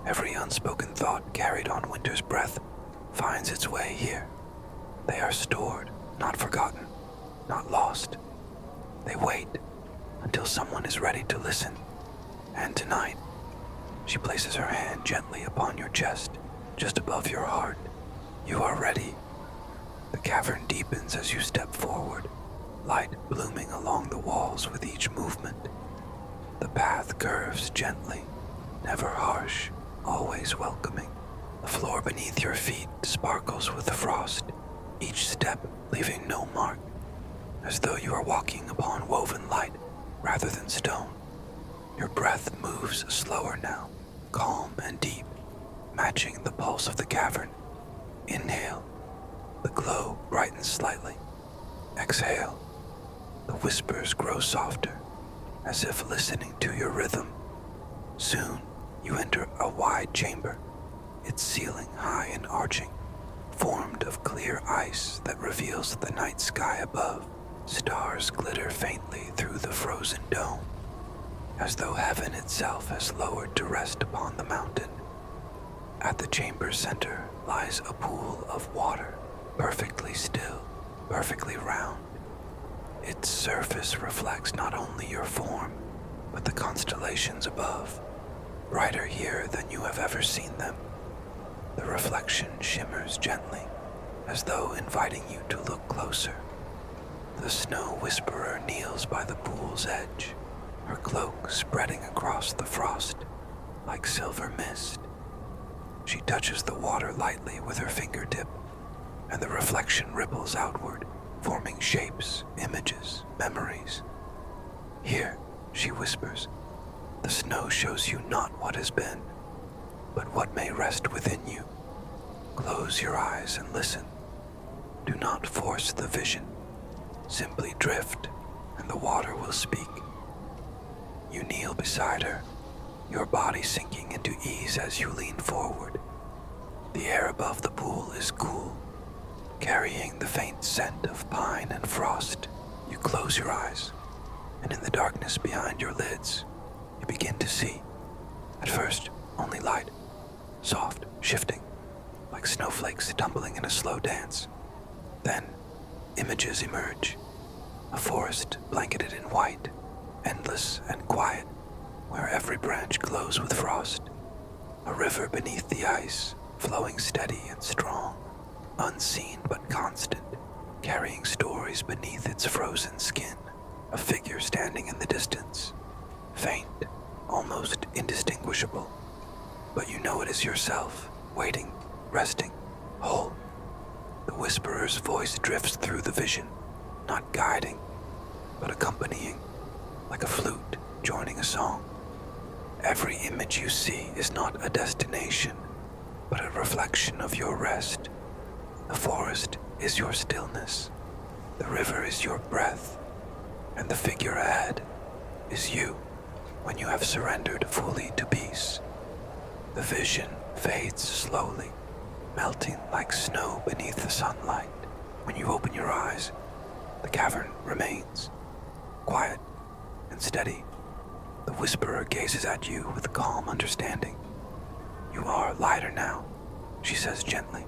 Speaker 1: every unspoken thought carried on winter's breath finds its way here. They are stored, not forgotten, not lost. They wait until someone is ready to listen. And tonight, she places her hand gently upon your chest, just above your heart. You are ready. The cavern deepens as you step forward, light blooming along the walls with each movement. The path curves gently, never harsh, always welcoming. The floor beneath your feet sparkles with the frost, each step leaving no mark, as though you are walking upon woven light rather than stone. Your breath moves slower now, calm and deep, matching the pulse of the cavern. Inhale, the glow brightens slightly. Exhale, the whispers grow softer, as if listening to your rhythm. Soon, you enter a wide chamber, its ceiling high and arching, formed of clear ice that reveals the night sky above. Stars glitter faintly through the frozen dome, as though heaven itself has lowered to rest upon the mountain. At the chamber's center lies a pool of water, perfectly still, perfectly round. Its surface reflects not only your form, but the constellations above, brighter here than you have ever seen them. The reflection shimmers gently, as though inviting you to look closer. The snow whisperer kneels by the pool's edge, her cloak spreading across the frost like silver mist. She touches the water lightly with her fingertip, and the reflection ripples outward, forming shapes, images, memories. Here, she whispers, the snow shows you not what has been, but what may rest within you. Close your eyes and listen. Do not force the vision. Simply drift, and the water will speak. You kneel beside her, your body sinking into ease as you lean forward. The air above the pool is cool, carrying the faint scent of pine and frost. You close your eyes, and in the darkness behind your lids, you begin to see. At first, only light, soft, shifting, like snowflakes tumbling in a slow dance. Then, images emerge. A forest blanketed in white, endless and quiet, where every branch glows with frost. A river beneath the ice, flowing steady and strong, unseen but constant, carrying stories beneath its frozen skin. A figure standing in the distance, faint, almost indistinguishable, but you know it is yourself, waiting, resting, whole. The whisperer's voice drifts through the vision, not guiding, but accompanying, like a flute joining a song. Every image you see is not a destination, but a reflection of your rest. The forest is your stillness, the river is your breath, and the figure ahead is you when you have surrendered fully to peace. The vision fades slowly, melting like snow beneath the sunlight. When you open your eyes, the cavern remains, quiet and steady. The whisperer gazes at you with calm understanding. You are lighter now, she says gently.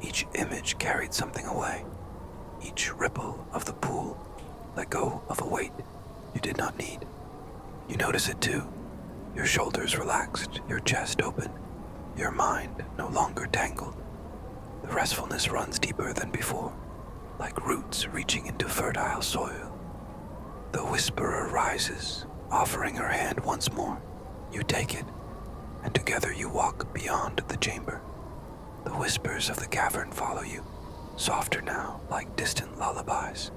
Speaker 1: Each image carried something away. Each ripple of the pool let go of a weight you did not need. You notice it too. Your shoulders relaxed, your chest open, your mind no longer tangled. The restfulness runs deeper than before, like roots reaching into fertile soil. The whisperer rises, offering her hand once more. You take it, and together you walk beyond the chamber. The whispers of the cavern follow you, softer now, like distant lullabies.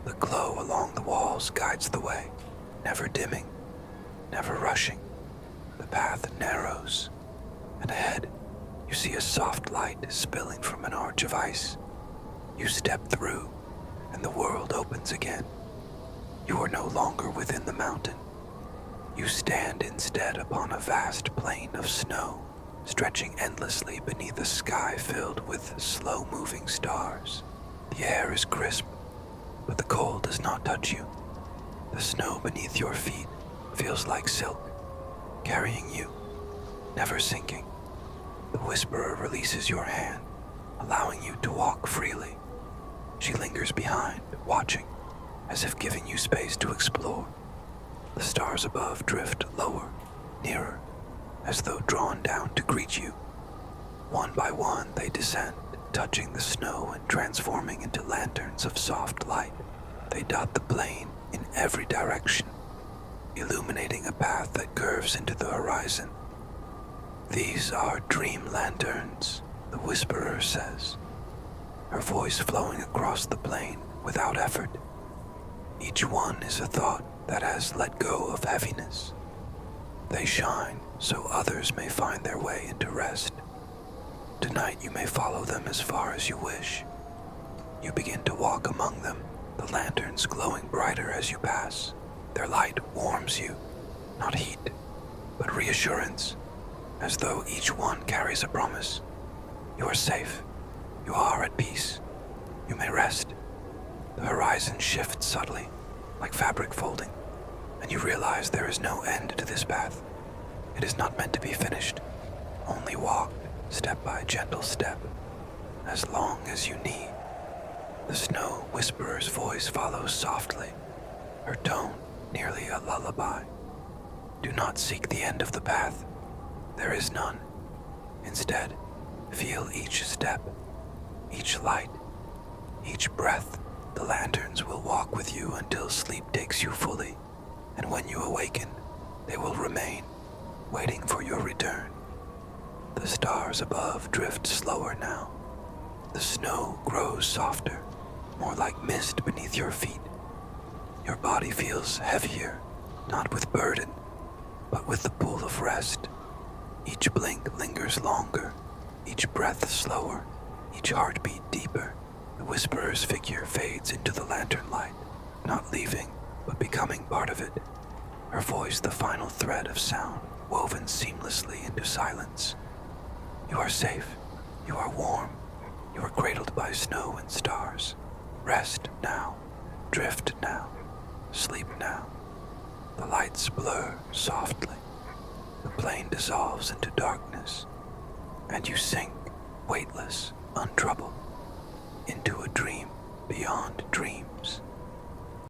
Speaker 1: The glow along the walls guides the way, never dimming, never rushing. The path narrows, and ahead you see a soft light spilling from an arch of ice. You step through, and the world opens again. You are no longer within the mountain. You stand instead upon a vast plain of snow, stretching endlessly beneath a sky filled with slow-moving stars. The air is crisp, but the cold does not touch you. The snow beneath your feet feels like silk, carrying you, never sinking. The Whisperer releases your hand, allowing you to walk freely. She lingers behind, watching, as if giving you space to explore. The stars above drift lower, nearer, as though drawn down to greet you. One by one they descend, touching the snow and transforming into lanterns of soft light. They dot the plain in every direction, illuminating a path that curves into the horizon. "These are dream lanterns," the Whisperer says, her voice flowing across the plain without effort. Each one is a thought that has let go of heaviness. They shine so others may find their way into rest. Tonight you may follow them as far as you wish. You begin to walk among them, the lanterns glowing brighter as you pass. Their light warms you, not heat, but reassurance, as though each one carries a promise. You are safe. You are at peace. You may rest. The horizon shifts subtly, like fabric folding, and you realize there is no end to this path. It is not meant to be finished, only walked, step by gentle step, as long as you need. The Snow Whisperer's voice follows softly, her tone nearly a lullaby. Do not seek the end of the path. There is none. Instead, feel each step, each light, each breath. The lanterns will walk with you until sleep takes you fully, and when you awaken, they will remain, waiting for your return. The stars above drift slower now. The snow grows softer, more like mist beneath your feet. Your body feels heavier, not with burden, but with the pull of rest. Each blink lingers longer, each breath slower, each heartbeat deeper. The Whisperer's figure fades into the lantern light, not leaving, but becoming part of it. Her voice the final thread of sound, woven seamlessly into silence. You are safe. You are warm. You are cradled by snow and stars. Rest now. Drift now. Sleep now. The lights blur softly. The plain dissolves into darkness, and you sink, weightless, untroubled, into a dream beyond dreams.